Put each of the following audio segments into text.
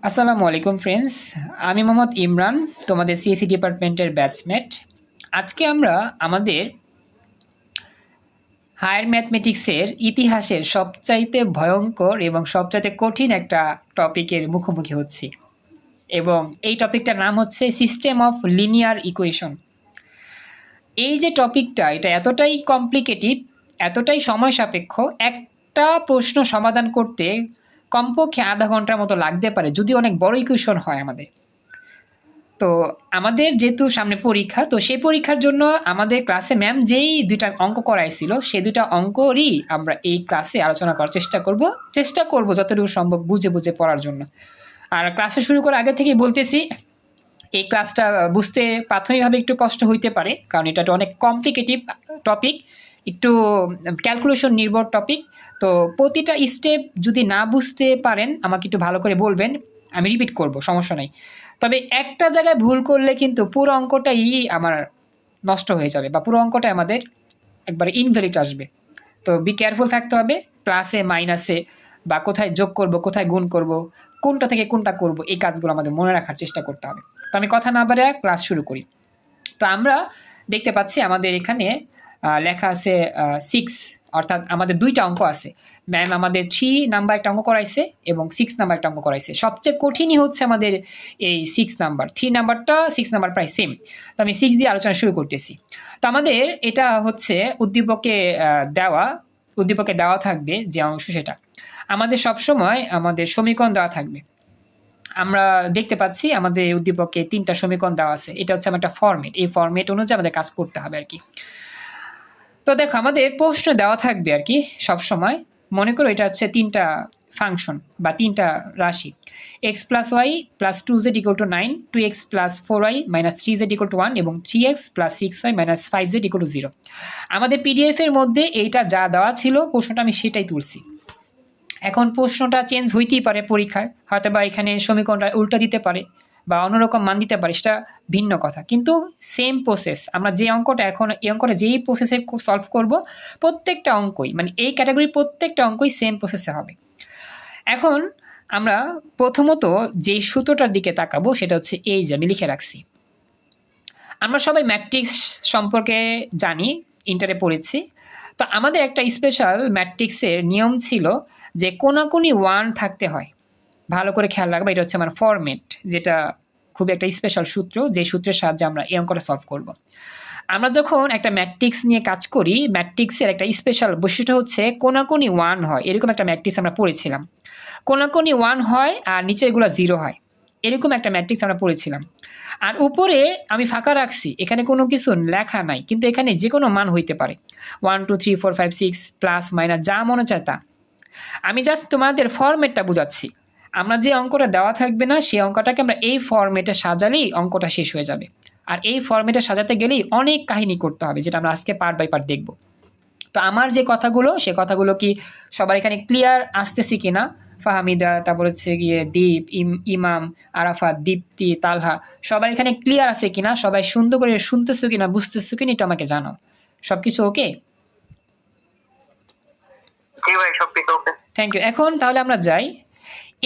আসসালামু আলাইকুম ফ্রেন্ডস, আমি মোহাম্মদ ইমরান, তোমাদের সিএসসি ডিপার্টমেন্টের ব্যাচমেট। আজকে আমরা আমাদের হায়ার ম্যাথমেটিক্সের ইতিহাসের সবচাইতে ভয়ঙ্কর এবং সবচাইতে কঠিন একটা টপিকের মুখোমুখি হচ্ছি, এবং এই টপিকটার নাম হচ্ছে সিস্টেম অফ লিনিয়ার ইকুয়েশন। এই যে টপিকটা, এটা এতটাই কমপ্লিকেটিভ, এতটাই সময় সাপেক্ষ, একটা প্রশ্ন সমাধান করতে কমপক্ষে আধা ঘন্টার মতো লাগতে পারে যদি অনেক বড় ইকুয়েশন হয় আমাদের। তো আমাদের যেহেতু সামনে পরীক্ষা, তো সেই পরীক্ষার জন্য আমাদের ক্লাসে ম্যাম যেই দুইটা অঙ্ক করাইছিল, সেই দুইটা অঙ্করই আমরা এই ক্লাসে আলোচনা করার চেষ্টা করব যতটুকু সম্ভব বুঝে বুঝে পড়ার জন্য। আর ক্লাসে শুরু করার আগে থেকেই বলতেছি, এই ক্লাসটা বুঝতে প্রাথমিকভাবে একটু কষ্ট হইতে পারে, কারণ এটা একটা অনেক কমপ্লিকেটিভ টপিক, একটু ক্যালকুলেশন নির্ভর টপিক। তো প্রতিটা স্টেপ যদি না বুঝতে পারেন আমাকে একটু ভালো করে বলবেন, আমি রিপিট করব, সমস্যা নাই। তবে একটা জায়গায় ভুল করলে কিন্তু পুরো অঙ্কটাই আমার নষ্ট হয়ে যাবে, বা পুরো অঙ্কটাই আমাদের একবারে ইনভ্যালিড আসবে। তো বি কেয়ারফুল থাকতে হবে, প্লাসে মাইনাসে বা কোথায় যোগ করব কোথায় গুণ করব, কোনটা থেকে কোনটা করব, এই কাজগুলো আমাদের মনে রাখার চেষ্টা করতে হবে। তো আমি কথা না বাড়িয়ে ক্লাস শুরু করি। তো আমরা দেখতে পাচ্ছি আমাদের এখানে লেখা আছে 6, অর্থাৎ আমাদের দুইটা অঙ্ক আছে। ম্যাম আমাদের 3 নাম্বার একটা অঙ্ক করাইছে এবং 6 নাম্বার একটা অঙ্ক করাইছে। সবচেয়ে কঠিনই হচ্ছে আমাদের এই 6 নাম্বার। 3 নাম্বারটা 6 নাম্বার প্রায় সেম। তো আমি 6 দিয়ে আলোচনা শুরু করতেছি। তো আমাদের এটা হচ্ছে উদ্দীপকে দেওয়া থাকবে যে অংশ, সেটা আমাদের সবসময় আমাদের সমীকরণ দেওয়া থাকবে। আমরা দেখতে পাচ্ছি আমাদের উদ্দীপকে 3টা সমীকরণ দেওয়া আছে। এটা হচ্ছে আমার একটা ফরম্যাট, এই ফরম্যাট অনুযায়ী আমাদের কাজ করতে হবে আর কি। তো দেখো আমাদের প্রশ্ন দেওয়া থাকবে আর কি সবসময়। মনে করো এটা হচ্ছে 3টা ফাংশন বা 3টা রাশি, x plus y plus 2z equal to 9, 2x plus 4y minus 3z equal to 1 এবং 3x plus 6y minus 5z equal two 0। আমাদের পিডিএফ এর মধ্যে এইটা যা দেওয়া ছিল প্রশ্নটা আমি সেটাই তুলছি। এখন প্রশ্নটা চেঞ্জ হইতেই পারে পরীক্ষায়, হয়তো বা এখানে সমীকরণটা উল্টা দিতে পারে বা অন্যরকম মান দিতে পারে, সেটা ভিন্ন কথা, কিন্তু সেম প্রসেস। আমরা যে অঙ্কটা এখন এই অঙ্কটা যেই প্রসেসে সলভ করব, প্রত্যেকটা অঙ্কই মানে এই ক্যাটাগরির প্রত্যেকটা অঙ্কই সেম প্রসেসে হবে। এখন আমরা প্রথমত যেই সূত্রটার দিকে তাকাবো সেটা হচ্ছে এই যে আমি লিখে রাখছি। আমরা সবাই ম্যাট্রিক্স সম্পর্কে জানি, ইন্টারে পড়েছি। তো আমাদের একটা স্পেশাল ম্যাট্রিক্সের নিয়ম ছিল যে কোনাকুনি 1 থাকতে হয়। ভালো করে খেয়াল রাখবো, এটা হচ্ছে আমার ফরম্যাট, যেটা খুব একটা স্পেশাল সূত্র, যে সূত্রের সাহায্যে আমরা এই অঙ্কটা সলভ করব। আমরা যখন একটা ম্যাট্রিক্স নিয়ে কাজ করি, ম্যাট্রিক্সের একটা স্পেশাল বৈশিষ্ট্য হচ্ছে কোনাকুনি 1 হয়। এরকম একটা ম্যাট্রিক্স আমরা পড়েছিলাম, কোনাকুনি 1 হয় আর নিচেরগুলো 0 হয়, এরকম একটা ম্যাট্রিক্স আমরা পড়েছিলাম। আর উপরে আমি ফাঁকা রাখছি, এখানে কোনো কিছু লেখা নাই, কিন্তু এখানে যে কোনো মান হইতে পারে, 1 2 3 4 5 6 প্লাস মাইনাস যা মনে চায় তা। আমি জাস্ট তোমাদের ফরম্যাটটা বুঝাচ্ছি। আমরা যে অঙ্কটা দেওয়া থাকবে না, সেই অঙ্কটাকে আমরা এই ফরম্যাটে সাজালেই অঙ্কটা শেষ হয়ে যাবে। আর এই ফরম্যাটে সাজাতে গেলেই অনেক কাহিনী করতে হবে, যেটা আমরা আজকে পার্ট বাই পার্ট দেখব। তো আমার যে কথাগুলো, সে কথাগুলো কি সবার এখানে ক্লিয়ার আসতেছি কিনা? ফাহামিদা, তারপর হচ্ছে গিয়ে দীপ, ইমাম, আরাফাত, দীপ্তি, তালহা, সবার এখানে ক্লিয়ার আছে কিনা? সবাই সুন্দর করে শুনতেছো কিনা, বুঝতেছো কিনা, এটা আমাকে জানাও। সবকিছু ওকে? জি ভাই, সবকিছু ওকে। Thank you. এখন তাহলে আমরা যাই।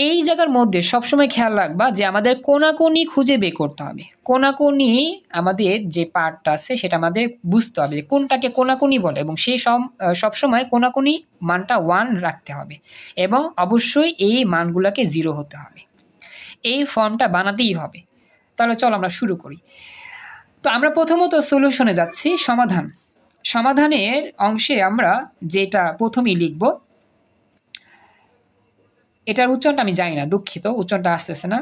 এই জায়গার মধ্যে সবসময় খেয়াল রাখবা যে আমাদের কোনাকুনি খুঁজে বের করতে হবে। কোনাকুনি আমাদের যে পার্টটা আছে সেটা আমাদের বুঝতে হবে কোনটাকে কোনাকুনি বলে, এবং সেই সবসময় কোনাকুনি মানটা 1 রাখতে হবে, এবং অবশ্যই এই মানগুলোকে 0 হতে হবে। এই ফর্মটা বানাতেই হবে। তাহলে চলো আমরা শুরু করি। তো আমরা প্রথমত সলিউশনে যাচ্ছি, সমাধানের অংশে আমরা যেটা প্রথমেই লিখব, এটার উচ্চারণটা আমি জানি না, দুঃখিত, উচ্চারণটা আসতেছে না।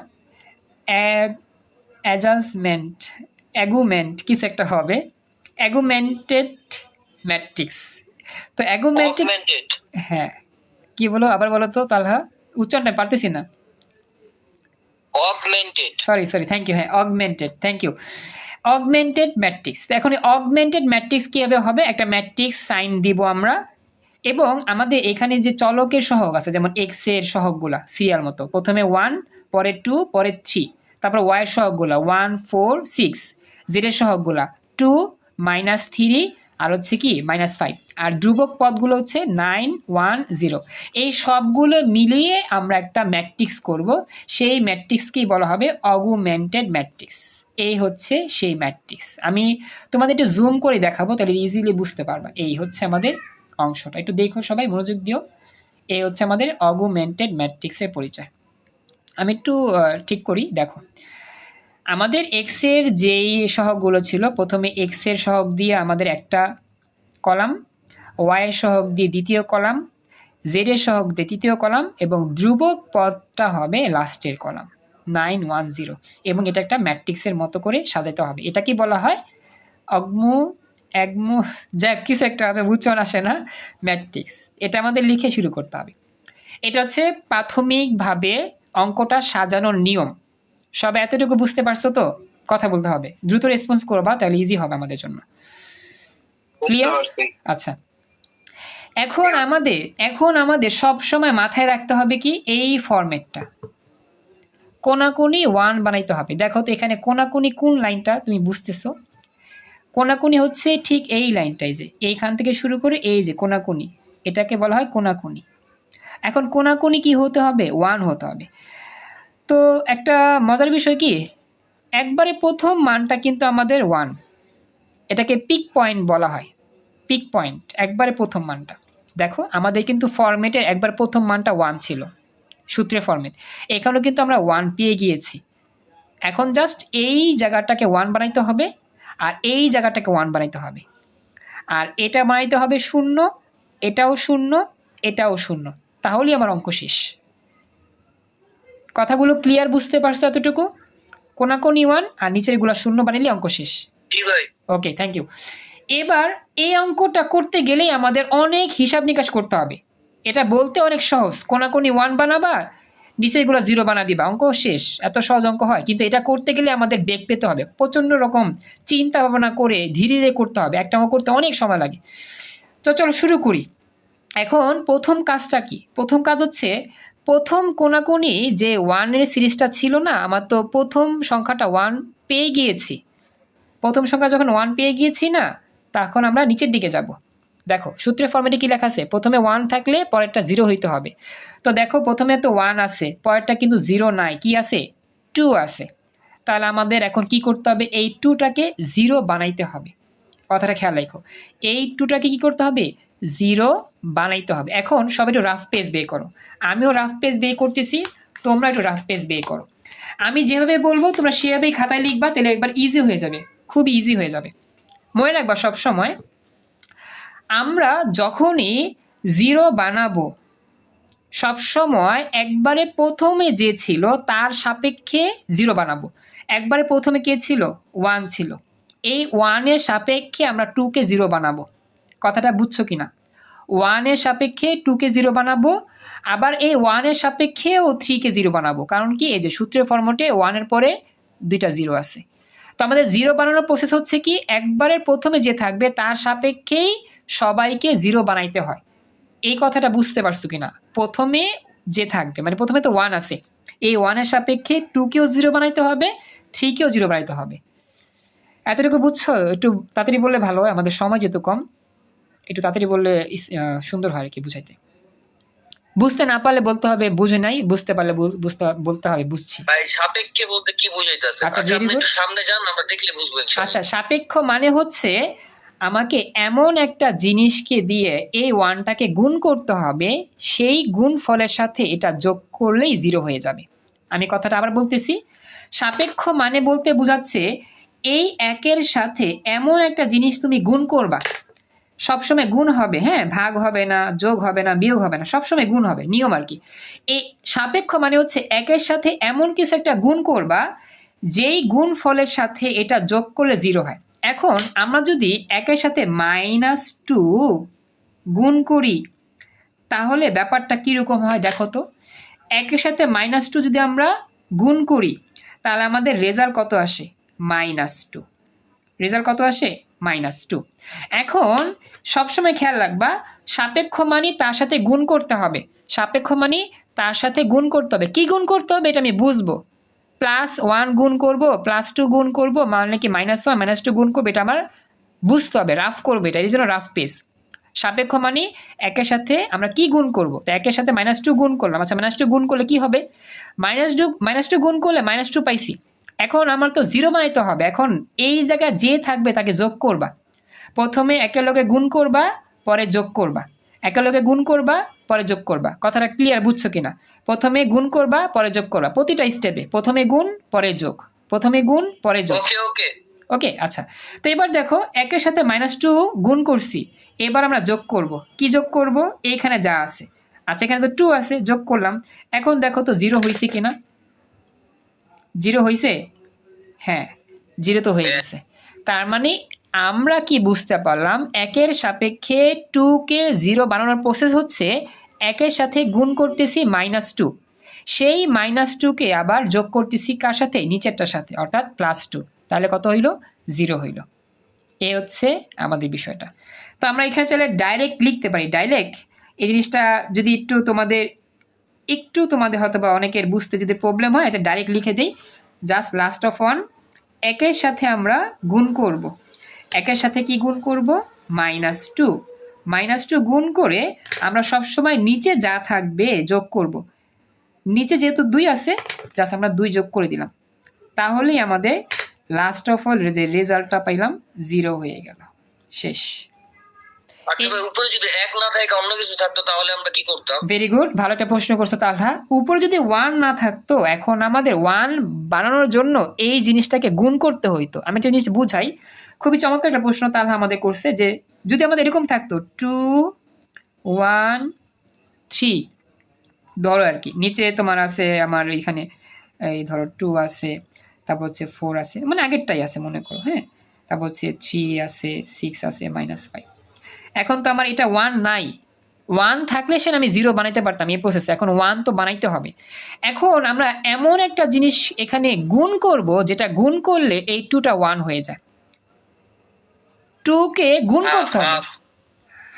অ্যাগুমেন্ট কিছু একটা হবে, অ্যাগুমেন্টেড ম্যাট্রিক্স। তো অ্যাগুমেন্টেড, হ্যাঁ, কি বলো আবার বলো তো তালহা, উচ্চারণটা পারতেছি না। Sorry, thank you. হ্যাঁ, augmented, thank you. Augmented matrix. এখন অগমেন্টেড ম্যাট্রিক্স কিভাবে হবে? একটা ম্যাট্রিক্স সাইন দিব আমরা, এবং আমাদের এখানে যে চলকের সহগ আছে, যেমন এক্স এর সহগগুলা সিরিয়াল মতো, প্রথমে 1, পরে 2, পরে 3, তারপর ওয়াই এর সহগগুলা 1 4 6, জেড এর সহগগুলা 2 -3 আর হচ্ছে কি -5, আর ধ্রুবক পদগুলো হচ্ছে 9, 1, 0। এই সবগুলো মিলিয়ে আমরা একটা ম্যাট্রিক্স করব, সেই ম্যাট্রিক্সকেই বলা হবে অগুমেন্টেড ম্যাট্রিক্স। এই হচ্ছে সেই ম্যাট্রিক্স। আমি তোমাদের একটু জুম করে দেখাবো, তাহলে ইজিলি বুঝতে পারবা। এই হচ্ছে আমাদের অংশটা, একটু দেখো সবাই, মনোযোগ দিও। এই হচ্ছে আমাদের অগুমেন্টেড ম্যাট্রিক্সের পরিচয়। আমি একটু ঠিক করি, দেখো আমাদের এক্স এর যেই সহগগুলো ছিল, প্রথমে এক্স এর সহগ দিয়ে আমাদের একটা কলাম, ওয়াই এর সহগ দিয়ে দ্বিতীয় কলাম, জেড এর সহগ দিয়ে তৃতীয় কলাম, এবং ধ্রুবক পদটা হবে লাস্টের কলাম 9, 1, 0। এবং এটা একটা ম্যাট্রিক্সের মতো করে সাজাতে হবে। এটাকে বলা হয় একমু যা কিছু একটা হবে, উচ্চারণ আসে না, ম্যাট্রিক্স। এটা আমাদের লিখে শুরু করতে হবে। এটা হচ্ছে প্রাথমিকভাবে অঙ্কটা সাজানোর নিয়ম। সবাই এতটুকু বুঝতে পারছো তো? কথা বলতে হবে, দ্রুত রেসপন্স করবা, তাহলে ইজি হবে আমাদের জন্য। ক্লিয়ার? আচ্ছা, এখন আমাদের সব সময় মাথায় রাখতে হবে কি, এই ফরম্যাটটা কোনাকুনি 1 বানাইতে হবে। দেখো তো এখানে কোনাকুনি কোন লাইনটা তুমি বুঝতেছো? কোনাকুনি হচ্ছে ঠিক এই লাইনটাই, যে এইখান থেকে শুরু করে এই যে কোনাকুনি, এটাকে বলা হয় কোনাকুনি। এখন কোনাকুনি কি হতে হবে? 1 হতে হবে। তো একটা মজার বিষয় কি, একবারে প্রথম মানটা কিন্তু আমাদের 1, এটাকে পিক পয়েন্ট বলা হয়। পিক পয়েন্ট একবারে প্রথম মানটা, দেখো আমাদের কিন্তু ফরম্যাটের একবার প্রথম মানটা 1 ছিল, সূত্রের ফরম্যাট। এখানেও কিন্তু আমরা 1 পেয়ে গিয়েছি। এখন জাস্ট এই জায়গাটাকে 1 বানাইতে হবে, আর এই জায়গাটাকে 1 বানাইতে হবে, আর এটা বানাইতে হবে 0, এটাও 0, এটাও 0। তাহলেই আমার অঙ্ক শেষ। কথাগুলো ক্লিয়ার? বুঝতে পারছো এতটুকু? কোনাকুনি 1 আর নিচের গুলা 0 বানাইলে অঙ্ক শেষ। ওকে, থ্যাংক ইউ। এবার এই অঙ্কটা করতে গেলেই আমাদের অনেক হিসাব নিকাশ করতে হবে। এটা বলতে অনেক সহজ, কোনাকুনি 1 বানাবা, নিচের গুলা 0 বানা দিবা, অঙ্ক শেষ। এত সহজ অঙ্ক হয়? কিন্তু এটা করতে গেলে আমাদের বেগ পেতে হবে, প্রচন্ড রকম চিন্তা ভাবনা করে ধীরে ধীরে করতে হবে। একটা অঙ্ক করতে অনেক সময় লাগে। তো চলো শুরু করি। এখন প্রথম কাজটা কি? প্রথম কাজ হচ্ছে, প্রথম কোনাকুনি যে 1 এর সিরিজটা ছিল না, আমার তো প্রথম সংখ্যাটা 1 পেয়ে গিয়েছি। প্রথম সংখ্যা যখন 1 পেয়ে গিয়েছি না, তখন আমরা নিচের দিকে যাব। দেখো সূত্রের ফর্মেটে কি লেখা আছে, প্রথমে 1 থাকলে পরেরটা 0 হইতে হবে। তো দেখো প্রথমে তো 1 আছে, পরেরটা কিন্তু 0 নাই, কি আছে? 2 আছে। তাহলে আমাদের এখন কি করতে হবে? এই 2টাকে 0 বানাইতে হবে। কথাটা খেয়াল রাখো, এই 2টাকে কি করতে হবে? 0 বানাইতে হবে। এখন সবাই একটু রাফ পেজ বের করো। আমিও রাফ পেজ বের করতেছি, তোমরা একটু রাফ পেজ বের করো। আমি যেভাবে বলবো তোমরা সেভাবেই খাতায় লিখবা, তাহলে একবার ইজি হয়ে যাবে, খুব ইজি হয়ে যাবে। মনে রাখবা সব সময়, আমরা যখনই 0 বানাবো, সবসময় একবারে প্রথমে যে ছিল তার সাপেক্ষে 0 বানাবো। একবারে প্রথমে কে ছিল? 1 ছিল। এই 1 এর সাপেক্ষে আমরা 2কে 0 বানাবো। কথাটা বুঝছো কিনা? 1 এর সাপেক্ষে 2কে 0 বানাবো, আবার এই 1 এর সাপেক্ষেও 3কে 0 বানাবো। কারণ কি, এই যে সূত্রের ফরম্যাটে 1 এর পরে 2টা 0 আছে। তো আমাদের 0 বানানোর প্রসেস হচ্ছে কি, একবারের প্রথমে যে থাকবে তার সাপেক্ষেই সবাইকে 0 বানাইতে হয়। এই কথাটা বুঝতে পারছো কিনা? প্রথমে যে থাকবে, মানে প্রথমে তো 1 আছে, এই 1 এর সাপেক্ষে 2কেও 0 বানাইতে হবে, 3কেও 0 বানাইতে হবে। এতটুকু বুঝছো? একটু তাড়াতাড়ি বললে ভালো হয়, আমাদের সময় যেহেতু কম, একটু তাড়াতাড়ি বললে সুন্দর হয় আর কি বুঝাইতে। বুঝতে না পারলে বলতে হবে বুঝে নাই, বুঝতে পারলে বলতে হবে বুঝছি। ভাই সাপেক্ষে বলতে কি বুঝাইতাছে? আচ্ছা, আচ্ছা আপনি very good. একটু সামনে যান, আমরা দেখলে বুঝবো ইনশাআল্লাহ। আচ্ছা, সাপেক্ষ মানে হচ্ছে আমাকে এমন একটা জিনিসকে দিয়ে এই 1টাকে গুণ করতে হবে, সেই গুণফলের সাথে এটা যোগ করলেই 0 হয়ে যাবে। আমি কথাটা আবার বলতেছি, সাপেক্ষ মানে বলতে বোঝাচ্ছে এই 1-এর সাথে এমন একটা জিনিস তুমি গুণ করবা, সবসময় গুণ হবে, হ্যাঁ, ভাগ হবে না, যোগ হবে না, বিয়োগ হবে না, সবসময় গুণ হবে, নিয়ম আর কি। এই সাপেক্ষ মানে হচ্ছে 1-এর সাথে এমন কিছু একটা গুণ করবা, যেই গুণ ফলের সাথে এটা যোগ করলে 0 হয়। এখন আমরা যদি 1-এর সাথে -2 গুণ করি, তাহলে ব্যাপারটা কিরকম হয় দেখো তো। 1-এর সাথে -2 যদি আমরা গুণ করি, তাহলে আমাদের রেজাল্ট কত আসে? -2। রেজাল্ট কত আসে? -2। এখন সবসময় খেয়াল রাখবা, সাপেক্ষ মানি তার সাথে গুণ করতে হবে। সাপেক্ষ মানি তার সাথে গুণ করতে হবে। কি গুণ করতে হবে এটা আমি বুঝবো। +1 গুণ করব, +2 গুণ করব, মানে কি -1 -2 গুণ করবো, এটা আমার বুঝতে হবে, রাফ করবে, এটা এই জন্য রাফ পেজ। সাপেক্ষ মানে একের সাথে আমরা কি গুণ করব, তো একের সাথে -2 গুণ করলাম। আচ্ছা -2 গুণ করলে কি হবে, -2 গুণ করলে -2 পাইছি। এখন আমার তো 0 বানাইতে হবে। এখন এই জায়গায় যে থাকবে তাকে যোগ করবা, প্রথমে একের লগে গুণ করবা পরে যোগ করবা, একের লগে গুণ করবা পরে যোগ করবা। কথাটা ক্লিয়ার, বুঝছো কিনা? প্রথমে গুণ করবা পরে যোগ করবা, প্রতিটা স্টেপে প্রথমে গুণ পরে যোগ, প্রথমে গুণ পরে যোগ। ওকে ওকে ওকে, আচ্ছা। তো এবার দেখো একের সাথে -2 গুণ করছি, এবার আমরা যোগ করব। কি যোগ করব, এইখানে যা আছে। আচ্ছা এখানে তো 2 আছে, যোগ করলাম। এখন দেখো তো 0 হয়েছে কিনা, 0 হয়েছে? হ্যাঁ, 0 তো হয়ে গেছে। তার মানে আমরা কি বুঝতে পারলাম, একের সাপেক্ষে 2 কে 0 বানানোর প্রসেস হচ্ছে একের সাথে গুণ করতেছি -2, সেই -2 কে আবার যোগ করতেছি কার সাথে, নিচেরটার সাথে, অর্থাৎ +2। তাহলে কত হইল, 0 হইল। এ হচ্ছে আমাদের বিষয়টা। তো আমরা এখানে চাইলে ডাইরেক্ট লিখতে পারি, ডাইরেক্ট। এই জিনিসটা যদি একটু তোমাদের হয়তো বা অনেকের বুঝতে যদি প্রবলেম হয়, এটা ডাইরেক্ট লিখে দিই। জাস্ট লাস্ট অফ অন একের সাথে আমরা গুণ করব, একের সাথে কি গুণ করব, -2, -2 গুণ করে আমরা সবসময় নিচে যা থাকবে যোগ করব। নিচে যেহেতু 2 আছে, জাস্ট আমরা 2 যোগ করে দিলাম, তাহলেই আমাদের লাস্ট অফ অল যে রেজাল্টটা পাইলাম 0 হয়ে গেল, শেষ। আচ্ছা ভাই, উপরে যদি 1 না থাকে অন্য কিছু থাকতো তাহলে আমরা কি করতাম? ভেরি গুড, ভালো একটা প্রশ্ন করছো তালহা। উপরে যদি 1 না থাকতো, এখন আমাদের 1 বানানোর জন্য এই জিনিসটাকে গুণ করতে হইতো। আমি একটা জিনিস বুঝাই, খুবই চমৎকার একটা প্রশ্ন তালহা আমাদের করছে, যে যদি আমাদের এরকম থাকতো 2 1 3, ধরো আর কি, নিচে তোমার আছে আমার এখানে এই ধরো 2 আছে, তারপর হচ্ছে 4 আছে, মানে আগেরটাই আছে মনে করো, হ্যাঁ, তারপর হচ্ছে 3 আছে, 6 আছে, -5। এখন তো আমার এটা 1 নাই, 1 থাকলে সে আমি 0 বানাইতে পারতাম এই প্রসেসে, এখন 1 তো বানাইতে হবে। এখন আমরা এমন একটা জিনিস এখানে গুণ করব, যেটা গুণ করলে এই 2টা 1 হয়ে যায়। 2 কে গুণ করতে হবে,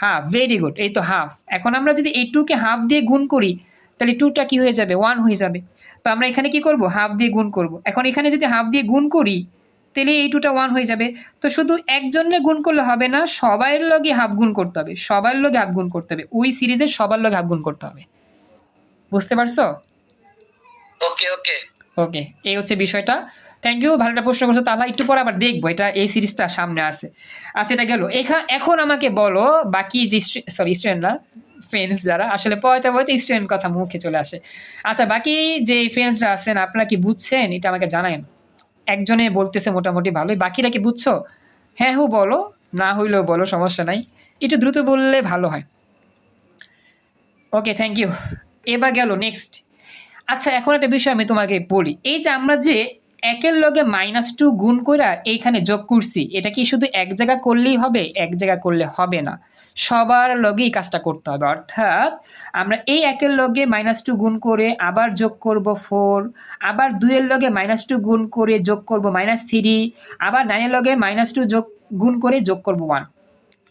হাফ, ভেরি গুড, এই তো হাফ। এখন আমরা যদি এই 2 কে হাফ দিয়ে গুণ করি, তাহলে 2টা কি হয়ে যাবে, 1 হয়ে যাবে। তো আমরা এখানে কি করব, হাফ দিয়ে গুণ করব। এখন এখানে যদি হাফ দিয়ে গুণ করি, তাহলে এই 2টা 1 হয়ে যাবে। তো শুধু একজনের গুণ করলে হবে না, সবার লগে হাফ গুণ করতে হবে, সবার লগে হাফ গুণ করতে হবে, ওই সিরিজের সবার লগে হাফ গুণ করতে হবে। বুঝতে পারছো? ওকে ওকে ওকে, এই হচ্ছে বিষয়টা। থ্যাংক ইউ, ভালো একটা প্রশ্ন করছো তাহলে। একটু পরে আবার দেখবো এটা, এই সিরিজটা সামনে আছে। আচ্ছা এটা গেল। এখন আমাকে বলো বাকি যে স্টুডেন্টরা, ফ্রেন্ডস যারা, আসলে পড়াতে পড়াতে স্টুডেন্ট কথা মুখে চলে আসে। আচ্ছা বাকি যে ফ্রেন্ডসরা আছেন, আপনারা কি বুঝছেন, এটা আমাকে জানান। একজনে বলতেছে মোটামুটি ভালোই, বাকিরা কি বুঝছো? হ্যাঁ হু বলো, না হইলেও বলো, সমস্যা নাই, একটু দ্রুত বললে ভালো হয়। ওকে, থ্যাংক ইউ। এবার গেল নেক্সট। আচ্ছা এখন একটা বিষয় আমি তোমাকে বলি, এই যে আমরা যে একের লগে -2 গুণ কইরা এইখানে যোগ করছি, এটা কি শুধু এক জায়গা করলেই হবে? এক জায়গা করলে হবে না, সবার লগেই কাজটা করতে হবে। অর্থাৎ আমরা এই একের লগে -2 গুণ করে আবার যোগ করব 4, আবার 2 এর লগে -2 গুণ করে যোগ করব -3, আবার 9 এর লগে -2 যোগ গুণ করে যোগ করব 1।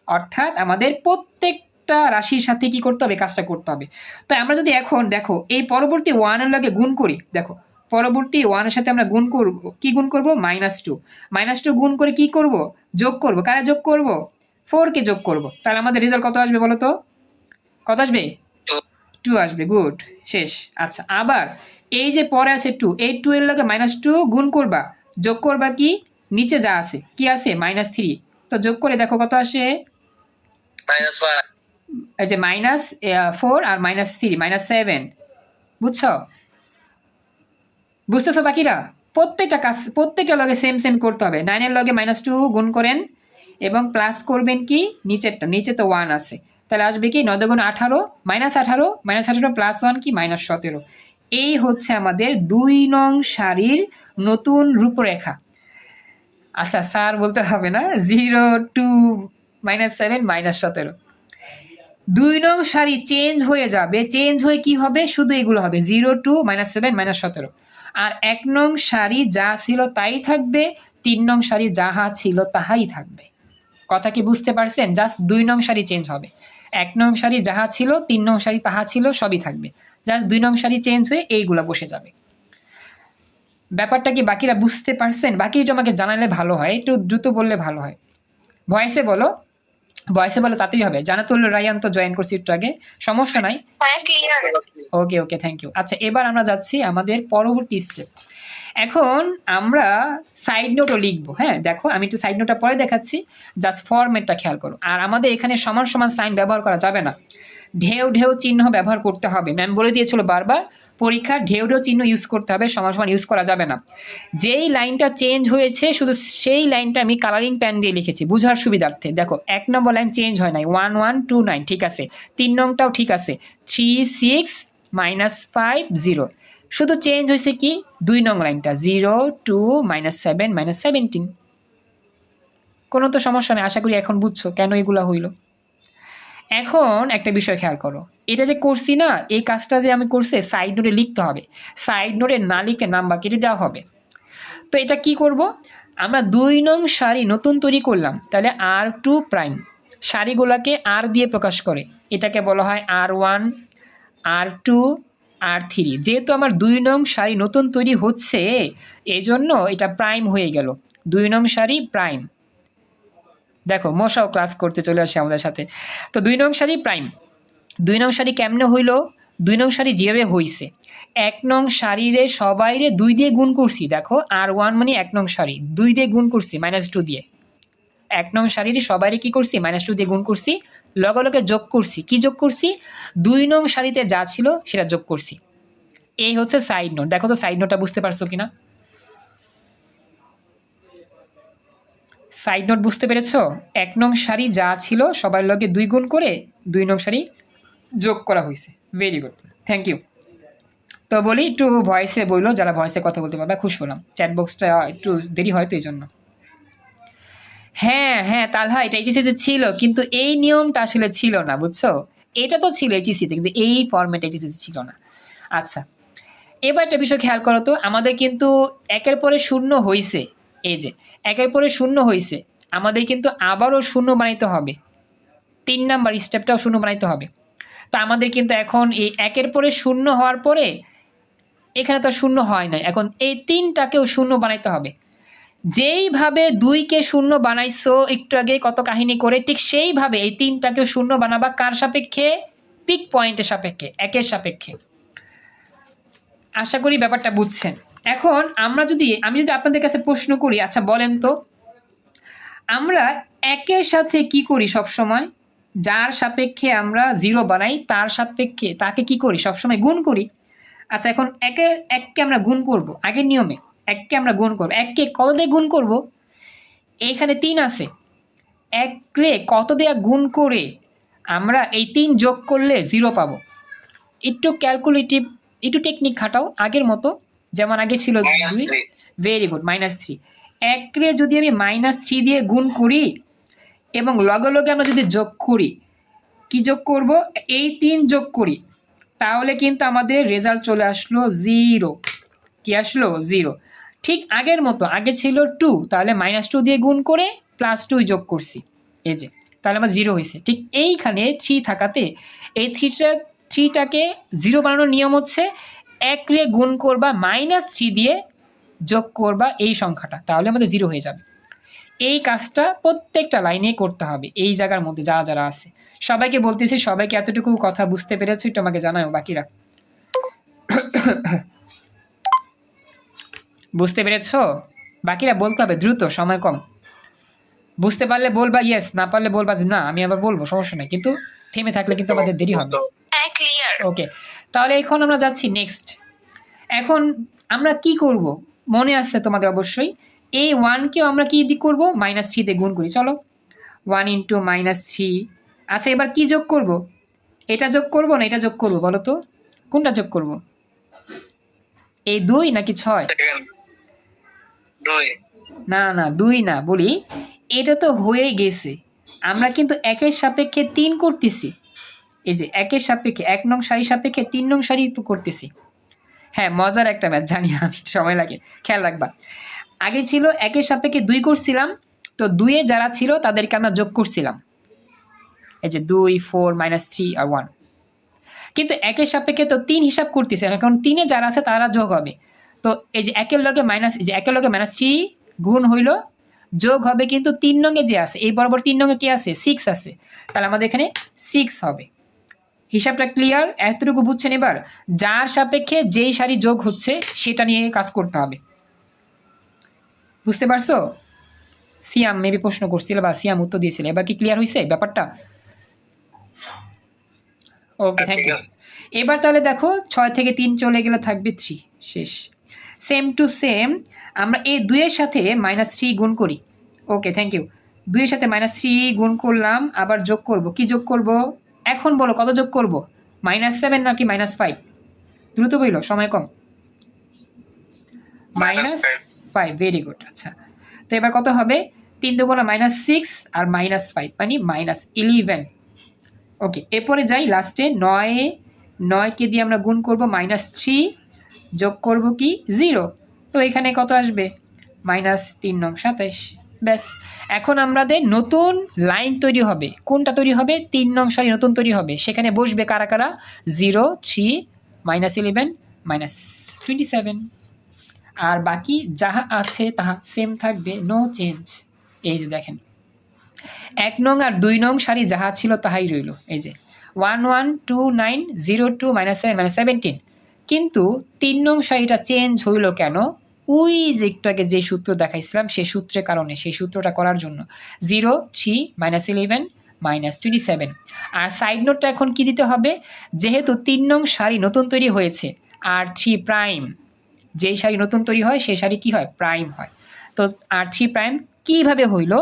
অর্থাৎ আমাদের প্রত্যেকটা রাশির সাথে কি করতে হবে, কাজটা করতে হবে। তো আমরা যদি এখন দেখো এই পরবর্তী 1 এর লগে গুণ করি, দেখো পরবর্তী 1 এর সাথে আমরা গুণ করব, কি গুণ করব, -2 গুণ করে কি করব, যোগ করব, কারে যোগ করব, 4 কে যোগ করব। তাহলে আমাদের রেজাল্ট কত আসবে বলো তো, কত আসবে, 2 আসবে। গুড, শেষ। আচ্ছা আবার এই যে পরে আছে 2, এই 2 এর লগে -2 গুণ করবা, যোগ করবা কি, নিচে যা আছে কি আছে, -3, তো যোগ করে দেখো কত আসে, -5 এই যে -4 আর -3 -7। বুঝছো, বুঝতেছো বাকিরা? প্রত্যেকটা কাজ প্রত্যেকটা লগে সেম সেম করতে হবে। 9 এর লগে -2 গুণ করেন এবং প্লাস করবেন কি নিচেরটা, নিচে তো 1 আছে, তাহলে আসবে কি 9 গুণ 18, -18 প্লাস 1 কি -17। এই হচ্ছে আমাদের 2 নং সারির নতুন রূপরেখা। আচ্ছা স্যার বলতে হবে না, 0 2 -7 -17, 2 নং সারি চেঞ্জ হয়ে যাবে, চেঞ্জ হয়ে কি হবে, শুধু এগুলো হবে 0 2 -7 -17। আর 1 নং সারি যা ছিল তাই থাকবে, 3 নং সারি যাহা ছিল তাহাই থাকবে। কথা কি বুঝতে পারছেন? জাস্ট 2 নং সারি চেঞ্জ হবে, 1 নং সারি যাহা ছিল, 3 নং সারি তাহা ছিল, সবই থাকবে। জাস্ট 2 নং সারি চেঞ্জ হয়ে এইগুলা বসে যাবে। ব্যাপারটা কি বাকিরা বুঝতে পারছেন? বাকি একটু আমাকে জানালে ভালো হয়, একটু দ্রুত বললে ভালো হয়। ভয়েসে বলো, ভয়েসে বলো, তাড়াতাড়ি হবে। জানাতুল রায়ান তো জয়েন করছি একটু আগে, সমস্যা নাই। হ্যাঁ clear. Okay okay, thank you. আচ্ছা, এবার আমরা যাচ্ছি আমাদের পরবর্তী স্টেপ। এখন আমরা সাইড নোটও লিখবো। হ্যাঁ দেখো, আমি একটু সাইড নোটটা পরে দেখাচ্ছি, জাস্ট ফরম্যাটটা খেয়াল করো। আর আমাদের এখানে সমান সমান সাইন ব্যবহার করা যাবে না, ঢেউ ঢেউ চিহ্ন ব্যবহার করতে হবে। ম্যাম বলে দিয়েছিল বারবার, পরীক্ষা ঢেউ ঢেউ চিহ্ন ইউজ করতে হবে, সমান সমান ইউজ করা যাবে না। যেই লাইনটা চেঞ্জ হয়েছে শুধু সেই লাইনটা আমি কালারিং প্যান দিয়ে লিখেছি বোঝার সুবিধার্থে। দেখো 1 নম্বর লাইন চেঞ্জ হয় নাই, 1129 ঠিক আছে, 3 নংটাও ঠিক আছে, 36 -5 0, শুধু চেঞ্জ হয়েছে কি 2 নং লাইনটা, 0 2 -7 -17। কোনো তো সমস্যা নেই, আশা করি এখন বুঝছো কেন এগুলা হইল। এখন একটা বিষয় খেয়াল করো, এটা যে করছি না, এই কাজটা যে আমি করছি সাইড নোটে লিখতে হবে, সাইড নোটে না লিখে নাম্বার কেটে দেওয়া হবে। তো এটা কি করব, আমরা 2 নং সারি নতুন তৈরি করলাম, তাহলে R2 প্রাইম, সারিগুলোকে আর দিয়ে প্রকাশ করে, এটাকে বলা হয় R1 R2 R3। যেহেতু আমার 2 নং সারি নতুন তৈরি হচ্ছে, এজন্য এটা প্রাইম হয়ে গেল, 2 নং সারি প্রাইম। দেখো মশাও ক্লাস করতে চলে আসে আমাদের সাথে। তো 2 নং সারি প্রাইম। 2 নং সারি কেমনে হইল, 2 নং সারি যেভাবে হইছে, 1 নং সারিরে সবাইরে 2 দিয়ে গুণ করছি। দেখো R1 মানে 1 নং সারি, 2 দিয়ে গুণ করছি -2 দিয়ে। 1 নং সারিরে সবাইরে কি করছি, -2 দিয়ে গুণ করছি, লগে লগে যোগ করছি। কি যোগ করছি, 2 নং সারিতে যা ছিল সেটা যোগ করছি। এই হচ্ছে সাইড নোট। দেখো তো সাইড নোটটা বুঝতে পারছো কিনা, সাইড নোট বুঝতে পেরেছো? 1 নং সারি যা ছিল সবার লগে 2 গুণ করে 2 নং সারি যোগ করা হয়েছে। Very good, thank you. তো বলি একটু ভয়েসে বললো, যারা ভয়েসে কথা বলতে পারবে খুশি হলাম। চ্যাট বক্সটা একটু দেরি হয়তো এই জন্য। হ্যাঁ হ্যাঁ তালহা, এটা এইচএসিতে ছিল, কিন্তু এই নিয়মটা আসলে ছিল না, বুঝছো? এটা তো ছিল এইচএসিতে, কিন্তু এই ফরম্যাট এইচএসিতে ছিল না। আচ্ছা, এবার একটা বিষয় খেয়াল করো তো, আমাদের কিন্তু একের পরে শূন্য হয়েছে, এই যে একের পরে শূন্য হয়েছে, আমাদের কিন্তু আবারও শূন্য বানাইতে হবে, 3 নাম্বার স্টেপটাও শূন্য বানাইতে হবে। তো আমাদের কিন্তু এখন এই একের পরে শূন্য হওয়ার পরে এখানে তো শূন্য হয় নাই, এখন এই 3টাকেও শূন্য বানাইতে হবে। যেইভাবে 2কে শূন্য বানাইছো একটু আগে কত কাহিনী করে, ঠিক সেইভাবে এই 3টাকেও শূন্য বানাবা। কার সাপেক্ষে, পিক পয়েন্টের সাপেক্ষে, একের সাপেক্ষে। আশা করি ব্যাপারটা বুঝছেন। এখন আমি যদি আপনাদের কাছে প্রশ্ন করি, আচ্ছা বলেন তো, আমরা একের সাথে কি করি সব সময়, যার সাপেক্ষে আমরা 0 বানাই তার সাপেক্ষে তাকে কি করি, সবসময় গুণ করি। আচ্ছা, এখন এককে আমরা গুণ করব, আগের নিয়মে এককে আমরা গুণ করব। এককে কত দিয়ে গুণ করব, এইখানে 3 আছে, একরে কত দিয়ে গুণ করে আমরা এই 3 যোগ করলে 0 পাবো। একটু ক্যালকুলেটিভ, একটু টেকনিক খাটাও, আগের মতো যেমন আগে ছিল 2। Very good, -3। একরে যদি আমি -3 দিয়ে গুণ করি এবং লগে লগে আমরা যদি যোগ করি, কি যোগ করব, এই 3 যোগ করি, তাহলে কিন্তু আমাদের রেজাল্ট চলে আসলো 0। কি আসলো, 0। ঠিক আগের মতো, আগে ছিল 2, তাহলে -2 দিয়ে গুণ করে +2 যোগ করছি, এই যে, তাহলে আমার 0 হয়েছে। ঠিক এইখানে 3 থাকাতে এই 3টাকে 0 বানানোর নিয়ম হচ্ছে 1 রে গুণ করবা -3 দিয়ে যোগ করবা এই সংখ্যাটা, তাহলে আমাদের 0 হয়ে যাবে। এই কাজটা প্রত্যেকটা লাইনে করতে হবে। এই জায়গার মধ্যে যারা যারা আছে সবাইকে বলতেছি, সবাইকে এতটুকু কথা বুঝতে পেরেছো একটু আমাকে জানাও, বাকিরা বুঝতে পেরেছো? বাকিরা বলতে হবে দ্রুত, সময় কম। বুঝতে পারলে বলবা ইয়েস, না পারলে বলবা যে না আমি আবার বলবো, সমস্যা নেই, কিন্তু থেমে থাকলে কিন্তু আমাদের দেরি হবে। হ্যাঁ ক্লিয়ার। ওকে, তাহলে এখন আমরা যাচ্ছি নেক্সট। এখন আমরা কি করব, মনে আছে তোমাদের অবশ্যই, এই 1কেও আমরা কি করব, -3 দিয়ে গুণ করি। চলো 1 × -3। আচ্ছা, এবার কি যোগ করব, এটা যোগ করব না এটা যোগ করব, বলো তো কোনটা যোগ করব, এই 2 নাকি 6? 2। না না 2 না, বলি এটা তো হয়ে গেছে, আমরা কিন্তু একের সাপেক্ষে 3 করতেছি। এই যে একের সাপেক্ষে 1 নং সারি সাপেক্ষে 3 নং সারি তো করতেছি। হ্যাঁ মজার একটা ম্যাথ, জানি আমি, সময় লাগে, খেয়াল রাখবা। আগে ছিল একের সাপেক্ষে 2 করছিলাম, তো 2 যারা ছিল তাদেরকে আমরা যোগ করছিলাম, এই যে 2 4 -3 আর 1। কিন্তু একের সাপেক্ষে তো 3 হিসাব করতেছি, এখন 3 যারা আছে তারা যোগ হবে। তো এই যে একের লগে -3 গুণ হইল যোগ হবে কিন্তু 3 নং এ যে আছে, এই বরাবর 3 নং এ কি আছে, 6 আছে, তাহলে আমাদের এখানে 6 হবে। হিসাবটা ক্লিয়ার? এতটুকু বুঝছেন? এবার যার সাপেক্ষে যেই সারি যোগ হচ্ছে সেটা নিয়ে কাজ করতে হবে। বুঝতে পারছো? সিয়াম মেবি প্রশ্ন করছিল বা সিয়াম উত্তর দিয়েছিল। এবার কি ক্লিয়ার হয়েছে ব্যাপারটা? ওকে, থ্যাংক ইউ। এবার তাহলে দেখো 6 থেকে 3 চলে গেলে থাকবে 3, শেষ। সেম টু সেম আমরা এই 2 এর সাথে -3 গুণ করি। ওকে, থ্যাংক ইউ। 2 এর সাথে -3 গুণ করলাম, আবার যোগ করব। কি যোগ করব এখন বলো, কত যোগ করব? -7 নাকি -5? দ্রুত বইলো, সময় কম। -5, ভেরি গুড। আচ্ছা, তো এবার কত হবে? 3 দুগুণা -6 আর -5 মানে -11। ওকে, এরপরে যাই লাস্টে 9কে দিয়ে আমরা গুণ করব, -3 যোগ করব কি 0, তো এখানে কত আসবে? -3 নং 27। ব্যাস, এখন আমাদের নতুন লাইন তৈরি হবে। কোনটা তৈরি হবে? 3 নং সারি নতুন তৈরি হবে। সেখানে বসবে কারা কারা? 0, 3, -11, -27। আর বাকি যাহা আছে তাহা সেম থাকবে, নো চেঞ্জ। এই যে দেখেন, 1 নং আর 2 নং সারি যাহা ছিল তাহাই রইল। এই যে 1, 1, 2, 9, 0, 2, -7, -17। কিন্তু 3 নং সারিটা চেঞ্জ হইল কেন? ওই যে একটু আগে যে সূত্র দেখাইছিলাম সেই সূত্রের কারণে, সেই সূত্রটা করার জন্য। 0, 3, -11, -27। আর সাইড নোটটা এখন কি দিতে হবে? যেহেতু 3 নং সারি নতুন তৈরি হয়েছে, আর 3 প্রাইম, যেই সারি নতুন তৈরি হয় সেই সারি কি হয়? প্রাইম হয়। তো আর 3 প্রাইম কিভাবে হইল?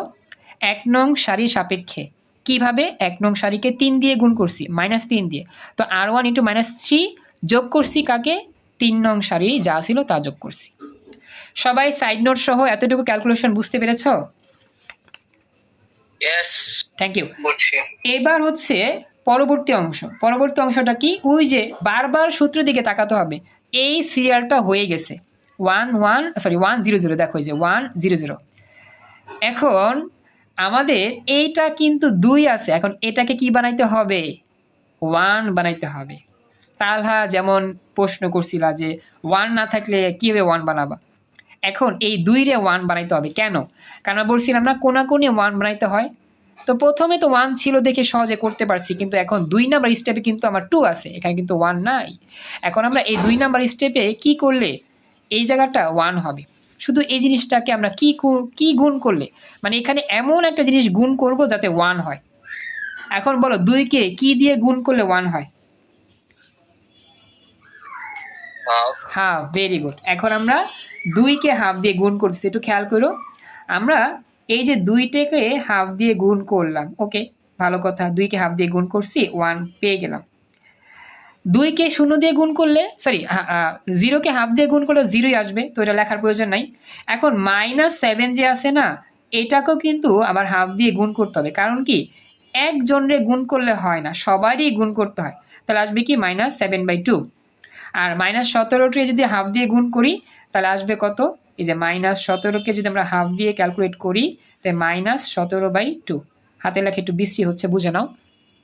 1 নং সারির সাপেক্ষে। কিভাবে? 1 নং সারিকে 3 দিয়ে গুণ করছি, -3 দিয়ে। তো R1 × -3 যোগ করছি কাকে? 3 নং সারি যা ছিল তা যোগ করছি। সবাই সাইড নোট সহ এতটুকু ক্যালকুলেশন বুঝতে পেরেছ? Yes, thank you. বুঝছি। এবার হচ্ছে পরবর্তী অংশ। পরবর্তী অংশটা কি? ওই যে বারবার সূত্র দিকে তাকাতে হবে। এই সিরিয়ালটা হয়ে গেছে 1 0 0, দেখো এই যে 1 0 0। এখন আমাদের এইটা কিন্তু 2 আছে, এখন এটাকে কি বানাইতে হবে? 1 বানাইতে হবে। তালহা যেমন প্রশ্ন করছিল যে 1 না থাকলে কিভাবে 1 বানাবা? এখন এই 2 রে 1 বানাইতে হবে। কেন? কারণ বলছিলাম না কোনাকুনি 1 বানাইতে হয়। তো প্রথমে তো 1 ছিল দেখে সহজে করতে পারছি, কিন্তু এখন 2 নাম্বার স্টেপে কিন্তু আমার 2 আছে, এখানে কিন্তু 1 নাই। এখন আমরা এই 2 নাম্বার স্টেপে কি করলে এই জায়গাটা 1 হবে? শুধু এই জিনিসটাকে আমরা কি গুণ করলে, মানে এখানে এমন একটা জিনিস গুণ করব যাতে 1 হয়। এখন বলো 2 কে কি দিয়ে গুণ করলে 1 হয়? Half, very good. এখন আমরা 2 কে হাফ দিয়ে গুণ করছি, একটু খেয়াল করো। আমরা এই যে 2টাকে হাফ দিয়ে গুণ করলাম, ওকে, ভালো কথা। 2 কে হাফ দিয়ে গুণ করছি, 1 পেয়ে গেলাম। 2 কে 0 দিয়ে গুণ করলে, সরি 0 কে হাফ দিয়ে গুণ করলে 0ই আসবে, তো এটা লেখার প্রয়োজন নাই। এখন -7 যে আছে না, এটাকেও কিন্তু আবার হাফ দিয়ে গুণ করতে হবে। কারণ কি? একজনরে গুণ করলে হয় না, সবারই গুণ করতে হয়। তাহলে আসবে কি? -7/2। আর -17কে যদি হাফ দিয়ে গুণ করি তাহলে আসবে কত? এই যে -17কে যদি আমরা হাফ দিয়ে ক্যালকুলেট করি তাহলে -17/2। হাতে লেখা একটু বিশ্রী হচ্ছে, বুঝে নাও।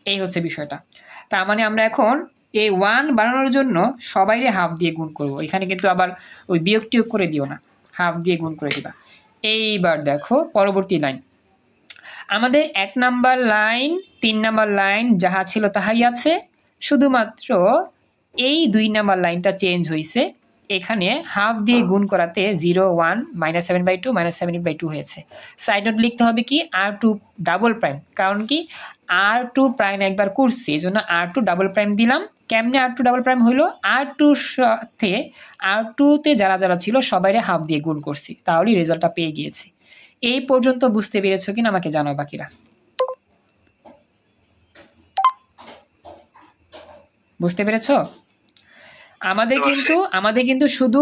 এই হচ্ছে বিষয়টা। তার মানে আমরা এখন এই 1 বানানোর জন্য সবাইরে হাফ দিয়ে গুণ করব। এখানে কিন্তু আবার ওই বিয়োগ টিয়োগ করে দিও না, হাফ দিয়ে গুণ করে দিবা। এইবার দেখো পরবর্তী লাইন। আমাদের 1 নাম্বার লাইন 3 নাম্বার লাইন যাহা ছিল তাহাই আছে, শুধুমাত্র এই 2 নাম্বার লাইনটা চেঞ্জ হয়েছে। এখানে হাফ দিয়ে গুণ করাতে 0, 1, -7/2, -7/2 হয়েছে। সাইড নোট লিখতে হবে কি? R2 double prime. কারণ কি? R2 প্রাইম একবার করছি, এই জন্য R2 ডাবল প্রাইম দিলাম। কেমনে R2 ডাবল প্রাইম হইলো? R2তে যারা যারা ছিল সবাইরে হাফ দিয়ে গুণ করছি, তাহলেই রেজাল্টটা পেয়ে গিয়েছি। এই পর্যন্ত বুঝতে পেরেছো কিনা আমাকে জানাও বাকিরা। বুঝতে পেরেছো? আমাদের কিন্তু শুধু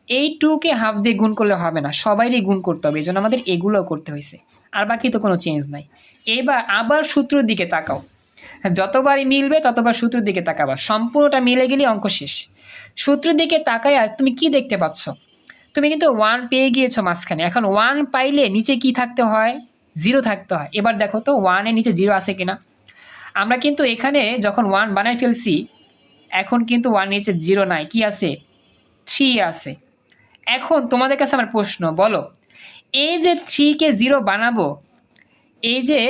এই 2 কে হাফ দিয়ে গুণ করলে হবে না, সবাইরই গুণ করতে হবে। এই জন্য আমাদের এগুলোও করতে হয়েছে, আর বাকি তো কোনো চেঞ্জ নাই। এবার আবার সূত্রের দিকে তাকাও। যতবারই মিলবে ততবার সূত্রের দিকে তাকাবা, সম্পূর্ণটা মিলে গেলে অঙ্ক শেষ। সূত্রের দিকে তাকায় আর তুমি কি দেখতে পাচ্ছ? তুমি কিন্তু 1 পেয়ে গিয়েছো মাঝখানে। এখন 1 পাইলে নিচে কি থাকতে হয়? 0 থাকতে হয়। এবার দেখো তো 1 এর নিচে 0 আছে কিনা। আমরা কিন্তু এখানে যখন 1 বানাই ফেলছি, এখন কিন্তু 1 নিচে 0 নাই, কি আছে? 3 আছে। এখন তোমাদের কাছে আমার প্রশ্ন, বলো এই যে 3 কে 0 বানাবো, এই যে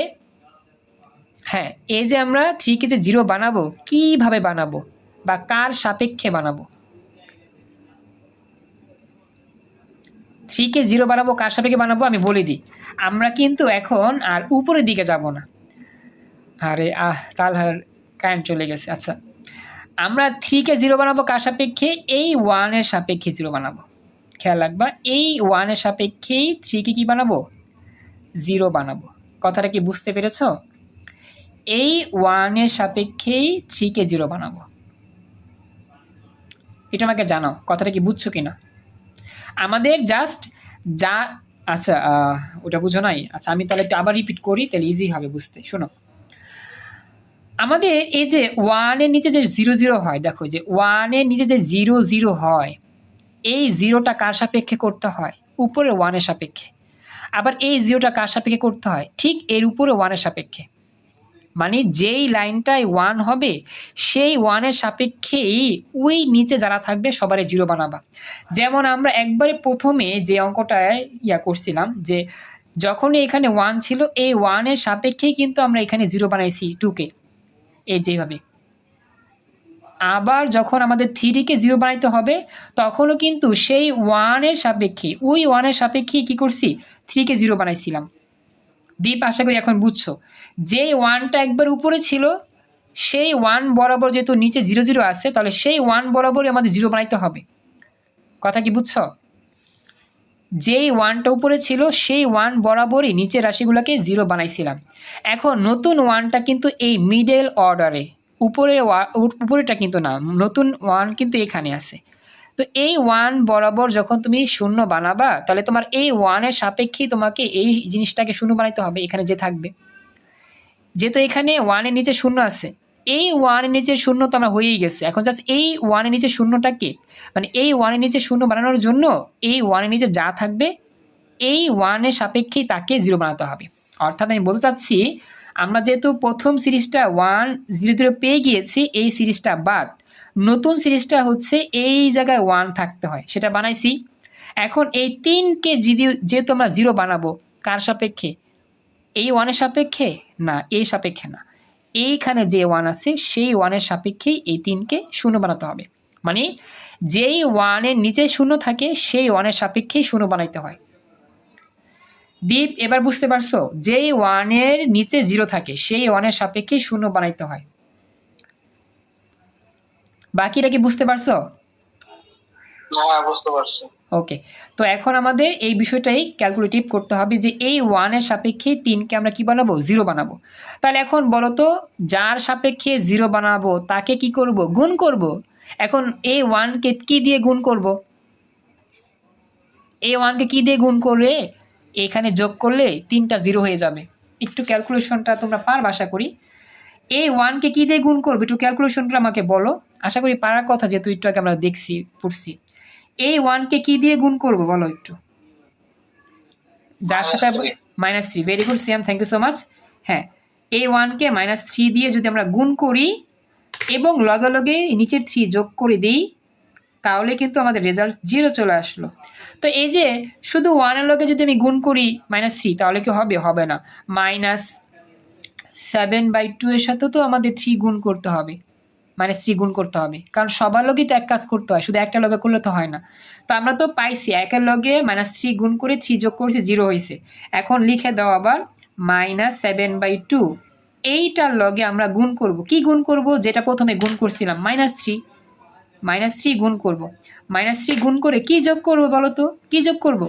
হ্যাঁ এই যে আমরা 3 কে যে 0 বানাবো কিভাবে বানাবো বা কার সাপেক্ষে বানাবো? 3 কে 0 বানাবো কার সাপেক্ষে বানাবো আমি বলে দিই। আমরা কিন্তু এখন আর উপরের দিকে যাব না। আরে তাহলে কারেন্ট চলে গেছে। আচ্ছা, আমরা 3 কে 0 বানাবো কার সাপেক্ষে? এই 1 এর সাপেক্ষে 0 বানাবো। খেয়াল রাখবা, এই 1 এর সাপেক্ষেই 3 কে কি বানাবো? 0 বানাবো। কথাটা কি বুঝতে পেরেছো? এই 1 এর সাপেক্ষেই 3 কে 0 বানাবো। এটা আমাকে জানাও, কথাটা কি বুঝছো কিনা? আমাদের জাস্ট যা আচ্ছা ওটা বুঝো নাই? আচ্ছা আমি তাহলে একটু আবার রিপিট করি, তাহলে ইজি হবে বুঝতে। শোনো, আমাদের এই যে 1 এর নিচে যে 0 0 হয়, দেখো যে 1 এর নিচে যে 0 0 হয়, এই 0টা কার সাপেক্ষে করতে হয়? উপরে 1 এর সাপেক্ষে। আবার এই 0টা কার সাপেক্ষে করতে হয়? ঠিক এর উপরে 1 এর সাপেক্ষে। মানে যেই লাইনটায় 1 হবে সেই 1 এর সাপেক্ষেই ওই নিচে যারা থাকবে সবারই 0 বানাবা। যেমন আমরা একবারে প্রথমে যে অঙ্কটায় করছিলাম, যে যখনই এখানে 1 ছিল এই 1 এর সাপেক্ষেই কিন্তু আমরা এখানে 0 বানাইছি 2 কে, এই যেভাবে। আবার যখন আমাদের 3 কে 0 বানাইতে হবে তখনও কিন্তু সেই 1 এর সাপেক্ষে, ওই 1 এর সাপেক্ষেই কি করছি? 3 কে 0 বানাইছিলাম। দীপ আশা করি এখন বুঝছো। যে 1টা একবার উপরে ছিল সেই 1 বরাবর যেহেতু নিচে 0 0 আছে, তাহলে সেই 1 বরাবরই আমাদের 0 বানাইতে হবে। কথা কি বুঝছো? যেই 1টা উপরে ছিল সেই 1 বরাবরই নিচের রাশিগুলোকে 0 বানাইছিলাম। এখন নতুন 1টা কিন্তু এই মিডল অর্ডারে, উপরেটা কিন্তু না, নতুন 1 কিন্তু এখানে আছে। তো এই 1 বরাবর যখন তুমি 0 বানাবা তাহলে তোমার এই 1 এর সাপেক্ষেই তোমাকে এই জিনিসটাকে 0 বানাইতে হবে এখানে যে থাকবে। যেহেতু এখানে 1 এর নিচে 0 আছে, এই 1 এর নিচে 0 তো আমরা হয়েই গেছে। এখন জাস্ট এই 1 এর নিচে 0টাকে, মানে এই 1 এর নিচে 0 বানানোর জন্য এই 1 এর নিচে যা থাকবে এই 1 এর সাপেক্ষেই তাকে 0 বানাতে হবে। অর্থাৎ আমি বলতে চাচ্ছি, আমরা যেহেতু প্রথম সিরিজটা 1 0 0 পেয়ে গিয়েছি, এই সিরিজটা বাদ নতুন সিরিজটা হচ্ছে এই জায়গায় 1 থাকতে হয়, সেটা বানাইছি। এখন এই 3কে যেহেতু আমরা 0 বানাবো কার সাপেক্ষে? এই 1 এর সাপেক্ষে না, এই সাপেক্ষে না, এইখানে যে 1 আছে সেই 1 এর সাপেক্ষেই এই 3কে 0 বানাতে হবে। মানে যেই 1 এর নিচে 0 থাকে সেই 1 এর সাপেক্ষেই 0 বানাইতে হয়। দীপ এবার বুঝতে পারছো? যেই 1 এর নিচে 0 থাকে সেই 1 এর সাপেক্ষেই 0 বানাইতে হয়। বাকিটা কি বুঝতে পারছো? হ্যাঁ বুঝতে পারছি। ওকে, তো এখন আমাদের এই বিষয়টাই ক্যালকুলেটিভ করতে হবে যে এই 1 এর সাপেক্ষে 3কে আমরা কি বানাবো? 0 বানাবো। তাহলে এখন বলো তো, যার সাপেক্ষে 0 বানাবো তাকে কি করব? গুণ করব। এখন এই 1কে কি দিয়ে গুণ করব? এই 1কে কি দিয়ে গুণ করে এখানে যোগ করলে 3টা 0 হয়ে যাবে। একটু ক্যালকুলেশনটা তোমরা পারবে আশা করি। এই 1কে কি দিয়ে গুণ করবে একটু ক্যালকুলেশনটা আমাকে বলো। আশা করি পারার কথা, যেহেতু একটু আগে আমরা দেখছি পড়ছি। এই 1কে কি দিয়ে গুণ করব বলো একটু। যার সাথে -3, very good Siam, thank you so much. হ্যাঁ, এই 1কে -3 দিয়ে যদি আমরা গুণ করি এবং লগে লগে নিচের 3 যোগ করে দিই তাহলে কিন্তু আমাদের রেজাল্ট 0 চলে আসলো। তো এই যে শুধু 1 এর লগে যদি আমি গুণ করি -3 তাহলে কি হবে? হবে না। -7/2 এর সাথে তো আমাদের 3 গুণ করতে হবে, -3 গুণ করতে হবে, কারণ সবার লগেই তো এক কাজ করতে হয়, শুধু একটা লগে করলে তো হয় না। তো আমরা তো পাইছি একের লগে -3 গুণ করে 3 যোগ করেছি 0 হয়েছে। এখন লিখে দাও আবার -7/2, এইটার লগে আমরা গুণ করব। কি গুণ করব? যেটা প্রথমে গুণ করছিলাম -3 গুণ করব। -3 গুণ করে কি যোগ করব বলো তো? কি যোগ করব?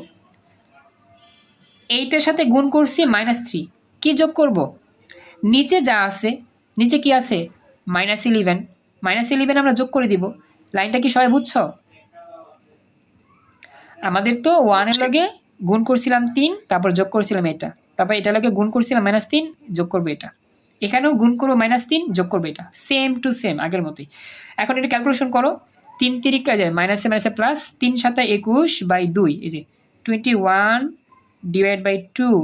এইটার সাথে গুণ করছি -3, কি যোগ করব? নিচে যা আছে, নিচে কি আছে? -11, -11 আমরা যোগ করে দিব। লাইনটা কি সবাই বুঝছো? আমাদের তো 1 এর লগে গুণ করছিলাম 3, তারপর যোগ করছিলাম এটা, তারপর এটা লগে গুণ করছিলাম -3, যোগ করবো এটা, এখানেও গুণ করবো -3, যোগ করবো এটা, সেম টু সেম আগের মতোই। এখন এটা ক্যালকুলেশন করো। 3 তিরিকা যায় মাইনাসে মাইনাসে প্লাস, 3 7 21/2, এই যে 21/2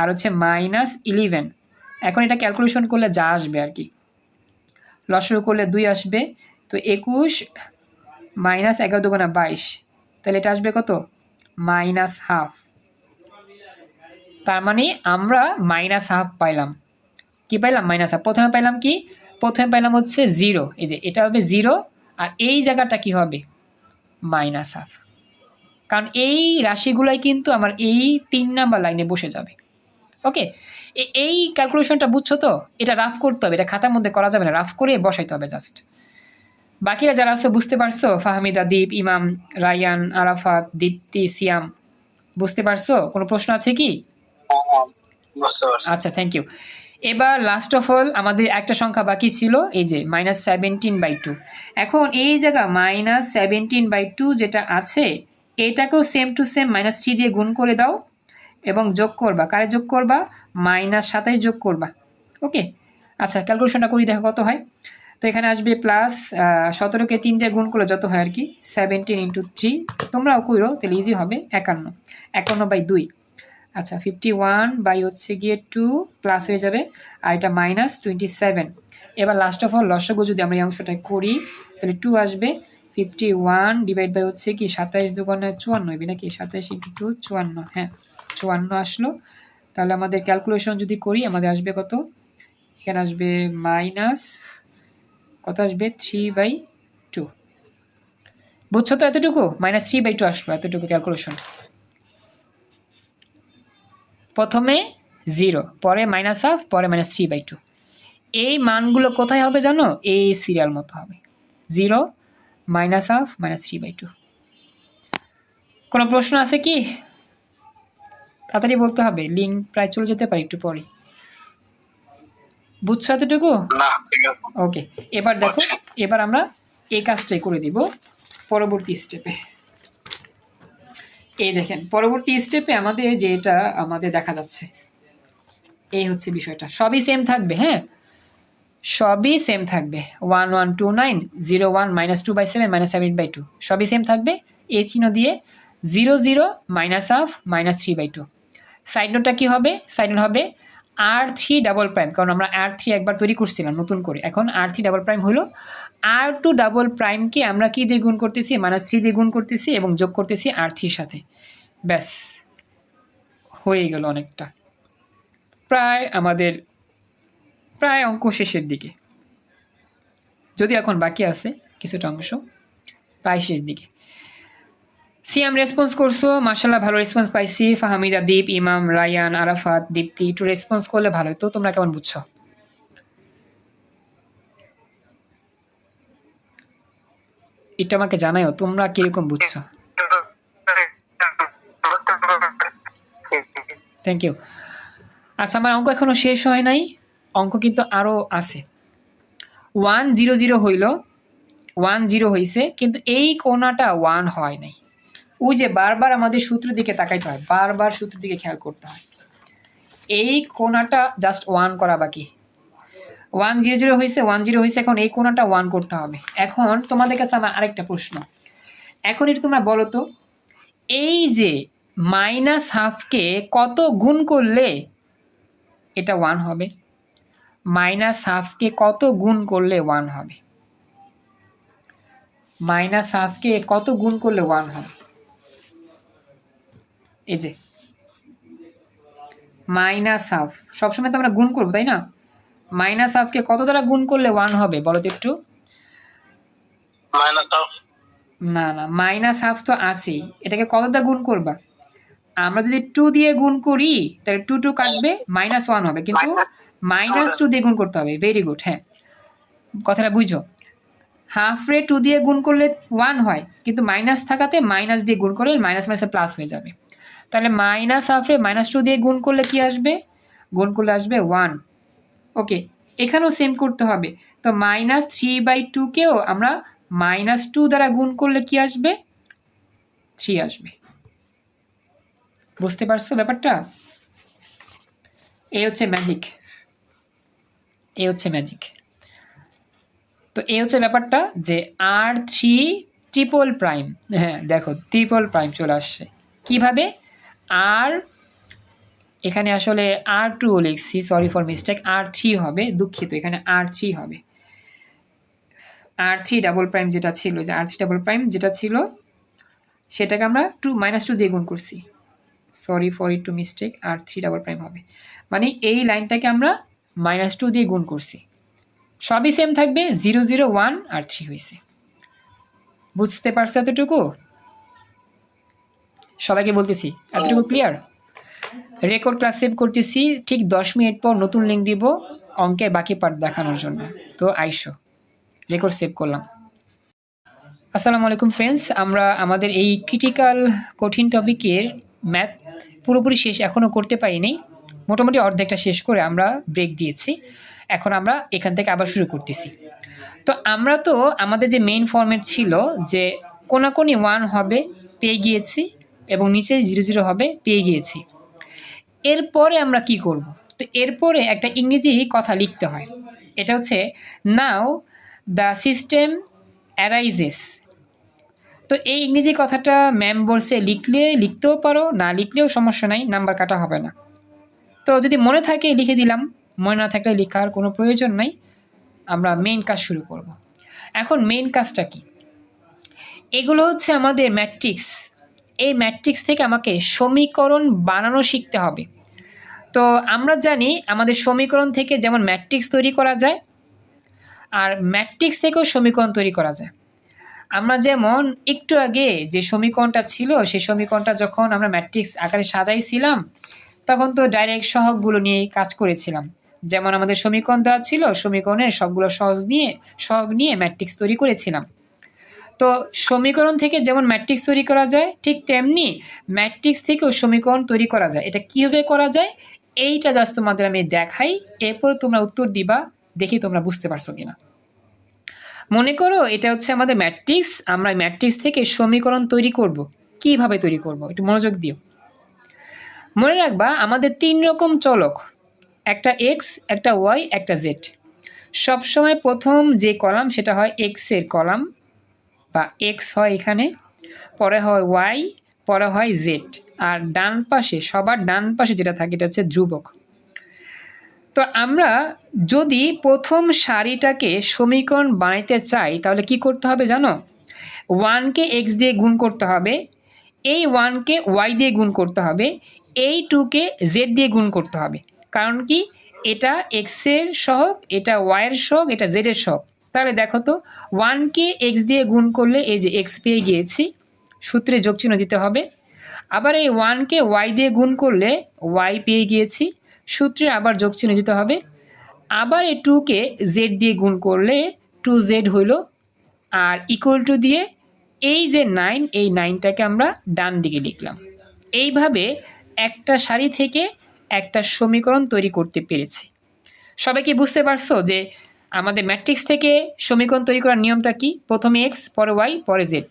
আর হচ্ছে -11। এখন এটা ক্যালকুলেশন করলে যা আসবে আর কি, লসাগু করলে 2 আসবে। তো 21 -11 2 × 22, তাহলে এটা আসবে কত? -1/2। তার মানে আমরা -হাফ পাইলাম। কি পাইলাম? -হাফ। প্রথমে পাইলাম কি? প্রথমে পাইলাম হচ্ছে 0, এই যে এটা হবে 0, আর এই জায়গাটা কি হবে? -হাফ। কারণ এই রাশিগুলাই কিন্তু আমার এই 3 নাম্বার লাইনে বসে যাবে। ওকে, এই ক্যালকুলেশনটা বুঝছো তো? এটা রাফ করতে হবে, এটা খাতার মধ্যে করা যাবে না, রাফ করে বসাইতে হবে জাস্ট। বাকিরা যারা আছে বুঝতে পারছো? ফাহমিদা, দীপ, ইমাম, রায়ান, আরাফাত, দীপ্তি, সিয়াম, বুঝতে পারছো? কোনো প্রশ্ন আছে কি? হ্যাঁ, বুঝতে পারছি। আচ্ছা, থ্যাংক ইউ। এবার লাস্ট অফ অল আমাদের একটা সংখ্যা বাকি ছিল, এই যে -17/2। এখন এই জায়গা -17/2 যেটা আছে, এটাকেও সেম টু সেম -3 দিয়ে গুণ করে দাও এবং যোগ করবা। কারে যোগ করবা? -27 যোগ করবা। ওকে, আচ্ছা ক্যালকুলেশনটা করি, দেখো কত হয়। তো এখানে আসবে প্লাস 17কে 3 দিয়ে গুণ করলে যত হয় আর কি, 17 × 3, তোমরাও কইরো তাহলে ইজি হবে, 51। 51/2। আচ্ছা, 51 হচ্ছে গিয়ে 2 প্লাস হয়ে যাবে, আর এটা -27। এবার লাস্ট অফ অল লসাগু যদি আমরা এই অংশটা করি তাহলে 2 আসবে। 51 ডিভাইড বাই হচ্ছে কি 27 দুগুণে 54 হবে নাকি? 27 × 2 54। হ্যাঁ, 54 আসলো। তাহলে আমাদের ক্যালকুলেশন যদি করি আমাদের আসবে কত? এখানে আসবে মাইনাস কত আসবে? 3/2। বুঝছো তো? এতটুকু -3/2 আসলো, এতটুকু ক্যালকুলেশন। প্রথমে 0, পরে -হাফ, পরে -3/2। এই মানগুলো কোথায় হবে জানো? এই সিরিয়াল মতো হবে, 0, -হাফ, -3/2। কোনো প্রশ্ন আছে কি? তাড়াতাড়ি বলতে হবে, লিঙ্ক প্রায় চলে যেতে পারে একটু পরে। বুঝছো এতটুকু? না, ঠিক আছে। ওকে, এবার দেখো, এবার আমরা এই কাজটাই করে দিব পরবর্তী স্টেপে। এই দেখেন, পরবর্তী স্টেপে আমাদের যেটা আমাদের দেখা যাচ্ছে, এই হচ্ছে বিষয়টা। সবই সেম থাকবে, হ্যাঁ, সবই সেম থাকবে। 1129 01 -2/7 -7/2 সবই সেম থাকবে। এই চিহ্ন দিয়ে 0 0 -হাফ -3/2। সাইড নোটটা কি হবে? সাইড নোট হবে R3 ডাবল প্রাইম, কারণ আমরা R3 একবার তৈরি করছিলাম নতুন করে, এখন R3 ডাবল প্রাইম হলো। R2 ডাবল প্রাইমকে আমরা কি দিয়ে গুণ করতেছি? -3 দিয়ে গুণ করতেছি এবং যোগ করতেছি R3 সাথে। ব্যাস, হয়ে গেল অনেকটা। প্রায় অঙ্ক শেষের দিকে, যদি এখন বাকি আছে কিছুটা অংশ, প্রায় শেষ দিকে। সিয়াম রেসপন্স করছো, মার্শাল্লাহ, ভালো রেসপন্স পাইছি। ফাহমিদা, দীপ, ইমাম, রায়ান, আরাফাত, দীপ্তি, একটু রেসপন্স করলে ভালো হতো। তোমরা কেমন বুঝছো? এটা আমাকে জানাও তোমরা কিরকম বুঝছো। Thank you. আচ্ছা, আমার অঙ্ক এখনো শেষ হয় নাই, অঙ্ক কিন্তু আরো আছে। 100 হইল, 10 হয়েছে, কিন্তু এই কোণাটা 1 হয় নাই। ওই যে বারবার আমাদের সূত্রের দিকে তাকাইতে হয়, বারবার সূত্রের দিকে খেয়াল করতে হয়। এই কোণাটা জাস্ট 1 করা বাকি। 100 হয়েছে, 10 হয়েছে, এখন এই কোণাটা 1 করতে হবে। এখন তোমাদের কাছে আমার আরেকটা প্রশ্ন, এখন এটা তোমরা বলো তো, এই যে -হাফকে কত গুণ করলে এটা 1 হবে? -হাফকে কত গুণ করলে 1 হবে? -হাফকে কত গুণ করলে 1 হবে? এই যে -হাফ, সবসময় তো আমরা গুণ করবো, তাই না? -হাফকে কত দ্বারা গুণ করলে 1 হবে বলো তো একটু? না, -হাফ তো আছেই, এটাকে কত দ্বারা গুণ করবা? আমরা যদি 2 দিয়ে গুণ করি তাহলে 2 2 কাটবে, -1 হবে, কিন্তু -2 দিয়ে গুণ করতে হবে। ভেরি গুড, হ্যাঁ, কথাটা বুঝো। হাফ রে 2 দিয়ে গুণ করলে 1 হয়, কিন্তু মাইনাস থাকাতে মাইনাস দিয়ে গুণ করলে মাইনাস মাইনাসে প্লাস হয়ে যাবে। তাহলে -হাফ রে -2 দিয়ে গুণ করলে কি আসবে? গুণ করলে আসবে 1। ওকে, এখানেও সেম করতে হবে। তো -3/2 কেও আমরা -2 দ্বারা গুণ করলে কি আসবে? 3 আসবে। বুঝতে পারছো ব্যাপারটা? এই হচ্ছে ম্যাজিক, এই হচ্ছে ম্যাজিক। তো এই হচ্ছে ব্যাপারটা যে R3 ট্রিপল প্রাইম, হ্যাঁ দেখো ট্রিপল প্রাইম চলে আসছে কিভাবে? আর এখানে আসলে R2 লিখছি, সরি ফর মিস্টেক, R3 হবে, দুঃখিত, এখানে R3 হবে। R3 ডাবল প্রাইম যেটা ছিল, যে R3 ডাবল প্রাইম যেটা ছিল সেটাকে আমরা -2 দিয়ে গুণ করছি। Sorry for it to mistake, আর 3 ডাবল প্রাইম হবে, মানে এই লাইনটাকে আমরা -2 দিয়ে গুণ করছি, সবই সেম থাকবে, 0 0 1 আর 3 হয়েছে। বুঝতে পারছো এতটুকু? সবাইকে বলতেছি এতটুকু ক্লিয়ার? রেকর্ড ক্লাস সেভ করতেছি, ঠিক 10 মিনিট পর নতুন লিঙ্ক দিব অঙ্কের বাকি পার্ট দেখানোর জন্য, তো আইসো। রেকর্ড সেভ করলাম। আসসালামু আলাইকুম ফ্রেন্ডস, আমরা আমাদের এই ক্রিটিক্যাল কঠিন টপিকের ম্যাথ পুরোপুরি শেষ এখনও করতে পারিনি, মোটামুটি অর্ধেকটা শেষ করে আমরা ব্রেক দিয়েছি, এখন আমরা এখান থেকে আবার শুরু করতেছি। তো আমরা তো আমাদের যে মেইন ফর্মেট ছিল যে কোনাকুনি 1 হবে পেয়ে গিয়েছি এবং নিচে 0 0 হবে পেয়ে গিয়েছি। এরপরে আমরা কি করব? তো এরপরে একটা ইংরেজি কথা লিখতে হয়, এটা হচ্ছে নাও দ্য সিস্টেম অ্যারাইজেস। তো এই ইংরেজি কথাটা ম্যাম বলছে লিখলে লিখতেও পারো, না লিখলেও সমস্যা নাই, নাম্বার কাটা হবে না। তো যদি মনে থাকে লিখে দিলাম, মনে না থাকলে লেখার কোনো প্রয়োজন নাই। আমরা মেইন কাজ শুরু করব। এখন মেইন কাজটা কি? এগুলো হচ্ছে আমাদের ম্যাট্রিক্স, এই ম্যাট্রিক্স থেকে আমাকে সমীকরণ বানানো শিখতে হবে। তো আমরা জানি আমাদের সমীকরণ থেকে যেমন ম্যাট্রিক্স তৈরি করা যায়, আর ম্যাট্রিক্স থেকেও সমীকরণ তৈরি করা যায়। আমরা যেমন একটু আগে যে সমীকরণটা ছিল, সেই সমীকরণটা যখন আমরা ম্যাট্রিক্স আকারে সাজাইছিলাম, তখন তো ডাইরেক্ট সহগগুলো নিয়ে কাজ করেছিলাম। যেমন আমাদের সমীকরণ দেওয়া ছিল, সমীকরণের সবগুলো সহগ নিয়ে ম্যাট্রিক্স তৈরি করেছিলাম। তো সমীকরণ থেকে যেমন ম্যাট্রিক্স তৈরি করা যায়, ঠিক তেমনি ম্যাট্রিক্স থেকেও সমীকরণ তৈরি করা যায়। এটা কীভাবে করা যায় এইটা জাস্ট তোমাদের আমি দেখাই, এরপর তোমরা উত্তর দিবা, দেখি তোমরা বুঝতে পারছো কিনা। মনে করো এটা হচ্ছে আমাদের ম্যাট্রিক্স, আমরা ম্যাট্রিক্স থেকে সমীকরণ তৈরি করব। কিভাবে তৈরি করব একটু মনোযোগ দিও। মনে রাখবা আমাদের 3 রকম চলক, একটা এক্স, একটা ওয়াই, একটা জেড। সবসময় প্রথম যে কলাম সেটা হয় এক্স এর কলাম বা এক্স হয় এখানে, পরে হয় ওয়াই, পরে হয় জেড, আর ডান পাশে সবার ডান পাশে যেটা থাকে এটা হচ্ছে ধ্রুবক। তো আমরা যদি প্রথম সারিটাকে সমীকরণ বানাইতে চাই তাহলে কি করতে হবে জানো? 1কে এক্স দিয়ে গুণ করতে হবে, এই 1কে ওয়াই দিয়ে গুণ করতে হবে, এই 2কে জেড দিয়ে গুণ করতে হবে। কারণ কি? এটা এক্সের সহগ, এটা ওয়াইয়ের সহগ, এটা জেডের সহগ। তাহলে দেখো তো, 1কে এক্স দিয়ে গুণ করলে এই যে এক্স পেয়ে গিয়েছি, সূত্রে যোগ চিহ্ন দিতে হবে। আবার এই 1কে ওয়াই দিয়ে গুণ করলে ওয়াই পেয়ে গিয়েছি, সূত্রে আবার যোগ চিহ্ন দিতে হবে। আবার এই 2কে জেড দিয়ে গুণ করলে 2z হইল, আর ইকুয়াল টু দিয়ে এই যে 9, এই 9টাকে আমরা ডান দিকে লিখলাম। এইভাবে একটা সারি থেকে একটা সমীকরণ তৈরি করতে পেরেছি। সবাই কি বুঝতে পারছো যে আমাদের ম্যাট্রিক্স থেকে সমীকরণ তৈরি করার নিয়মটা কি? প্রথমে এক্স, পরে ওয়াই, পরে জেড।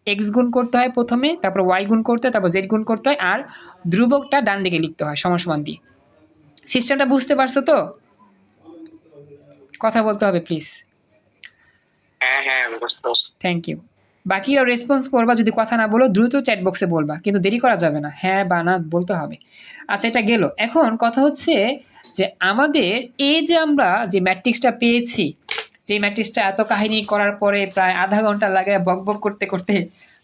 এক্স গুণ করতে হয় প্রথমে, তারপর ওয়াই গুণ করতে হয়, তারপর জেড গুণ করতে হয়, আর ধ্রুবকটা ডান দিকে লিখতে হয় সমান সমান দিয়ে। সিস্টেমটা বুঝতে পারছো তো? কথা বলতে হবে প্লিজ। হ্যাঁ বুঝতে পারছি। Thank you. বাকিরা রেসপন্স করবা, যদি কথা না বলো দ্রুত চ্যাট বক্সে বলবা, কিন্তু দেরি করা যাবে না, হ্যাঁ বা না বলতে হবে। আচ্ছা, এটা গেল। এখন কথা হচ্ছে যে আমাদের এই যে আমরা যে ম্যাট্রিক্সটা পেয়েছি, যে ম্যাট্রিক্সটা এত কাহিনী করার পরে প্রায় আধা ঘন্টা লাগে বক বক করতে করতে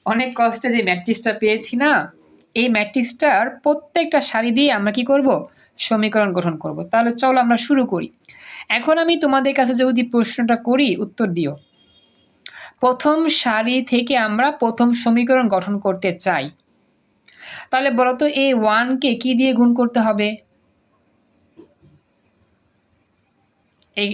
অনেক কষ্টে যে ম্যাট্রিক্সটা পেয়েছি না, এই ম্যাট্রিক্সটার প্রত্যেকটা সারি দিয়ে আমরা কি করব? সমীকরণ গঠন করব। তাহলে চলো আমরা শুরু করি। এখন আমি তোমাদের কাছে যদি প্রশ্নটা করি, উত্তর দিও। প্রথম সারি থেকে আমরা প্রথম সমীকরণ গঠন করতে চাই, তাহলে বলো তো এই 1কে কি দিয়ে গুণ করতে হবে?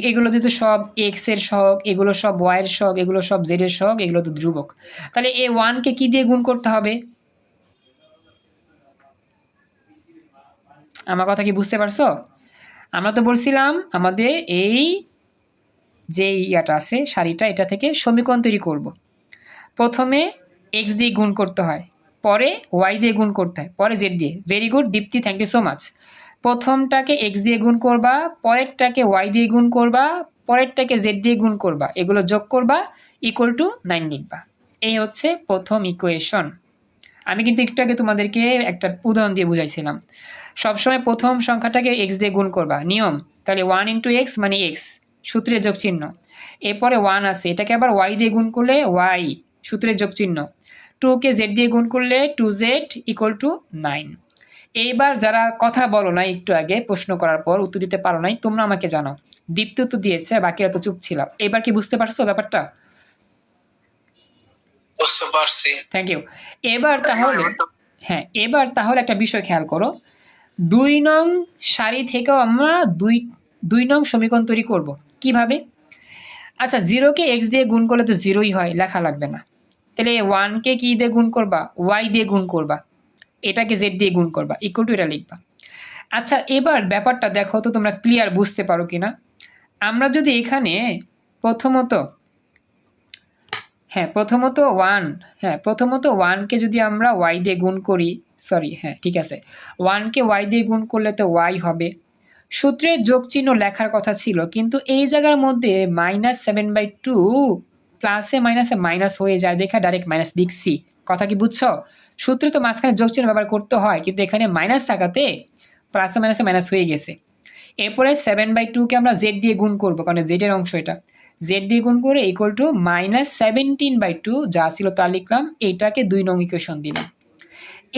এগুলো যেহেতু সব এক্স এর সহগ, এগুলো সব ওয়াই এর সহগ, এগুলো সব জেড এর সহগ, এগুলো তো ধ্রুবক। তাহলে এই 1কে কি দিয়ে গুণ করতে হবে? আমার কথা কি বুঝতে পারছো? আমরা তো বলছিলাম আমাদের এই যে ইয়াটা আছে সারিটা, এটা থেকে সমীকরণ তৈরি করব। প্রথমে এক্স দিয়ে গুণ করতে হয়, পরে ওয়াই দিয়ে গুণ করতে হয়, পরে জেড দিয়ে। Very good Dipti, thank you so much. প্রথমটাকে এক্স দিয়ে গুণ করবা, পরেরটাকে ওয়াই দিয়ে গুণ করবা, পরেরটাকে জেড দিয়ে গুণ করবা, এগুলো যোগ করবা, ইকুয়াল টু 9 লিখবা। এই হচ্ছে প্রথম ইকুয়েশন। আমি কিন্তু একটু আগে তোমাদেরকে একটা উদাহরণ দিয়ে বুঝাইছিলাম। সবসময় প্রথম সংখ্যাটাকে এক্স দিয়ে গুণ করবা, নিয়ম। তাহলে 1 ইন্টু এক্স মানে এক্স, সূত্রের যোগ চিহ্ন। এরপরে 1 আছে, এটাকে আবার ওয়াই দিয়ে গুণ করলে ওয়াই, সূত্রের যোগ চিহ্ন। 2কে জেড দিয়ে গুণ করলে 2z ইকুয়াল টু 9। এইবার যারা কথা বলো না একটু আগে প্রশ্ন করার পর উত্তর দিতে পারো নাই, তোমরা আমাকে জানাও। দীপ্তি উত্তর দিয়েছে, বাকিরা তো চুপ ছিল। এবার কি বুঝতে পারছো ব্যাপারটা? বুঝতে পারছি। Thank you. এবার তাহলে হ্যাঁ, এবার তাহলে একটা বিষয় খেয়াল করো, 2 নং সারি থেকেও আমরা দুই নং সমীকরণ তৈরি করব। কিভাবে? আচ্ছা, 0 কে x দিয়ে গুণ করলে তো 0ই হয়, লেখা লাগবে না। তাহলে 1 কে কি দিয়ে গুণ করবা? y দিয়ে গুণ করবা, এটাকে z দিয়ে গুণ করবা, ইকুয়াল টু এটা লিখবা। আচ্ছা, এবার ব্যাপারটা দেখো তো তোমরা ক্লিয়ার বুঝতে পারো কিনা। আমরা যদি এখানে প্রথমত 1 কে যদি আমরা y দিয়ে গুণ করি, সরি হ্যাঁ ঠিক আছে, 1 কে y দিয়ে গুণ করলে তো y হবে। সূত্রে যোগ চিহ্ন লেখার কথা ছিল, কিন্তু এই জায়গার মধ্যে -7/2 প্লাসে মাইনাসে মাইনাস হয়ে যায় দেখা ডাইরেক্ট মাইনাস লিখছি। কথা কি বুঝছো? সূত্রে তো মাঝখানে যোগ চিহ্ন ব্যবহার করতে হয়, কিন্তু এখানে মাইনাস থাকাতে প্লাসে মাইনাসে মাইনাস হয়ে গেছে। এরপরে 7/2 কে আমরা z দিয়ে গুণ করবো, কারণ z এর অংশ এটা। z দিয়ে গুণ করে ইকুয়াল টু -17/2 যা ছিল তা লিখলাম, এইটাকে 2 নং ইকুয়েশন দিলাম।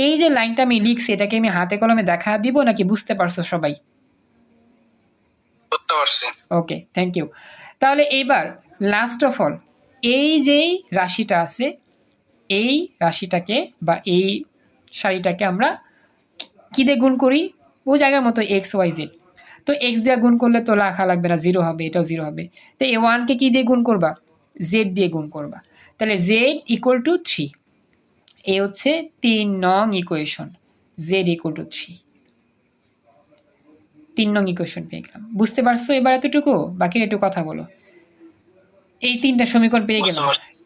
এই যে লাইনটা আমি লিখছি, এটাকে আমি হাতে কলমে দেখা দিব নাকি বুঝতে পারছো সবাই? বুঝতে পারছি। ওকে, থ্যাংক ইউ। তাহলে এবার লাস্ট অফ অল, এই যে রাশিটা আছে, এই রাশিটাকে বা এই সারিটাকে আমরা কি দিয়ে গুণ করি? ওই জায়গার মতো এক্স ওয়াই জেড। তো এক্স দিয়ে গুণ করলে তো লেখা লাগবে না, 0 হবে, এটাও 0 হবে। তো এই 1 কে কি দিয়ে গুণ করবা? জেড দিয়ে গুণ করবা। তাহলে জেড ইকুয়াল টু 3। এই হচ্ছে 3 নং ইকুয়েশন, জেড ইকুয়াল টু 3। 3 নং ইকুয়েশন পেয়ে গেলাম। বুঝতে পারছো এবার এতটুকু? বাকি একটু কথা বলো। এই 3টা সমীকরণ পেয়ে গেলাম।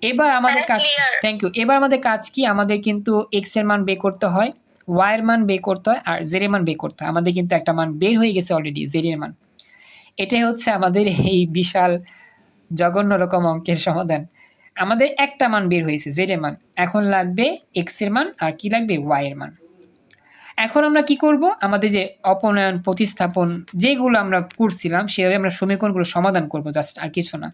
এবার আমাদের কাজ, থ্যাংক ইউ। এবার আমাদের কাজ কি? আমাদের কিন্তু এক্স এর মান বের করতে হয়, ওয়াই এর মান বের করতে হয়, আর জেড এর মান বের করতে হয়। আমাদের কিন্তু একটা মান বের হয়ে গেছে অলরেডি, জেড এর মান। এটাই হচ্ছে আমাদের এই বিশাল জঘন্য রকম অঙ্কের সমাধান। আমাদের একটা মান বের হয়েছে, জেড এর মান। এখন লাগবে এক্স এর মান, আর কি লাগবে? ওয়াই এর মান। এখন আমরা কি করব? আমাদের যে অপনয়ন প্রতিস্থাপন যেগুলো আমরা করছিলাম, সেভাবে আমরা সমীকরণগুলো সমাধান করব, জাস্ট, আর কিছু না।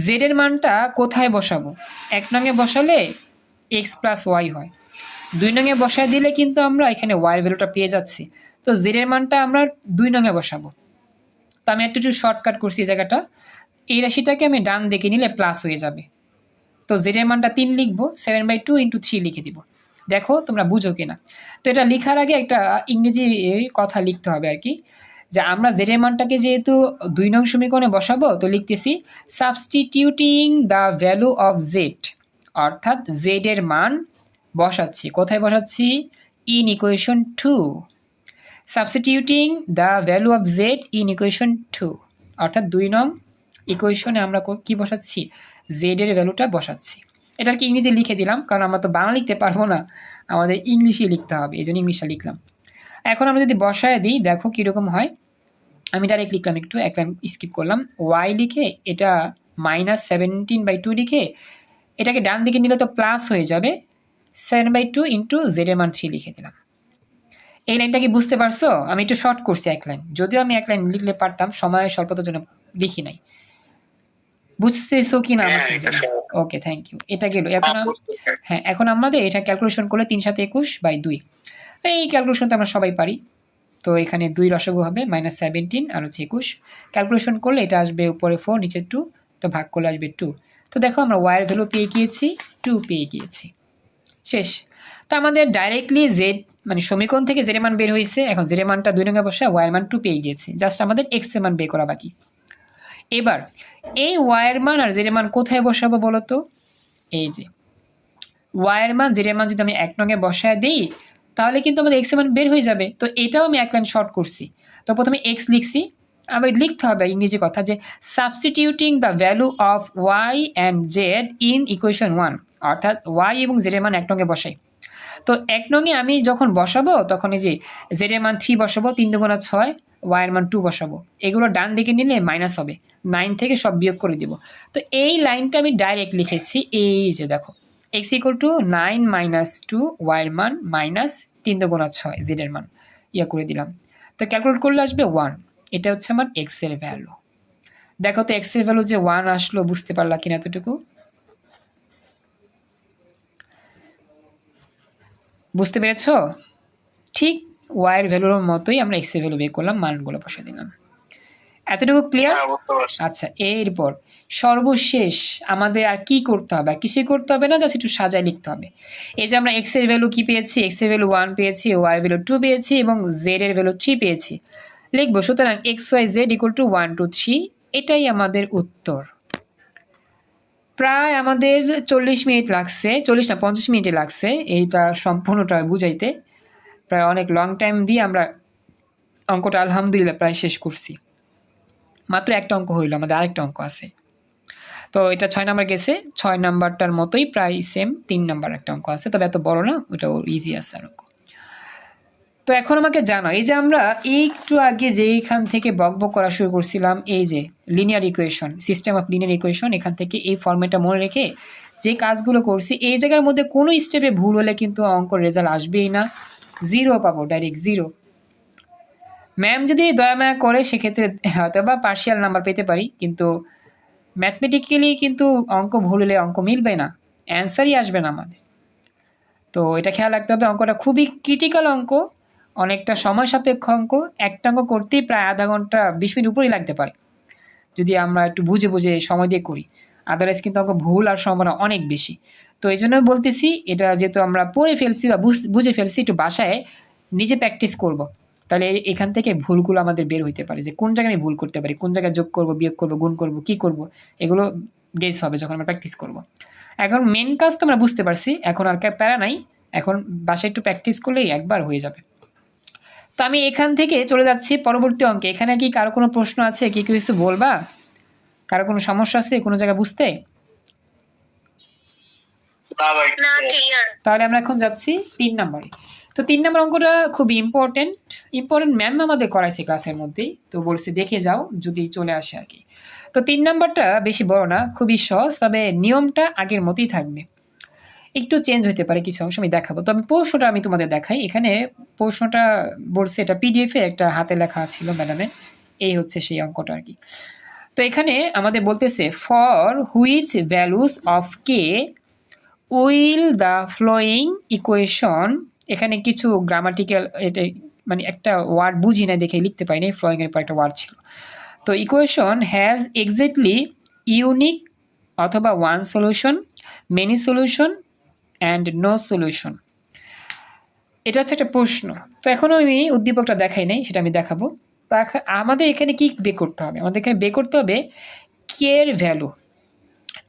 জেড এর মানটা কোথায় বসাবো? 1 নঙে বসালে এক্স প্লাস ওয়াই হয়, 2 নঙে বসায় দিলে কিন্তু আমরা এখানে ওয়াই ভ্যালুটা পেয়ে যাচ্ছি। তো জেড এর মানটা আমরা 2 নঙে বসাবো। তো আমি একটু শর্টকাট করছি এই জায়গাটা। এই রাশিটাকে আমি ডান দিকে নিলে প্লাস হয়ে যাবে। তো জেড এর মানটা 3 লিখবো, 7/2 × 3 লিখে দিব। দেখো তোমরা বুঝো কিনা। তো এটা লেখার আগে একটা ইংরেজি কথা লিখতে হবে আর কি, যে আমরা জেড এর মানটাকে যেহেতু 2 নং সমীকরণে বসাবো, তো লিখতেছি substituting the value of Z, অর্থাৎ জেড এর মান বসাচ্ছি। কোথায় বসাচ্ছি? In equation 2। Substituting the value of Z in equation 2, অর্থাৎ 2 নং ইকুয়েশনে আমরা কি বসাচ্ছি? জেড এর ভ্যালুটা বসাচ্ছি। এটা কি ইংরেজি লিখে দিলাম, কারণ আমরা তো বাংলা লিখতে পারবো না, আমাদের ইংলিশে লিখতে হবে, এই জন্য ইংলিশটা লিখলাম। এখন আমরা যদি বসায় দিই, দেখো কিরকম হয়। আমি ডাইরেক্ট লিখলাম, একটু এক লাইন স্কিপ করলাম। ওয়াই লিখে এটা -17/2 লিখে এটাকে ডান দিকে নিলে তো প্লাস হয়ে যাবে, 7/2 × জেড এর মান 3 লিখে দিলাম। এই লাইনটা কি বুঝতে পারছো? আমি একটু শর্ট করছি এক লাইন, যদিও আমি এক লাইন লিখলে পারতাম, সময় স্বল্পতার জন্য লিখি নাই। বুঝতেছো কি না? ওকে, থ্যাংক ইউ। এটা গেল। এখন হ্যাঁ, এখন আমাদের এটা ক্যালকুলেশন করলে 3 × 7 = 21/2। এই ক্যালকুলেশন তো আমরা সবাই পারি। তো এখানে 2 লসাগু হবে -17 আর হচ্ছে 21। ক্যালকুলেশন করলে এটা আসবে উপরে 4 নিচে 2, তো ভাগ করলে আসবে 2। তো দেখো আমরা ওয়াই এর ভ্যালু পেয়ে গিয়েছি, 2 পেয়ে গিয়েছি। শেষ। তো আমাদের ডাইরেক্টলি জেড মানে সমীকরণ থেকে জেড এর মান বের হয়েছে। এখন জেড এর মানটা 2 নঙে বসে ওয়াই এর মান 2 পেয়ে গিয়েছি। জাস্ট আমাদের এক্স এর মান বের করা বাকি। এবার এই ওয়াই এর মান আর জেড এর মান কোথায় বসাবো বলো তো? এই যে ওয়াই এর মান জেড এর মান যদি আমি 1 নঙে বসায় দিই, তাহলে কিন্তু আমাদের এক্স এর মান বের হয়ে যাবে। তো এটাও আমি এক লাইন শর্ট করছি। তো প্রথমে এক্স লিখছি, আবার লিখতে হবে ইংরেজি কথা, যে substituting the value of y and z in equation 1, অর্থাৎ ওয়াই এবং জেড এর মান 1 নঙে বসাই। তো 1 নঙে আমি যখন বসাবো, তখন এই যে জেড এর মান 3 বসাবো, 3 × 6, ওয়াই এর মান 2 বসাবো। এগুলো ডান দিকে নিলে মাইনাস হবে, 9 থেকে সব বিয়োগ করে দিব। তো এই লাইনটা আমি ডাইরেক্ট লিখেছি, এই যে দেখো x = 9 - 2, ওয়াই এর মান -3 × 6, জেড এর মান করে দিলাম। তো ক্যালকুলেট করলে আসবে 1। এটা হচ্ছে আমার x এর ভ্যালু। দেখো তো x এর ভ্যালু যে 1 আসলো, বুঝতে পারলা কিনা এতটুকু? বুঝতে পেরেছো? ঠিক ওয়াই এর ভ্যালুর মতোই আমরা এক্স এর ভ্যালু বের করলাম, মানগুলো বসে দিলাম। এতটুকু ক্লিয়ার? হ্যাঁ বুঝতে পারছি। আচ্ছা, এরপর সর্বশেষ আমাদের আর কি করতে হবে? আর কিছুই করতে হবে না, জাস্ট একটু সাজায় লিখতে হবে। এই যে আমরা এক্স এর ভ্যালু কি পেয়েছি, এক্স এর ভ্যালু 1 পেয়েছি, ওয়াই এর ভ্যালু 2 পেয়েছি এবং জেড এর ভ্যালু 3 পেয়েছি। লিখবো সুতরাং x y z equal to 1 2 3, এটাই আমাদের উত্তর। প্রায় আমাদের 40 মিনিট লাগছে, 40 না 50 মিনিটে লাগছে এইটা সম্পূর্ণটা বুঝাইতে। প্রায় অনেক লং টাইম দিয়ে আমরা অঙ্কটা আলহামদুলিল্লাহ প্রায় শেষ করছি। মাত্র একটা অঙ্ক হইলো, আমাদের আরেকটা অঙ্ক আছে। তো এটা 6 নাম্বার গেছে, 6 নাম্বারটার মতোই প্রায় সেম 3 নাম্বার একটা অঙ্ক আছে, তবে এত বড় না, ওটা ইজি আছে আর অঙ্ক। তো এখন আমাকে জানো, এই যে আমরা একটু আগে যেইখান থেকে বকবক করা শুরু করছিলাম, এই যে linear equation, system of linear equation, এখান থেকে এই ফর্মেটটা মনে রেখে যে কাজগুলো করছি, এই জায়গার মধ্যে কোনো স্টেপে ভুল হলে কিন্তু অঙ্কর রেজাল্ট আসবেই না, 0 পাবো, ডাইরেক্ট 0। ম্যাম যদি দয়া মায়া করে সেক্ষেত্রে হয়তো বা পার্শিয়াল নাম্বার পেতে পারি, কিন্তু ম্যাথমেটিক্যালি কিন্তু অঙ্ক ভুল হলে অঙ্ক মিলবে না, অ্যান্সারই আসবে না আমাদের। তো এটা খেয়াল রাখতে হবে, অঙ্কটা খুবই ক্রিটিক্যাল অঙ্ক, অনেকটা সময় সাপেক্ষ অঙ্ক, একটা অঙ্ক করতেই প্রায় আধা ঘন্টা 20 মিনিট উপরেই লাগতে পারে যদি আমরা একটু বুঝে বুঝে সময় দিয়ে করি, আদারওয়াইজ কিন্তু অঙ্ক ভুল আর সম্ভাবনা অনেক বেশি। তো এই জন্য বলতেছি, এটা যেহেতু আমরা পড়ে ফেলছি বা বুঝে ফেলছি, একটু বাসায় নিজে প্র্যাকটিস করব, তাহলে এখান থেকে ভুলগুলো আমাদের বের হইতে পারে, যে কোন জায়গায় আমি ভুল করতে পারি, কোন জায়গায় যোগ করব, বিয়োগ করব, গুণ করব, কি করব, এগুলো গেস হবে যখন আমরা প্র্যাকটিস করব। এখন মেন কাজ তো আমরা বুঝতে পারছি, এখন আর প্যারা নাই, এখন বাসায় একটু প্র্যাকটিস করলেই একবার হয়ে যাবে। তো আমি এখান থেকে চলে যাচ্ছি পরবর্তী অঙ্কে। এখানে কি কারো কোনো প্রশ্ন আছে, কি কিছু বলবা, কারো কোনো সমস্যা আছে কোনো জায়গায় বুঝতে? না ভাই, না ক্লিয়ার। তাহলে আমরা এখন যাচ্ছি 3 নম্বরে। তো 3 নম্বর অঙ্কটা খুবই ইম্পর্টেন্ট, ম্যাম আমাদের করাইছে ক্লাসের মধ্যেই, তো বলছি দেখে যাও যদি চলে আসে আর কি। তো 3 নম্বরটা বেশি বড় না, খুবই সহজ, তবে নিয়মটা আগের মতোই থাকবে, একটু চেঞ্জ হতে পারে কিছু অংশ আমি দেখাবো। তো আমি প্রশ্নটা আমি তোমাদের দেখাই। এখানে প্রশ্নটা বলছে, এটা পিডিএফে একটা হাতে লেখা ছিল ম্যাডামের, এই হচ্ছে সেই অঙ্কটা আর কি। তো এখানে আমাদের বলতেছে for which values of K will the following equation, এখানে কিছু গ্রামাটিক্যাল, এটা মানে একটা ওয়ার্ড বুঝি না দেখে লিখতে পাইনি, ফ্লোয়িং এর পর একটা ওয়ার্ড ছিল। তো ইকুয়েশন হ্যাজ এক্স্যাক্টলি ইউনিক অথবা one solution, many solution and no solution, এটা হচ্ছে একটা প্রশ্ন। তো এখনো আমি উদ্দীপকটা দেখাই নাই, সেটা আমি দেখাবো। তো আমাদের এখানে কি বের করতে হবে, আমাদের এখানে বের করতে হবে কে এর ভ্যালু।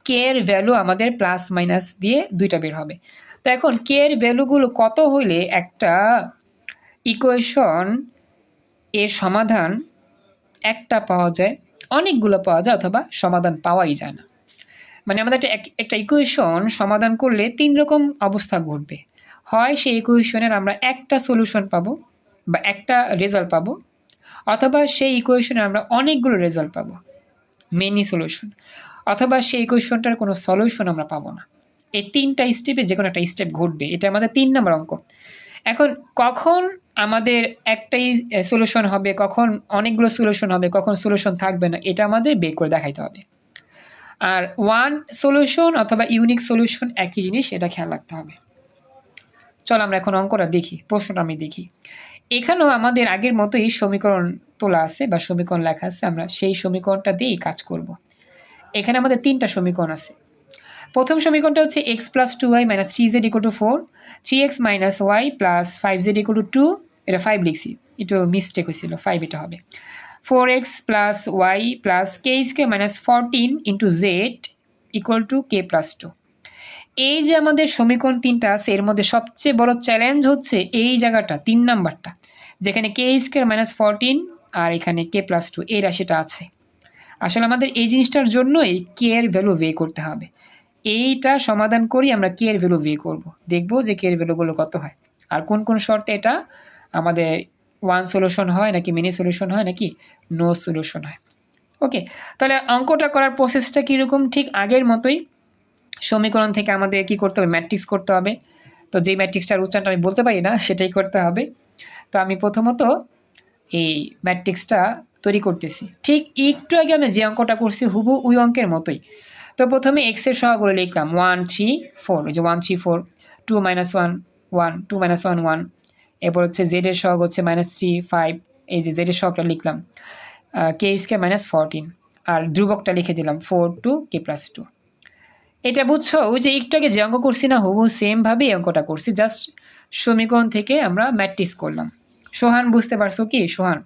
কে এর ভ্যালু আমাদের প্লাস মাইনাস দিয়ে দুইটা বের হবে। তো এখন কে এর ভ্যালুগুলো কত হইলে একটা ইকুয়েশন এর সমাধান একটা পাওয়া যায়, অনেকগুলো পাওয়া যায়, অথবা সমাধান পাওয়াই যায় না। মানে আমাদের একটা ইকুয়েশন সমাধান করলে 3 রকম অবস্থা ঘটবে, হয় সেই ইকুয়েশনের আমরা একটা সলিউশন পাবো বা একটা রেজাল্ট পাবো, অথবা সেই ইকুয়েশনে আমরা অনেকগুলো রেজাল্ট পাবো, মেনি সলিউশন, অথবা সেই ইকুয়েশনটার কোনো সলিউশন আমরা পাবো না। এই 3টা স্টেপে যে কোনো একটা স্টেপ ঘটবে, এটা আমাদের 3 নম্বর অঙ্ক। এখন কখন আমাদের একটাই সলিউশন হবে, কখন অনেকগুলো সলিউশন হবে, কখন সলিউশন থাকবে না, এটা আমাদের বের করে দেখাইতে হবে। আর ওয়ান সলিউশন অথবা ইউনিক সলিউশন একই জিনিস, এটা খেয়াল রাখতে হবে। চল আমরা এখন অঙ্কটা দেখি, প্রশ্নটা আমি দেখি। এখানেও আমাদের আগের মতোই সমীকরণ তোলা আছে বা সমীকরণ লেখা আছে, আমরা সেই সমীকরণটা দিয়েই কাজ করব। এখানে আমাদের 3টা সমীকরণ আছে। প্রথম সমীকরণটা হচ্ছে x plus 2y minus 3z equal to 4, 3x minus y plus 5z equal to 2, এটা 5 লিখছি, একটু মিস্টেক হয়েছিল, 5 এটা হবে। 4x plus y plus k square minus 14 into z equal to k plus 2। এই যে আমাদের সমীকরণ 3টা আছে, এর মধ্যে সবচেয়ে বড় চ্যালেঞ্জ হচ্ছে এই জায়গাটা, 3 নাম্বারটা, যেখানে কে স্কোয়ার মাইনাস 14 আর এখানে কে প্লাস 2 এই রাশিটা আছে। আসলে আমাদের এই জিনিসটার জন্যই কে এর ভ্যালু বের করতে হবে। এইটা সমাধান করি আমরা কে এর ভ্যালু বের করব, দেখবো যে কে এর ভ্যালুগুলো কত হয়, আর কোন কোন শর্তে এটা আমাদের ওয়ান সলিউশন হয় নাকি মিনি সলিউশন হয় নাকি নো সলিউশন হয়। ওকে, তাহলে অঙ্কটা করার প্রসেসটা কীরকম, ঠিক আগের মতোই। সমীকরণ থেকে আমাদের কি করতে হবে, ম্যাট্রিক্স করতে হবে। তো যেই ম্যাট্রিক্সটার উচ্চারণটা আমি বলতে পারি না, সেটাই করতে হবে। তো আমি প্রথমত এই ম্যাট্রিক্সটা তৈরি করতেছি, ঠিক একটু আগে আমি যে অঙ্কটা করছি হুবহু ওই অঙ্কের মতোই। তো প্রথমে এক্স এর সহগগুলো লিখলাম 1 3 4, ওই যে 1 3 4, 2 - 1 1, 2 - 1 1, এরপর হচ্ছে জেড এর সহগ হচ্ছে -3 5, এই যে জেড এর সহগটা লিখলাম, কে স্কয়ার -14, আর ধ্রুবকটা লিখে দিলাম 4 2 k+2। এটা বুঝছো? ওই যে একটু আগে যে অঙ্ক করছি না, হুবহু সেম ভাবে এই অঙ্কটা করছি, জাস্ট সমীকরণ থেকে আমরা ম্যাট্রিক্স করলাম। সোহান বুঝতে পারছো কি? সোহান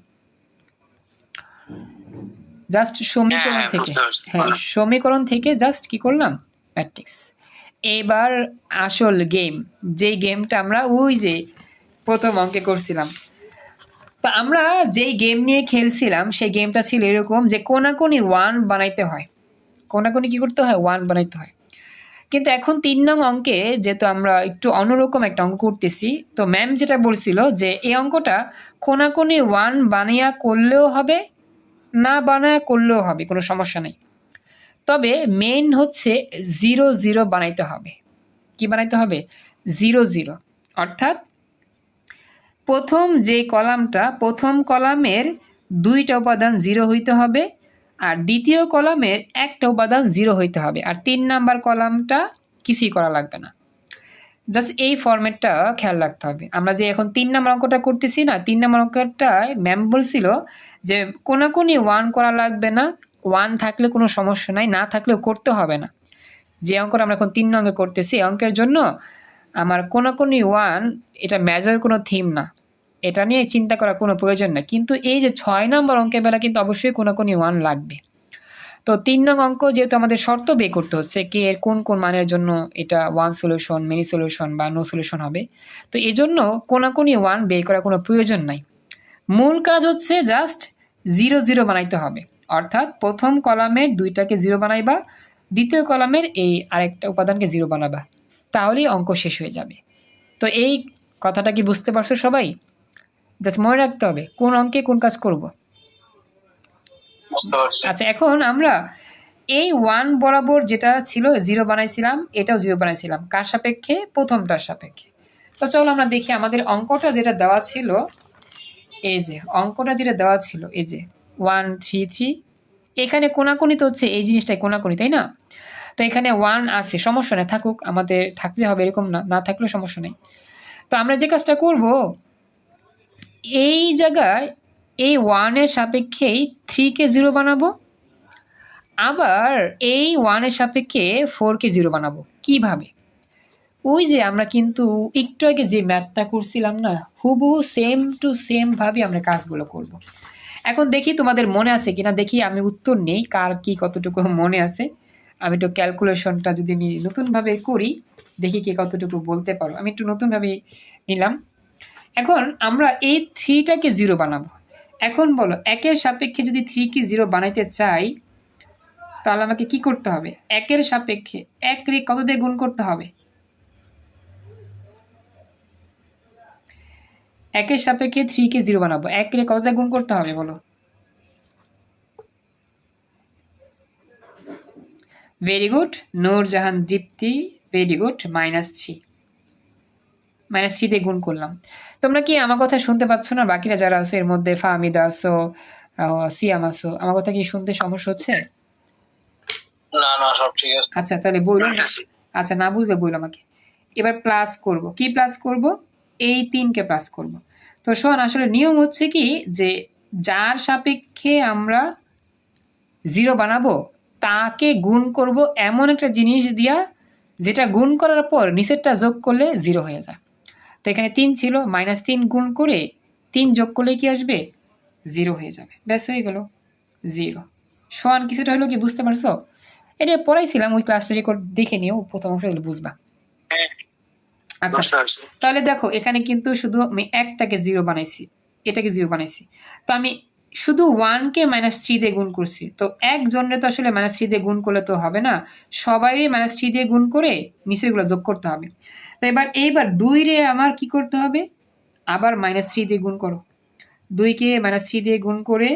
জাস্ট সমীকরণ হ্যাঁ, থেকে, বুঝতে পারছি। হ্যাঁ সমীকরণ থেকে জাস্ট কি করলাম, ম্যাট্রিক্স। এবার আসল গেম, যে গেমটা আমরা ওই যে প্রথম অঙ্কে করছিলাম। তো আমরা যেই গেম নিয়ে খেলছিলাম সেই গেমটা ছিল এরকম যে কোনাকুনি 1 বানাইতে হয়, কোনাকুনি কি করতে হয়, 1 বানাইতে হয়। কিন্তু এখন 3 নং অঙ্কে যেহেতু আমরা একটু অন্যরকম একটা অঙ্ক করতেছি, তো ম্যাম যেটা বলছিল যে এই অঙ্কটা কোনাকুনি 1 বানিয়া করলেও হবে, না বানায়া করলেও হবে, কোনো সমস্যা নেই। তবে মেইন হচ্ছে 0 0 বানাইতে হবে। কি বানাইতে হবে? 0 0, অর্থাৎ প্রথম যে কলামটা, প্রথম কলামের 2টা উপাদান 0 হইতে হবে, আর দ্বিতীয় কলামের একটা উপাদান 0 হইতে হবে, আর 3 নাম্বার কলামটা কিছুই করা লাগবে না। জাস্ট এই ফরম্যাটটা খেয়াল রাখতে হবে। আমরা যে এখন 3 নাম্বার অঙ্কটা করতেছি না, 3 নাম্বার অঙ্কটায় ম্যাম বলছিল যে কোনাকুনি 1 করা লাগবে না, 1 থাকলে কোনো সমস্যা নাই, না থাকলেও করতে হবে না। যে অঙ্কটা আমরা এখন 3 অঙ্কে করতেছি, এই অঙ্কের জন্য আমার কোনাকুনি 1 এটা মেজর কোনো থিম না, এটা নিয়ে চিন্তা করার কোনো প্রয়োজন নেই। কিন্তু এই যে 6 নম্বর অঙ্কের বেলা কিন্তু অবশ্যই কোনাকুনি 1 লাগবে। তো 3 নং অঙ্ক যেহেতু আমাদের শর্ত বের করতে হচ্ছে কে এর কোন কোন মানের জন্য এটা 1 সলিউশন, মিনি সলিউশন বা নো সলিউশন হবে, তো এজন্য কোনাকুনি 1 বের করার কোনো প্রয়োজন নাই। মূল কাজ হচ্ছে জাস্ট 0 0 বানাইতে হবে, অর্থাৎ প্রথম কলামের 2টাকে 0 বানাইবা, দ্বিতীয় কলামের এই আরেকটা উপাদানকে 0 বানাবা, তাহলেই অঙ্ক শেষ হয়ে যাবে। তো এই কথাটা কি বুঝতে পারছো সবাই? জাস্ট মনে রাখতে হবে কোন অঙ্কে কোন কাজ করব। বুঝতে পারছি। আচ্ছা, এখন আমরা এই 1 বরাবর যেটা ছিল 0 বানাইছিলাম, এটাও 0 বানাইছিলাম, কার সাপেক্ষে? প্রথমটার সাপেক্ষে। তো চলো আমরা দেখি আমাদের অঙ্কটা যেটা দেওয়া ছিল, এই যে অঙ্কটা যেটা দেওয়া ছিল, এই যে 1 3 3, এখানে কোনাকুনি তো হচ্ছে এই জিনিসটাই কোনাকুনি, তাই না? তো এখানে 1 আছে, সমস্যা নেই, থাকুক, আমাদের থাকতে হবে এরকম না, না থাকলেও সমস্যা নেই। তো আমরা যে কাজটা করব, এই জায়গায় এই 1 এর সাপেক্ষেই 3 কে 0 বানাবো, আবার এই 1 এর সাপেক্ষে 4 কে 0 বানাবো। কিভাবে? ওই যে আমরা কিন্তু একটু আগে যে ম্যাথটা করছিলাম না, হুবহু সেম টু সেম ভাবে আমরা কাজগুলো করব। এখন দেখি তোমাদের মনে আছে কিনা, দেখি আমি উত্তর নেই কার কি কতটুকু মনে আছে। আমি একটু ক্যালকুলেশনটা যদি আমি নতুনভাবে করি, দেখি কে কতটুকু বলতে পারো। আমি একটু নতুনভাবে নিলাম। এখন আমরা এই 3টাকে 0 বানাবো। এখন বলো, 1 এর সাপেক্ষে যদি 3 কে 0 বানাইতে চাই, তাহলে আমাকে কি করতে হবে? 1 এর সাপেক্ষে 1 রে কত দিয়ে গুণ করতে হবে? 1 এর সাপেক্ষে 3 কে 0 বানাবো, 1 রে কত দিয়ে গুণ করতে হবে বলো? ভেরি গুড নূরজাহান দীপ্তি, ভেরি গুড, -3। -3 দিয়ে গুণ করলাম। তোমরা কি আমার কথা শুনতে পাচ্ছ না? বাকিরা যারা আছে এর মধ্যে ফাহমিদা আছো, সিয়াম আছো, আমার কথা কি শুনতে সমস্যা হচ্ছে? না না, সব ঠিক আছে। আচ্ছা, তাহলে বলুন। বুঝতেছি। আচ্ছা, না বুঝলে বলুন আমাকে। এবার প্লাস করব, কি প্লাস করব? এই 3 কে প্লাস করব। তো শোন, আসলে নিয়ম হচ্ছে কি যে যার সাপেক্ষে আমরা 0 বানাবো তাকে গুণ করব এমন একটা জিনিস দিয়া যেটা গুণ করার পর নিচেরটা যোগ করলে 0 হয়ে যায়। তো এখানে 3 ছিল, -3 গুণ করে 3 যোগ করলে কি আসবে? 0 হয়ে যাবে। ব্যাস হয়ে গেল 0। সোয়ান কিছুটা হলো কি বুঝতে পারছো? এটা পড়াইছিলাম, ওই ক্লাসটা রেকর্ড দেখে নিও, প্রথম অংশগুলো বুঝবা। হ্যাঁ, আচ্ছা, বুঝতে পারছি। তাহলে দেখো এখানে কিন্তু শুধু আমি একটাকে 0 বানাইছি, এটাকে 0 বানাইছি। তো আমি শুধু 1 কে -3 দিয়ে গুণ করছি। তো একজনের তো আসলে -3 দিয়ে গুণ করলে তো হবে না, সবাইরে -3 দিয়ে গুণ করে নিচেরগুলো যোগ করতে হবে। তো এইবার 2 রে আমার কি করতে হবে? আবার -3 দিয়ে গুণ করো। 2 কে -3 দিয়ে গুণ করে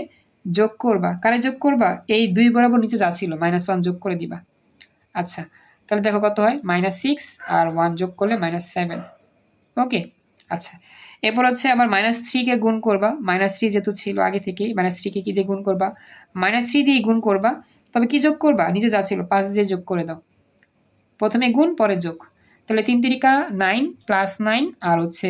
যোগ করবা। কারে যোগ করবা? এই 2 বরাবর নিচে যা ছিল -1 যোগ করে দিবা। আচ্ছা, তাহলে দেখো কত হয়, -6 আর 1 যোগ করলে -7। ওকে, আচ্ছা, এরপর হচ্ছে আবার -3 কে গুণ করবা। -3 যেহেতু ছিল আগে থেকেই, -3 কে কি দিয়ে গুণ করবা? -3 দিয়ে গুণ করবা। তবে কি যোগ করবা? নিচে যা ছিল 5 দিয়ে যোগ করে দাও। প্রথমে গুণ পরে যোগ। তাহলে 3 3 9 +9 আর হচ্ছে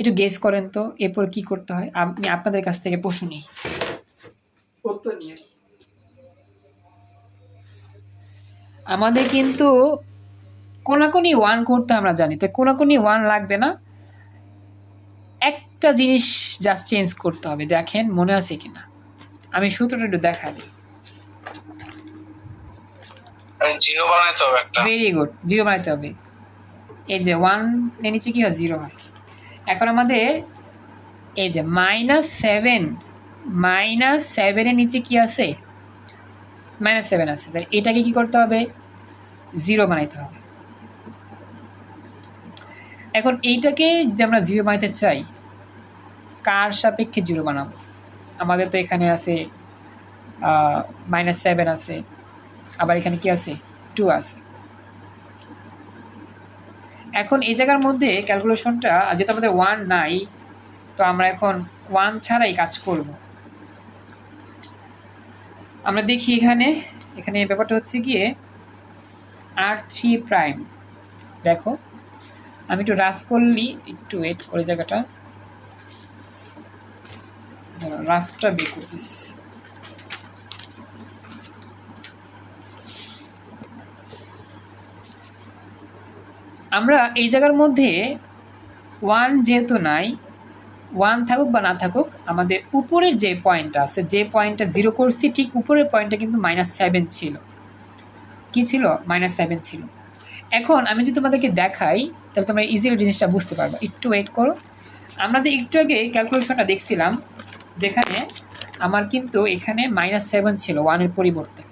একটু গেস করেন তো এরপর কি করতে হয়। আমি আপনাদের কাছ থেকে প্রশ্ন নিই, উত্তর নিয়ে। আমাদের কিন্তু কোনাকুনি ওয়ান করতে আমরা জানি, তো কোনাকুনি ওয়ান লাগবে না, একটা জিনিস জাস্ট চেঞ্জ করতে হবে। দেখেন মনে আছে কিনা, আমি সূত্রটা একটু দেখা দিই। জিরো বানাইতে হবে একটা। ভেরি গুড, জিরো বানাইতে হবে। এই যে ওয়ান এর নিচে কি হয়, জিরো হয়। এখন আমাদের এই যে -7 এর নিচে কি আছে, -7 আছে, তাহলে এটাকে কি করতে হবে, জিরো বানাইতে হবে। এখন এইটাকে যদি আমরা জিরো বানাইতে চাই, কার সাপেক্ষে জিরো বানাবো? আমাদের তো এখানে আছে -7 আছে, আবার এখানে কি আছে, 2 আছে। এখন এই জায়গার মধ্যে ক্যালকুলেশনটা যেহেতু আমাদের 1 নাই, তো আমরা এখন 1 ছাড়াই কাজ করব। আমরা দেখি এখানে ব্যাপারটা হচ্ছে গিয়ে R3'। দেখো আমি একটু রাফ করলি, একটু ওয়েট করে, জায়গাটা রাফটা বের করতেছি। আমরা এই জায়গার মধ্যে 1 যেহেতু নাই, 1 থাকুক বা না থাকুক, আমাদের উপরের যে পয়েন্টটা আছে, যে পয়েন্টটা জিরো করছি, ঠিক উপরের পয়েন্টটা কিন্তু -7 ছিল। কি ছিল, -7 ছিল। এখন আমি যদি তোমাদেরকে দেখাই, তাহলে তোমরা ইজিলি জিনিসটা বুঝতে পারবে। একটু ওয়েট করো। আমরা যে একটু আগে ক্যালকুলেশনটা দেখছিলাম, যেখানে আমার কিন্তু এখানে -7 ছিল 1-এর পরিবর্তে।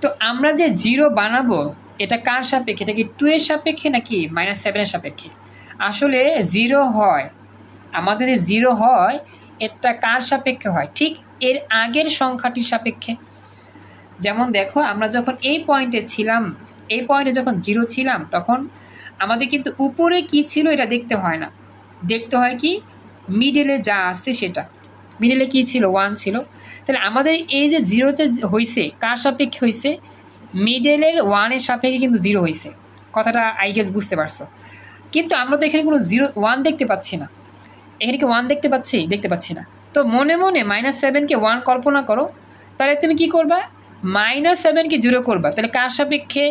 তো আমরা যে জিরো বানাবো, এটা কার সাপেক্ষে, এটা কি 2 এর সাপেক্ষে নাকি -7 এর সাপেক্ষে? আসলে জিরো হয়, আমাদের জিরো হয়, এটা কার সাপেক্ষে হয়, ঠিক এর আগের সংখ্যাটির সাপেক্ষে। যেমন দেখো, আমরা যখন এই পয়েন্টে ছিলাম, এই পয়েন্টে যখন জিরো ছিলাম, তখন আমাদের কিন্তু উপরে কি ছিল এটা দেখতে হয় না, দেখতে হয় কি মিডলে যা আছে সেটা। মিডলে কি ছিল, 1 ছিল। তাহলে আমাদের এই যে জিরোতে হয়েছে, কার সাপেক্ষে হয়েছে, মিডলের 1-এর সাপেক্ষে কিন্তু জিরো হয়েছে। কথাটা আই গেস বুঝতে পারছো। কিন্তু আমরা তো এখানে কোনো 1 দেখতে পাচ্ছি না। এখানে কি 1 দেখতে পাচ্ছি না। তো মনে মনে -7কে 1 কল্পনা করো, তাহলে তুমি কি করবা, -7কে 0 করবা। তাহলে কার সাপেক্ষে,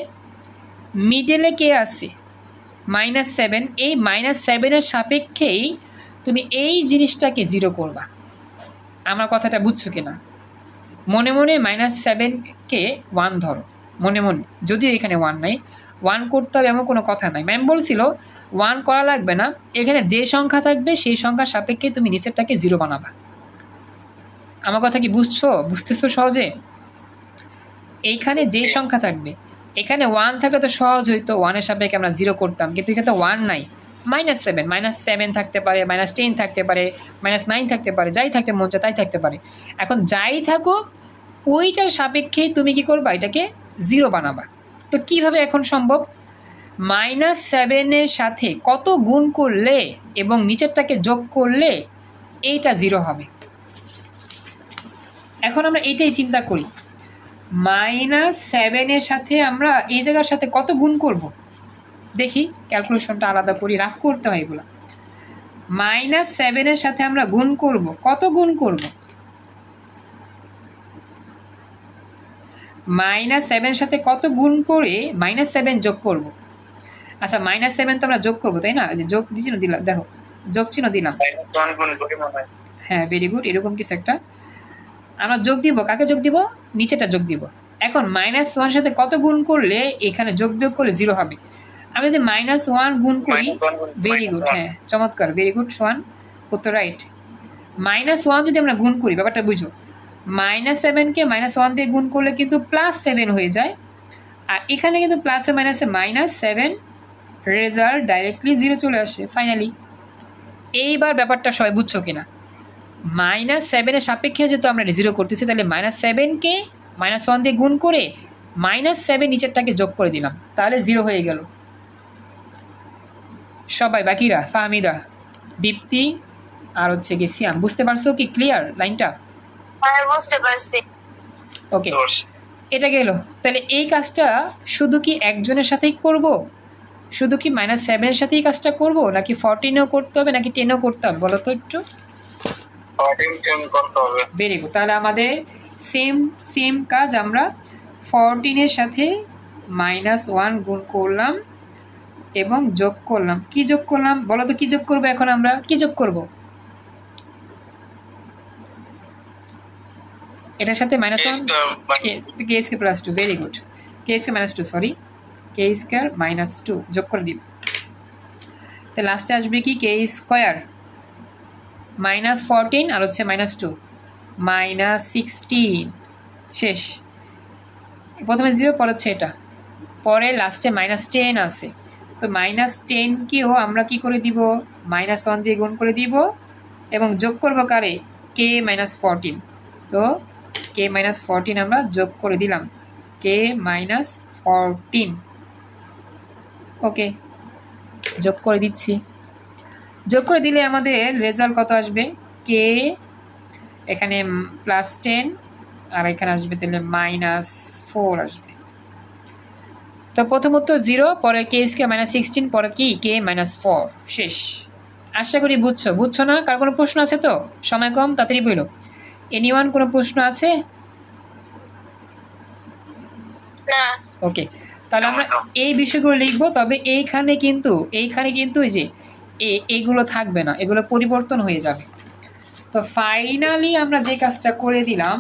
মিডলে কে আছে, -7, এই -7-এর সাপেক্ষেই তুমি এই জিনিসটাকে 0 করবা। আমার কথাটা বুঝছো কিনা? মনে মনে -7কে 1 ধরো, মনে মনে, যদিও এখানে 1 নাই। 1 করতে হবে এমন কোনো কথা নাই। ম্যাম বলছিল 1 করা লাগবে না, এখানে যে সংখ্যা থাকবে সেই সংখ্যার সাপেক্ষে তুমি নিচেরটাকে 0 বানাবা। আমার কথা কি বুঝতেছো সহজে? এইখানে যে সংখ্যা থাকবে, এখানে 1 থাকলে তো সহজ হইতো, 1-এর সাপেক্ষে আমরা 0 করতাম, কিন্তু এখানে তো 1 নাই। -7 থাকতে পারে, -10 থাকতে পারে, -9 থাকতে পারে, যাই থাকতে মন চায় তাই থাকতে পারে। এখন যাই থাকুক, ওইটার সাপেক্ষে তুমি কি করবা, এটাকে 0 বানাবা। তো কিভাবে এখন সম্ভব, -7-এর সাথে কত গুণ করলে এবং নিচেরটাকে যোগ করলে এইটা 0 হবে। এখন আমরা এইটাই চিন্তা করি, -7-এর সাথে আমরা এই জায়গার সাথে কত গুণ করব, দেখি ক্যালকুলেশনটা আলাদা করি, রাফ করতে হয় এগুলো। -7-এর সাথে আমরা গুণ করব, কত গুণ করব, -7-এর সাথে কত গুণ করে -7 যোগ করব। আচ্ছা, -7 তো আমরা যোগ করবো, তাই না? যে যোগ চিহ্ন দিলাম, দেখো যোগ চিহ্ন দিলাম। হ্যাঁ, ভেরি গুড, এরকম কিছু একটা আমরা যোগ দিব। কাকে যোগ দিব, নিচেটা যোগ দিব। এখন -1 সাথে কত গুণ করলে এখানে যোগ বিয়োগ করলে 0 হবে। আমি যদি -1 গুণ করি, ভেরি গুড, হ্যাঁ চমৎকার, ভেরি গুড, সোয়ান, উত্তর রাইট। -1 যদি আমরা গুণ করি, ব্যাপারটা বুঝো, -7কে -1 দিয়ে গুণ করলে কিন্তু +7 হয়ে যায়। আর এখানে কিন্তু প্লাসে মাইনাসে -7, রেজাল্ট ডাইরেক্টলি 0 চলে আসে ফাইনালি। এইবার ব্যাপারটা সবাই বুঝছো কিনা? -7-এর সাপেক্ষে যেহেতু আমরা 0 করতেছি, তাহলে -7কে -1 দিয়ে গুণ করে -7 নিচেরটাকে যোগ করে দিলাম, তাহলে 0 হয়ে গেল। সবাই বাকিরা, ফাহমিদা, দীপ্তি আর হচ্ছে কি সিয়াম, বুঝতে পারছো কি, ক্লিয়ার লাইনটা? হ্যাঁ, বুঝতে পারছি। ওকে, এটা গেল। তাহলে এই কাজটা শুধু কি একজনের সাথেই করব? শুধু কি -7 সাথেই কাজটা করব নাকি 14-এও করতে হবে নাকি 10-এও করতে হবে বলো তো একটু। 14 করতে হবে। ভেরি গুড, তাহলে আমাদের সেম কাজ আমরা 14-এর সাথে -1 গুণ করলাম এবং যোগ করলাম। কি যোগ করলাম বলো তো, কি যোগ করবো এখন আমরা, কি যোগ করব? এটার সাথে -1 কে স্কয়ার প্লাস 2, ভেরি গুড, কে স্কয়ার -2 সরি, কে স্কয়ার -2 যোগ করে দিব। তো লাস্টে আসবে কি কে স্কয়ার -14 আর হচ্ছে -2 -16 শেষ। প্রথমে 0 পরে হচ্ছে এটা, পরে লাস্টে -10 আছে। তো -10 কেও আমরা কি করে দিব, -1 দিয়ে গুণ করে দিব এবং যোগ করব কারে, কে -14। তো কে -14 আমরা যোগ করে দিলাম, কে -14 ওকে যোগ করে দিচ্ছি। যোগ করে দিলে আমাদের রেজাল্ট কত আসবে, কে এখানে +10 আর এখানে আসবে তাহলে -4 আসবে। তো প্রথমত 0, পরে কে স্কয়ার -16, পরে কি কে -4 শেষ। আশা করি বুঝছো না? কার কোনো প্রশ্ন আছে? তো সময় কম, তাড়াতাড়ি বলো। এনিওয়ান কোনো প্রশ্ন আছে? না। ওকে, তাহলে আমরা এই বিষয়গুলো লিখবো। তবে এইখানে কিন্তু এই যে এইগুলো থাকবে না, এগুলো পরিবর্তন হয়ে যাবে। তো ফাইনালি আমরা যে কাজটা করে দিলাম,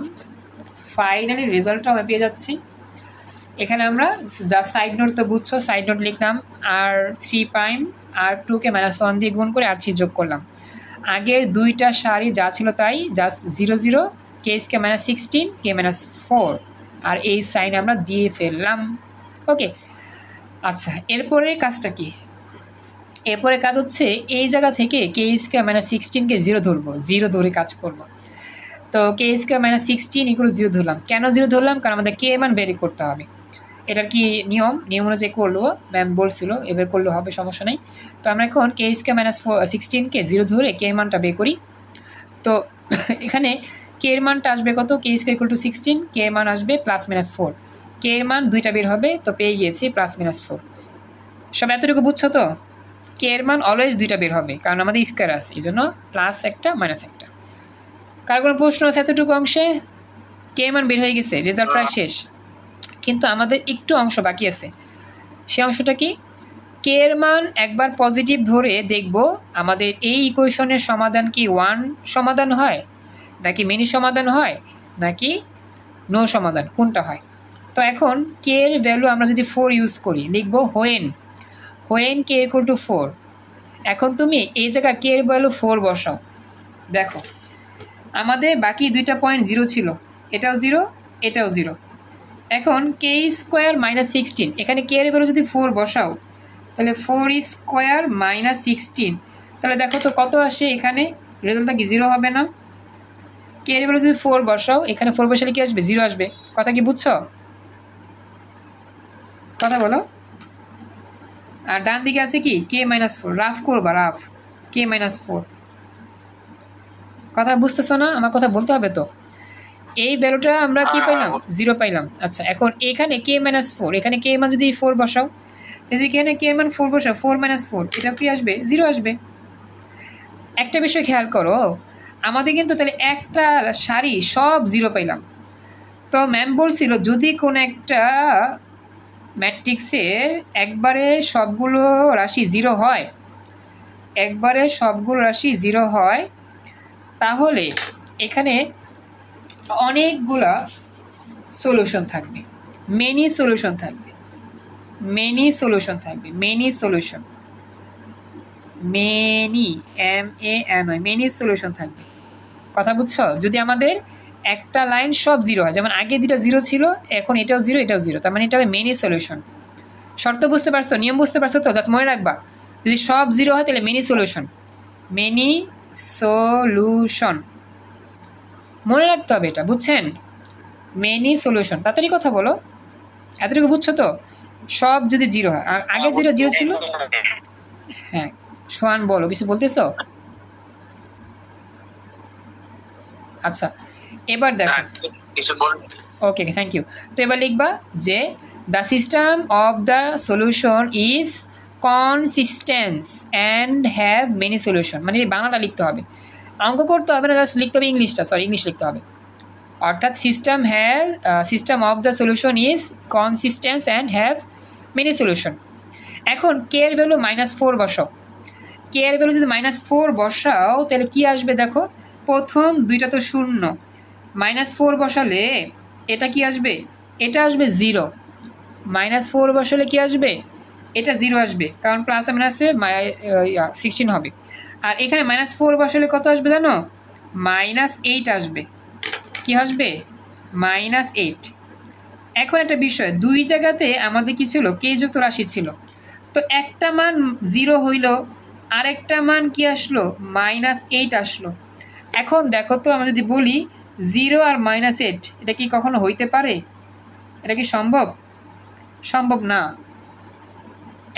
ফাইনালি রেজাল্টটা আমরা পেয়ে যাচ্ছি। এখানে আমরা যা সাইড নোট তো বুঝছো, সাইড নোট লিখলাম r3' r2 কে -1 দিয়ে গুণ করে r3 যোগ করলাম। আগের দুইটা সারি যা ছিল তাই, জাস্ট 0 0 কে স্কয়ার -16 কে -4 আর এই সাইন আমরা দিয়ে ফেললাম। ওকে, আচ্ছা এরপরে কাজটা কি, এরপরে কাজ হচ্ছে এই জায়গা থেকে কে স্কয়ার -16 কে 0 ধরবো, 0 ধরে কাজ করব। তো কে স্কয়ার -16 = 0 ধরলাম। কেন 0 ধরলাম? কারণ আমাদের কে মান বের করতে হবে। এটার কি নিয়ম অনুযায়ী করলো, ম্যাম বলছিল এভাবে করলে হবে, সমস্যা নেই। তো আমরা এখন কে স্কয়ার -16 কে 0 ধরে কে মানটা বের করি। তো এখানে কে এর মানটা আসবে কত, কে স্কয়ার = 16, কে মান আসবে +-4, কে এর মান দুইটা বের হবে, তো পেয়ে গিয়েছি +-4। সব এতটুকু বুঝছো তো? কে এর মান অলওয়েজ দুইটা বের হবে কারণ আমাদের স্কয়ার আছে, এই জন্য +একটা -একটা। কার কোনো প্রশ্ন আছে এতটুকু অংশে? কে মান বের হয়ে গেছে, রেজাল্ট প্রায় শেষ, কিন্তু আমাদের একটু অংশ বাকি আছে। সে অংশটা কি, কে এর মান একবার পজিটিভ ধরে দেখব আমাদের এই ইকুয়েশনের সমাধান কি 1 সমাধান হয় নাকি মেনি সমাধান হয় নাকি নো সমাধান, কোনটা হয়। তো এখন কে এর ভ্যালু আমরা যদি 4 ইউজ করি, লিখব হোয়েন কে = 4। এখন তুমি এই জায়গায় কে এর ভ্যালু 4 বসাও, দেখো আমাদের বাকি দুইটা পয়েন্ট 0 ছিল, এটাও 0 এটাও 0। এখন কে স্কয়ার -16, এখানে কে এর ভ্যালু যদি 4 বসাও তাহলে 4 স্কয়ার -16, তাহলে দেখো তো কত আসে, এখানে রেজাল্টটা কি 0 হবে না? কে এর ভ্যালু যদি 4 বসাও, এখানে 4 বসালে কি আসবে, 0 আসবে। কথা কি বুঝছো? কথা বলো। আর ডান দিকে আছে কি কে -4, রাফ করবা, রাফ কে -4। কথা বুঝতেছো না? আমার কথা বলতে হবে তো। এই ভ্যালুটা আমরা কি পাইলাম, 0 পাইলাম। আচ্ছা এখন এখানে কে -4, এখানে কে মান যদি 4 বসাও, তাহলে এখানে কে মান 4 বসাও, 4 - 4, এটা কি আসবে, 0 আসবে। একটা বিষয় খেয়াল করো, আমাদের কিন্তু তাহলে একটা সারি সব 0 পাইলাম। তো ম্যাম বলছিল যদি কোন একটা ম্যাট্রিক্সের একবারে সবগুলো রাশি 0 হয়, একবারে সবগুলো রাশি 0 হয়, তাহলে এখানে অনেকগুলা সলিউশন থাকবে, মেনি সলিউশন থাকবে, মেনি সলিউশন থাকবে, many solution, many MANY, many solution থাকবে। কথা বুঝছো? যদি আমাদের একটা লাইন সব 0 হয়, যেমন আগে দুটা 0 ছিল, এখন এটাও 0 এটাও 0, তার মানে এটা হবে মেনি সলিউশন। শর্ত বুঝতে পারছো, নিয়ম বুঝতে পারছো তো? জাস্ট মনে রাখবা, যদি সব 0 হয় তাহলে মেনি সলিউশন, মেনি সলিউশন মনে রাখতে হবে, এটা বুঝছেন? মেনি সলিউশন, তাড়াতাড়ি কথা বলো, এতটুকু বুঝছো তো? সব যদি 0 হয়, আগে যেটা 0 ছিল, হ্যাঁ সোহান বলো, কিছু বলতেছো? আচ্ছা এবার দেখো, ওকে থ্যাংক ইউ। তো এবার লিখবা যে the system of the solution is consistence and have many solution, মানে এই বাংলাটা লিখতে হবে, অঙ্ক করতে হবে না, জাস্ট লিখতে হবে ইংলিশ লিখতে হবে। অর্থাৎ system of the solution is consistence and have many solution. এখন কে এর ভ্যালু -4 বসাও, কে এর ভ্যালু যদি -4 বসাও তাহলে কি আসবে দেখো, প্রথম দুইটা তো শূন্য, -4 বসালে এটা কি আসবে, এটা আসবে 0, -4 বসালে কি আসবে, এটা 0 আসবে, কারণ প্লাস মাইনাসে 16 হবে। আর এখানে -4 বসালে কত আসবে জানো, -8 আসবে, কি আসবে, -8। এখন একটা বিষয়, দুই জায়গাতে আমাদের কি ছিল, কে যুক্ত রাশি ছিল, তো একটা মান 0 হইল, আরেকটা মান কি আসলো, -8 আসলো। এখন দেখো তো, আমরা যদি বলি 0 আর -8 এটা কি কখনো হইতে পারে, এটা কি সম্ভব, সম্ভব না।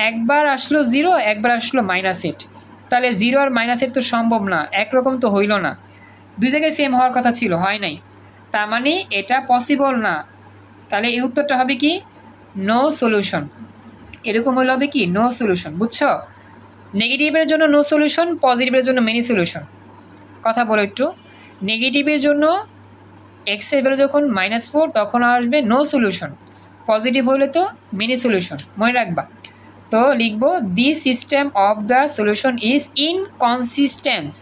একবার আসলো 0, একবার আসলো -8, তাহলে 0 আর -8 তো সম্ভব না, একরকম তো হইল না, দুই জায়গায় সেম হওয়ার কথা ছিল, হয় নাই, তার মানে এটা পসিবল না। তাহলে এই উত্তরটা হবে কি, নো সলিউশন, এরকম হলে হবে কি, নো সলিউশন, বুঝছো? নেগেটিভের জন্য নো সলিউশন, পজিটিভের জন্য মেনি সলিউশন। কথা বলো একটু, নেগেটিভের জন্য এক্স এর ভ্যালু যখন -4 তখন আসবে নো সলিউশন, পজিটিভ হলে তো মেনি সলিউশন, মনে রাখবা। তো লিখবো, the system of the solution is inconsistence,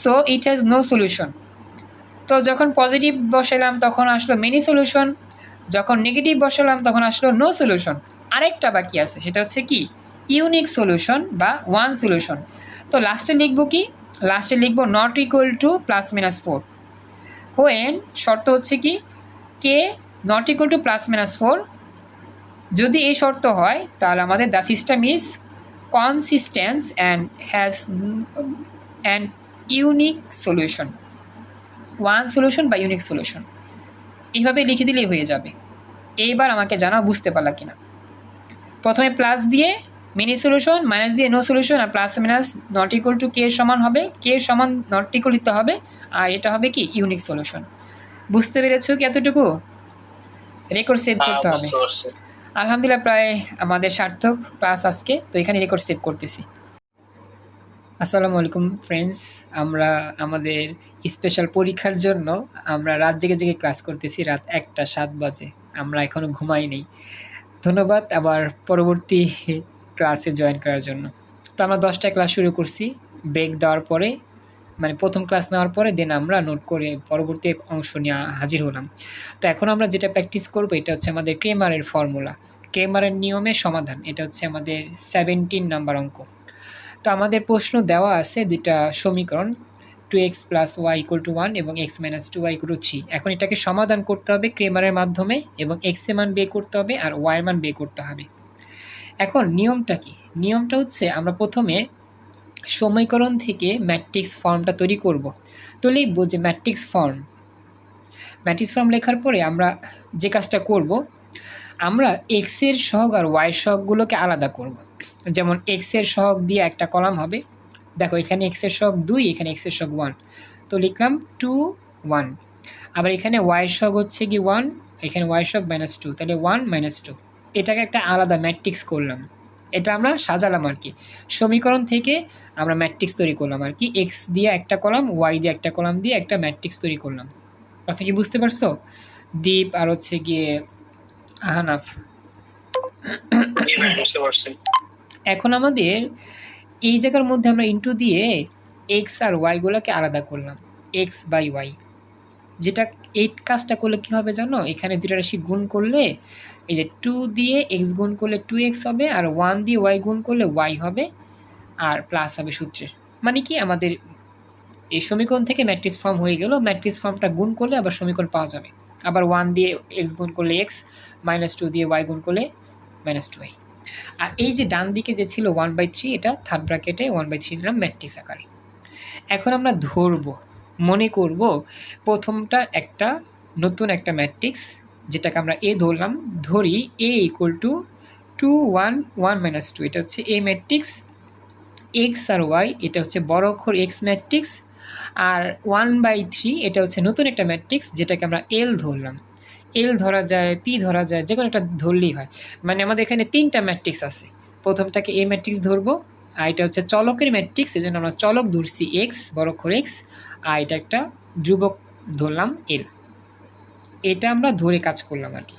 so it has no solution. তো যখন পজিটিভ বসালাম তখন আসলো মেনি সলিউশন, যখন নেগেটিভ বসালাম তখন আসলো নো সলিউশন। আরেকটা বাকি আছে, সেটা হচ্ছে কি, ইউনিক সলিউশন বা ওয়ান সলিউশন। তো লাস্টে লিখবো কি, লাস্টে লিখবো নট ইকুয়াল টু +-4, হোয়েন শর্ত হচ্ছে কি, কে নট ইকুয়াল টু +-4, যদি এই শর্ত হয় তাহলে আমাদের the system is consistence and has an unique solution, one solution বা ইউনিক সলিউশন, এইভাবে লিখে দিলেই হয়ে যাবে। এইবার আমাকে জানাও বুঝতে পারলা কিনা। প্রথমে প্লাস দিয়ে মিনি সলিউশন, মাইনাস দিয়ে নো সলিউশন, আর plus minus not equal to K সমান হবে, কে সমান নট ইকুয়াল দিতে হবে, আর এটা হবে কি ইউনিক সলিউশন। বুঝতে পেরেছো কি এতটুকু? রেকর্ড সেভ করতে হবে। বুঝতে পারছি। আলহামদুলিল্লাহ, প্রায় আমাদের সার্থক ক্লাস আজকে, তো এখানে রেকর্ড সেভ করতেছি। আসসালামু আলাইকুম ফ্রেন্ডস, আমরা আমাদের স্পেশাল পরীক্ষার জন্য আমরা রাত জেগে জেগে ক্লাস করতেছি, রাত 1টা 7 বাজে, আমরা এখনও ঘুমাই নেই। ধন্যবাদ আবার পরবর্তী ক্লাসে জয়েন করার জন্য। তো আমরা 10টায় ক্লাস শুরু করছি, ব্রেক দেওয়ার পরে, মানে প্রথম ক্লাস নেওয়ার পরে দেন আমরা নোট করে পরবর্তী অংশ নিয়ে হাজির হলাম। তো এখন আমরা যেটা প্র্যাকটিস করবো এটা হচ্ছে আমাদের ক্রেমারের ফর্মুলা, ক্রেমারের নিয়মের সমাধান, এটা হচ্ছে আমাদের 17 নাম্বার অঙ্ক। তো আমাদের প্রশ্ন দেওয়া আছে দুইটা সমীকরণ, 2x + y = 1 এবং x - 2y = 3। এখন এটাকে সমাধান করতে হবে ক্রেমারের মাধ্যমে, এবং x এর মান বের করতে হবে আর y এর মান বের করতে হবে। এখন নিয়মটা কি, নিয়মটা হচ্ছে আমরা প্রথমে সমীকরণ থেকে ম্যাট্রিক্স ফর্মটা তৈরি করব। তো লিখবো যে ম্যাট্রিক্স ফর্ম লেখার পরে আমরা যে কাজটা করব, আমরা এক্স এর সহগ আর ওয়াই সহগগুলোকে আলাদা করব। যেমন এক্স এর সহগ দিয়ে একটা কলাম হবে, দেখো এখানে এক্স এর সহগ 2, এখানে এক্স এর সহগ 1, তো লিখলাম 2 1। আবার এখানে ওয়াই এর সহগ হচ্ছে কি 1, এখানে ওয়াই এর সহগ -2, তাহলে 1 -2, এটাকে একটা আলাদা ম্যাট্রিক্স করলাম। এটা আমরা সাজালাম আর কি, সমীকরণ থেকে আমরা ম্যাট্রিক্স তৈরি করলাম আর কি, এক্স দিয়ে একটা কলাম, ওয়াই দিয়ে একটা কলাম দিয়ে একটা ম্যাট্রিক্স তৈরি করলাম। কথা কি বুঝতে পারছো? দীপ আর হচ্ছে গিয়ে আহনাফ। বুঝতে পারছি। এখন আমাদের এই জায়গার মধ্যে আমরা ইনটু দিয়ে এক্স আর ওয়াই গুলোকে আলাদা করলাম, এক্স বাই ওয়াই। যেটা এই কাজটা করলে কি হবে জানো, এখানে দুটো রাশি গুণ করলে, এই যে 2 দিয়ে এক্স গুণ করলে 2x হবে, আর 1 দিয়ে ওয়াই গুণ করলে ওয়াই হবে, আর প্লাস হবে সূত্রের। মানে কি আমাদের এই সমীকরণ থেকে ম্যাট্রিক্স ফর্ম হয়ে গেল, ম্যাট্রিক্স ফর্মটা গুণ করলে আবার সমীকরণ পাওয়া যাবে। আবার 1 দিয়ে এক্স গুণ করলে এক্স, -2 দিয়ে ওয়াই গুণ করলে -2y। আর এই যে ডান দিকে যে ছিল 1/3, এটা থার্ড ব্র্যাকেটে 1/3 দিলাম ম্যাট্রিক্স আকারে। এখন আমরা ধরবো, মনে করব প্রথমটা একটা নতুন একটা ম্যাট্রিক্স, যেটাকে আমরা এ ধরলাম, ধরি a = 2 1 1 - 2, এটা হচ্ছে এ ম্যাট্রিক্স। এক্স আর ওয়াই এটা হচ্ছে বড় অক্ষর এক্স ম্যাট্রিক্স, আর 1/3 এটা হচ্ছে নতুন একটা ম্যাট্রিক্স, যেটাকে আমরা এল ধরলাম। এল ধরা যায়, পি ধরা যায়, যে কোনো একটা ধরলেই হয়। মানে আমাদের এখানে 3টা ম্যাট্রিক্স আছে, প্রথমটাকে এ ম্যাট্রিক্স ধরবো, আর এটা হচ্ছে চলকের ম্যাট্রিক্স, এই জন্য আমরা চলক ধরছি এক্স, বড় অক্ষর এক্স, আর এটা একটা ধ্রুবক ধরলাম এল। এটা আমরা ধরে কাজ করলাম আর কি।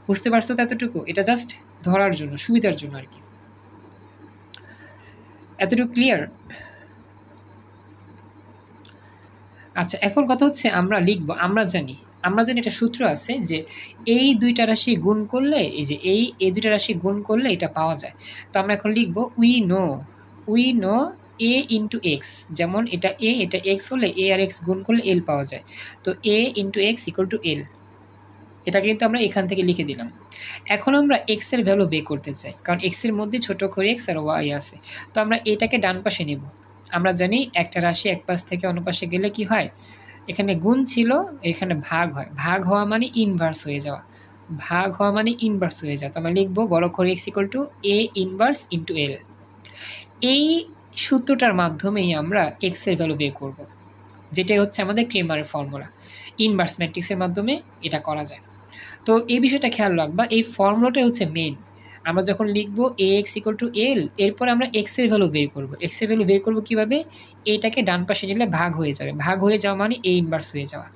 বুঝতে পারছো তো এতটুকু? এটা জাস্ট ধরার জন্য, সুবিধার জন্য আর কি। এতটুকু ক্লিয়ার? আচ্ছা, এখন কথা হচ্ছে আমরা লিখবো, আমরা জানি একটা সূত্র আছে যে এই দুইটা রাশি গুণ করলে, এই যে এই দুইটা রাশি গুণ করলে এটা পাওয়া যায়। তো আমরা এখন লিখবো we know A into x, যেমন এটা এ এটা এক্স হলে এ আর এক্স গুণ করলে এল পাওয়া যায়। তো এ ইন্টু এক্স ইকুয়াল টু এল, এটা কিন্তু আমরা এখান থেকে লিখে দিলাম। এখন আমরা এক্স এর ভ্যালু বের করতে চাই, কারণ এক্স এর মধ্যে ছোট করে এক্স আর ওয়াই আছে। তো আমরা এটাকে ডান পাশে নেব। আমরা জানি একটা রাশি এক পাশ থেকে অন্য পাশে গেলে কি হয়, এখানে গুণ ছিল, এখানে ভাগ হয়। ভাগ হওয়া মানে ইনভার্স হয়ে যাওয়া, ভাগ হওয়া মানে ইনভার্স হয়ে যাওয়া। তো আমরা লিখবো বড় করে X equal to A inverse into L. এই সূত্রটার মাধ্যমেই আমরা এক্স এর ভ্যালু বের করব, যেটাই হচ্ছে আমাদের ক্রেমারের ফর্মুলা। ইনভার্স ম্যাট্রিক্সের মাধ্যমে এটা করা যায়। তো এই বিষয়টা খেয়াল রাখবা, এই ফর্মুলাটাই হচ্ছে মেন। আমরা যখন লিখবো এ এক্স ইকুয়াল টু এল, এরপরে আমরা এক্স এর ভ্যালু বের করবো। এক্স এর ভ্যালু বের করবো কীভাবে? এটাকে ডান পাশে নিলে ভাগ হয়ে যাবে, ভাগ হয়ে যাওয়া মানে এ ইনভার্স হয়ে যাওয়া।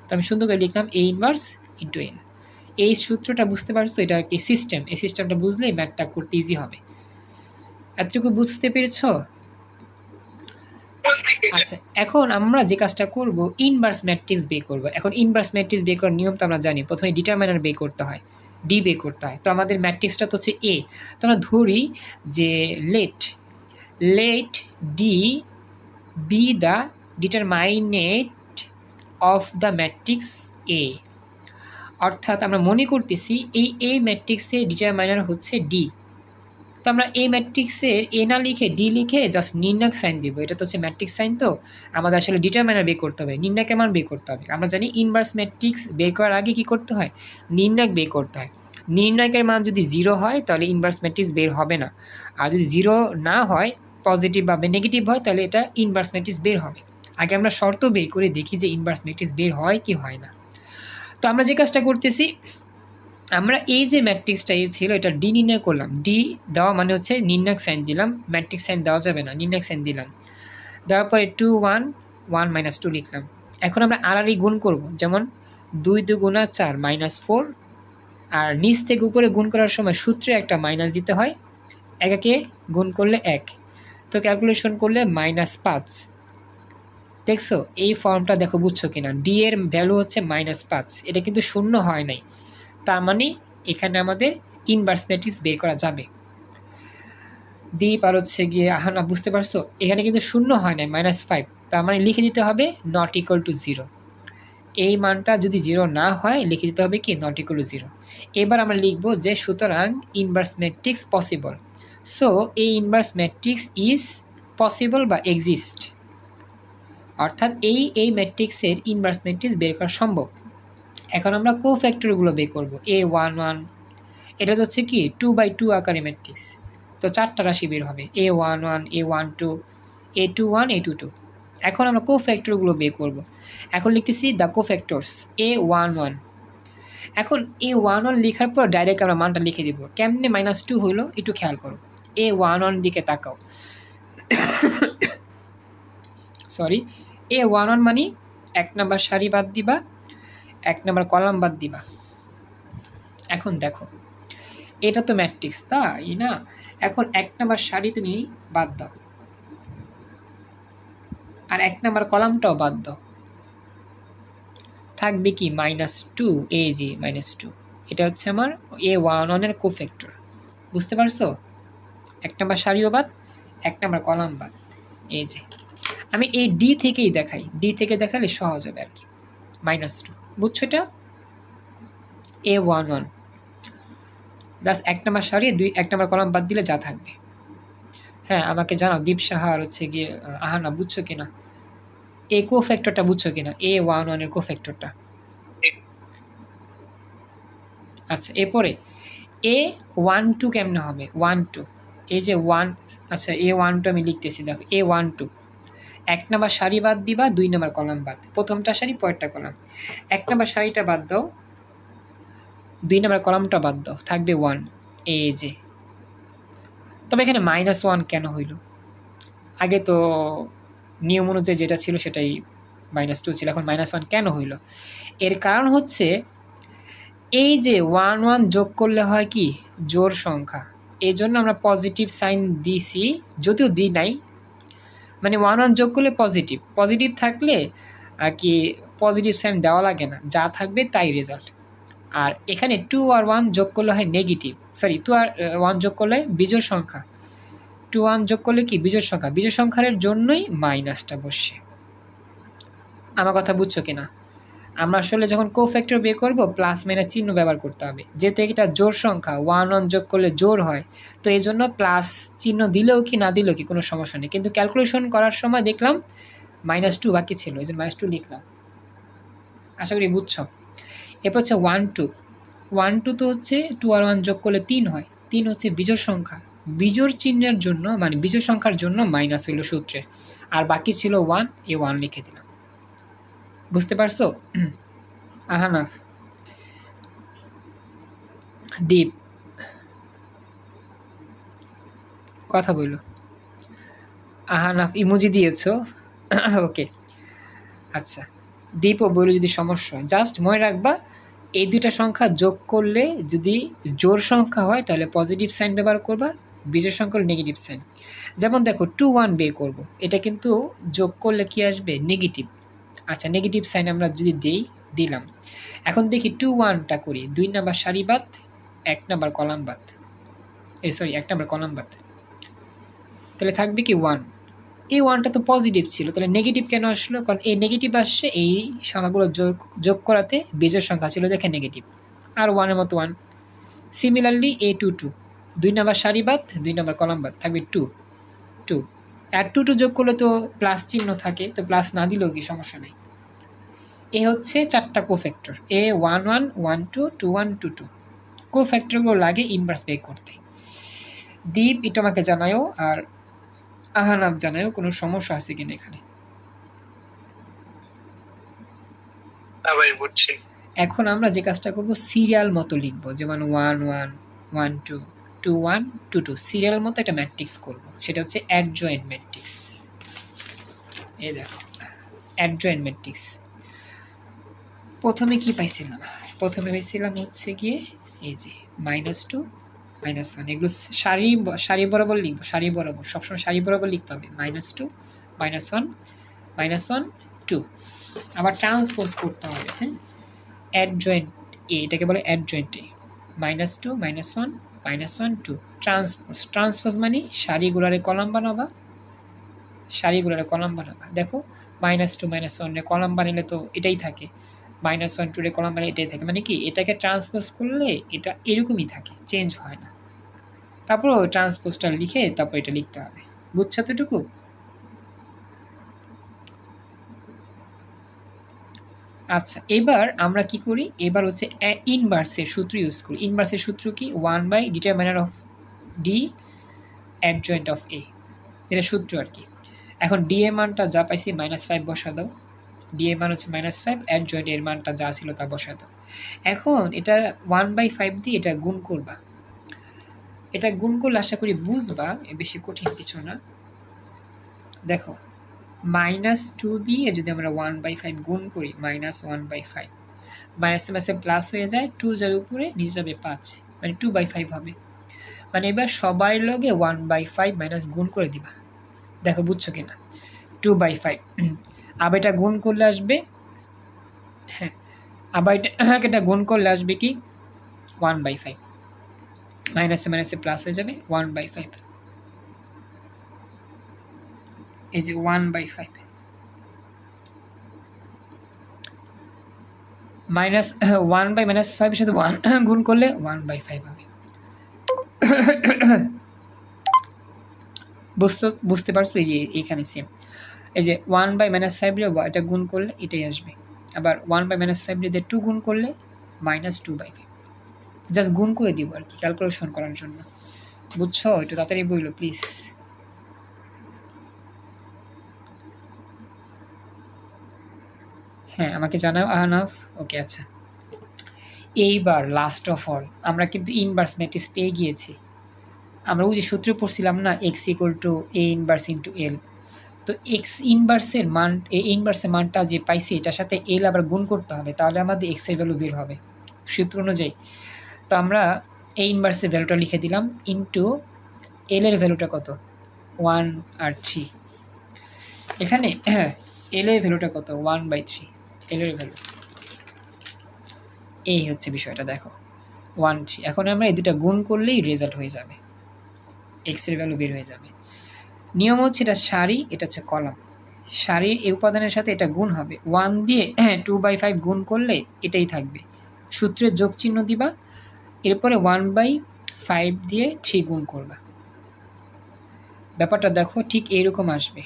তো আমি সুন্দর করে লিখলাম এ ইনভার্স ইন্টু এল। এই সূত্রটা বুঝতে পারছো? এটা একটি সিস্টেম, এই সিস্টেমটা বুঝলে ম্যাথটা করতে ইজি হবে। এতটুকু বুঝতে পেরেছো? আচ্ছা, এখন আমরা যে কাজটা করব, ইনভার্স ম্যাট্রিক্স বের করব। এখন ইনভার্স ম্যাট্রিক্স বের করার নিয়ম তো আমরা জানি, প্রথমে ডিটারমিনার বের করতে হয়, ডি বের করতে হয়। তো আমাদের ম্যাট্রিক্সটা তো হচ্ছে এ। তো আমরা ধরি যে let D be the determinant of the matrix A. অর্থাৎ আমরা মনে করতেছি এই এ ম্যাট্রিক্সের ডিটারমাইনার হচ্ছে ডি। তো আমরা এই ম্যাট্রিক্সের এ না লিখে ডি লিখে জাস্ট নির্ণায়ক সাইন দিব। এটা তো হচ্ছে ম্যাট্রিক্স সাইন, তো আমাদের আসলে ডিটারমিনার বের করতে হবে, নির্ণায়কের মান বের করতে হবে। আমরা জানি ইনভার্স ম্যাট্রিক্স বের করার আগে কি করতে হয়, নির্ণায়ক বের করতে হয়। নির্ণায়কের মান যদি 0 হয় তাহলে ইনভার্স ম্যাট্রিক্স বের হবে না, আর যদি 0 না হয়, পজিটিভ বা নেগেটিভ হয়, তাহলে এটা ইনভার্স ম্যাট্রিক্স বের হবে। আগে আমরা শর্ত বের করে দেখি যে ইনভার্স ম্যাট্রিক্স বের হয় কি হয় না। তো আমরা যে কাজটা করতেছি, আমরা এই যে ম্যাট্রিক্সটা এ ছিল এটা ডি নির্ণয় করলাম। ডি দেওয়া মানে হচ্ছে নির্ণায়ক সাইন দিলাম, ম্যাট্রিক্স সাইন দেওয়া যাবে না, নির্ণায়ক সাইন দিলাম। দেওয়ার পরে 2 1 1 - 2 লিখলাম। এখন আমরা আর গুণ করব, যেমন 2 2 গুণা 4 -4, আর নিচ থেকে উপরে গুণ করার সময় সূত্রে একটা মাইনাস দিতে হয়, একে গুণ করলে 1, তো ক্যালকুলেশন করলে -5। দেখছো এই ফর্মটা? দেখো বুঝছো কিনা? ডি এর ভ্যালু হচ্ছে -5, এটা কিন্তু শূন্য হয় নাই, তার মানে এখানে আমাদের ইনভার্স ম্যাট্রিক্স বের করা যাবে। দ্বীপ আর হচ্ছে গিয়ে আহানা, বুঝতে পারছো? এখানে কিন্তু শূন্য হয় নাই, -5, তার মানে লিখে দিতে হবে নট ইকুয়াল টু 0। এই মানটা যদি 0 না হয় লিখে দিতে হবে কি, নট ইকুয়াল টু 0। এবার আমরা লিখবো যে সুতরাং ইনভার্স ম্যাট্রিক্স পসিবল। সো এই ইনভার্স ম্যাট্রিক্স ইজ পসিবল বা এক্সিস্ট, অর্থাৎ এই ম্যাট্রিক্সের ইনভার্স ম্যাট্রিক্স বের করা সম্ভব। এখন আমরা কোফ্যাক্টরগুলো বের করবো। A11, এটা তো হচ্ছে কি 2/2 আকারে ম্যাট্রিক্স, তো 4টা রাশি বের হবে, A11 A12 A21 A22। এখন আমরা কোফ্যাক্টরগুলো বের করব। এখন লিখতেছি দ্য কোফ্যাক্টরস A11। এখন A11 লেখার পর ডাইরেক্ট আমরা মানটা লিখে দিব। কেমনে -2 হলো একটু খেয়াল করো, A11 দিকে তাকাও। সরি, A11 মানে 1 নাম্বার সারি বাদ দিবা, 1 নাম্বার কলাম বাদ দিবা। এখন দেখো এটা তো ম্যাট্রিক্স, তাই না? এখন 1 নাম্বার সারি তুমি বাদ দাও, আর 1 নাম্বার কলামটাও বাদ দাও, থাকবে কি -2, এই যে -2, এটা হচ্ছে আমার A11 এর কোফ্যাক্টর। বুঝতে পারছো? 1 নাম্বার সারিও বাদ, 1 নাম্বার কলাম বাদ। এই যে আমি এই ডি থেকেই দেখাই, ডি থেকে দেখালে সহজ হবে আর কি, -2। বুঝছো এটা? A11 জাস্ট 1 নাম্বার সারি 1 নাম্বার কলাম বাদ দিলে যা থাকবে। হ্যাঁ, আমাকে জানাও দীপ সাহা আর হচ্ছে গিয়ে আহানা, বুঝছো কিনা এই কোফ্যাক্টরটা, বুঝছো কিনা A11 এর কোফ্যাক্টরটা? আচ্ছা, এরপরে A12 কেমনে হবে? 12, এই যে 1, আচ্ছা A12 আমি লিখতেছি, দেখো A12 1 নাম্বার সারি বাদ দিবা, 2 নাম্বার কলাম বাদ, প্রথমটা সারি পরেরটা কলাম। 1 নাম্বার সারিটা বাদ দাও, 2 নাম্বার কলামটা বাদ দাও, থাকবে 1। এই যে তবে এখানে -1 কেন হইল? আগে তো নিয়ম অনুযায়ী যেটা ছিল সেটাই -2 ছিল, এখন -1 কেন হইল? এর কারণ হচ্ছে এই যে 1 যোগ করলে হয় কি জোড় সংখ্যা, এই জন্য আমরা পজিটিভ সাইন দিছি, যদিও দিই নাই, মানে 1 যোগ করলে পজিটিভ, পজিটিভ থাকলে আর কি পজিটিভ সাইন দেওয়া লাগে না, যা থাকবে তাই রেজাল্ট। আর এখানে 2 আর 1 যোগ করলে হয় নেগেটিভ, সরি 2 আর 1 যোগ করলে বিজোড় সংখ্যা, 2 1 যোগ করলে কি বিজোড় সংখ্যা, বিজোড় সংখ্যার জন্যই মাইনাসটা বসছে। আমার কথা বুঝছো কিনা? আমরা আসলে যখন কোফ্যাক্টর বের করব প্লাস মাইনাস চিহ্ন ব্যবহার করতে হবে, যেহেতু এটা জোড় সংখ্যা, 1 1 যোগ করলে জোড় হয়, তো এই জন্য প্লাস চিহ্ন দিলেও কি না দিলেও কি কোনো সমস্যা নেই, কিন্তু ক্যালকুলেশন করার সময় দেখলাম -2 বাকি ছিল, এই যে -2 লিখলাম। আশা করি বুঝছো। এরপর হচ্ছে 1 2, 1 2 তো হচ্ছে 2 আর 1 যোগ করলে 3 হয়, 3 হচ্ছে বিজোড় সংখ্যা, বিজোড় চিহ্নের জন্য মানে বিজোড় সংখ্যার জন্য মাইনাস হইল সূত্রে, আর বাকি ছিল 1, এই 1 লিখে দিলাম। বুঝতে পারছো? আহানাফ, দীপ, কথা বললো। আহানাফ ইমোজি দিয়েছো, ওকে। আচ্ছা, দীপও বললো যদি সমস্যা হয়, জাস্ট মনে রাখবা এই দুইটা সংখ্যা যোগ করলে যদি জোড় সংখ্যা হয় তাহলে পজিটিভ সাইন ব্যবহার করবা, বিজোড় সংখ্যা নেগেটিভ সাইন। যেমন দেখো 2 1 বের করবো, এটা কিন্তু যোগ করলে কি আসবে নেগেটিভ। আচ্ছা, নেগেটিভ সাইন আমরা যদি দিলাম। এখন দেখি 2 1টা করি, 2 নাম্বার সারি বাদ, 1 নাম্বার কলাম বাদ, সরি 1 নাম্বার কলাম বাদ, তাহলে থাকবে কি 1। এই 1টা তো পজিটিভ ছিল, তাহলে নেগেটিভ কেন আসলো? কারণ এই নেগেটিভ আসছে এই সংখ্যাগুলো যোগ করাতে বিজোড় সংখ্যা ছিল দেখে নেগেটিভ, আর 1 এর মতো 1। সিমিলারলি এই 2 2, 2 নাম্বার সারি বাদ, 2 নাম্বার কলাম বাদ, থাকবে 2 2, আর 2 2 যোগ করলে তো প্লাস চিহ্ন থাকে, তো প্লাস না দিলেও কি সমস্যা নেই। এ হচ্ছে 4টা কোফ্যাক্টর, এ 1 1 1 2 2 1 2 2। কোফ্যাক্টরগুলো লাগে ইনভার্স বের করতে। দীপ এটা আমাকে জানায়ও, আর আহানাফ জানায়ও কোনো সমস্যা আছে কিনা এখানে। ভাই বুঝছি। এখন আমরা যে কাজটা করব সিরিয়াল মতো লিখব, যেমন 1 1 1 2 2 1 2 2, সিরিয়াল মতো একটা ম্যাট্রিক্স করব, সেটা হচ্ছে অ্যাডজয়েন্ট ম্যাট্রিক্স। এই দেখো অ্যাডজয়েন্ট ম্যাট্রিক্স। প্রথমে কি পাইছিলাম? প্রথমে পাইছিলাম হচ্ছে গিয়ে এই যে -2 -1, এগুলো সারি বরাবর লিখবো, সারি বরাবর, সবসময় সারি বরাবর লিখতে হবে। -2 -1 -1 2, আবার ট্রান্সপোজ করতে হবে। হ্যাঁ, অ্যাডজয়েন্ট এ, এটাকে বলে অ্যাডজয়েন্ট এ। -2 -1 -1 2, ট্রান্সপোজ। ট্রান্সপোজ মানে সারিগুলারে কলাম বানাবা, সারিগুলারে কলাম বানাবা। দেখো -2 -1 এর কলাম বানালে তো এটাই থাকে, -1 2 এর কলাম বানালে এটাই থাকে, মানে কি এটাকে ট্রান্সপোজ করলে এটা এরকমই থাকে, চেঞ্জ হয় না। তারপর ট্রান্সপোজটা লিখে তারপর এটা লিখতে হবে। বুঝছো তো এটুকু? আচ্ছা, এবার আমরা কি করি? এবার হচ্ছে ইনভার্সের সূত্র ইউজ করি। ইনভার্সের সূত্র কি? 1/ডিটারমিনার অফ ডি অ্যাডজয়েন্ট অফ এ, এটা সূত্র আর কি। এখন ডি এর মানটা যা পাইছি -5 বসা দাও, ডি এর মান হচ্ছে -5, অ্যাডজয়েন্ট এর মানটা যা ছিল তা বসা দাও। এখন এটা 1/5 দিয়ে এটা গুণ করবা, এটা গুণ করলে আশা করি বুঝবা, বেশি কঠিন কিছু না। দেখো -2 দিয়ে যদি আমরা 1/5 গুণ করি, -1/5, মাইনাসে মাইনাসে প্লাস হয়ে যায়, 2 যার উপরে নিচে যাবে 5, মানে 2/5 হবে। মানে এবার সবার লগে 1/5 মাইনাস গুণ করে দিবা। দেখো বুঝছো কিনা? 2/5, আবার এটা গুণ করলে আসবে, হ্যাঁ আবার এটা গুণ করলে আসবে কি 1/5, মাইনাসে মাইনাসে প্লাস হয়ে যাবে 1/5, এই যে 1/5 মাইনাস 1/-5 এর সাথে 1 গুণ করলে 1/5 হবে। বুঝতে পারছো? এই যে এখানে সেম, এই যে 1/-5 রে এটা গুণ করলে এটাই আসবে, আবার 1/-5 দিয়ে 2 গুণ করলে -2/5, জাস্ট গুণ করে দিব আর কি ক্যালকুলেশন করার জন্য। বুঝছো? একটু তাড়াতাড়ি বইলো প্লিজ। হ্যাঁ, আমাকে জানাও আহনাফ। ওকে, আচ্ছা, এইবার লাস্ট অফ অল আমরা কিন্তু ইনভার্স ম্যাট্রিক্স পেয়ে গিয়েছি। আমরা ওই যে সূত্র পড়ছিলাম না, X equal to A inverse into L. তো এক্স ইনভার্সের মান, এ ইনভার্সের মানটা যে পাইছি এটার সাথে এল আবার গুণ করতে হবে, তাহলে আমাদের এক্স এর ভ্যালু বের হবে সূত্র অনুযায়ী। তো আমরা এ ইনভার্সের ভ্যালুটা লিখে দিলাম ইন্টু এল এর ভ্যালুটা কত, 1 আর 3। এখানে এল এর ভ্যালুটা কত, 1/3 এল এর ভ্যালু। এই হচ্ছে বিষয়টা, দেখো 1 3। এখন আমরা এই দুটা গুণ করলেই রেজাল্ট হয়ে যাবে, এক্স এর ভ্যালু বের হয়ে যাবে। নিয়ম হচ্ছে এটা সারি, এটা হচ্ছে কলাম। সারির এই উপাদানের সাথে এটা গুণ হবে, 1 দিয়ে 2/5 গুণ করলে এটাই থাকবে, সূত্রের যোগ চিহ্ন দিবা, এরপরে 1/5 দিয়ে 3 গুণ করবা। ব্যাপারটা দেখো ঠিক এইরকম আসবে,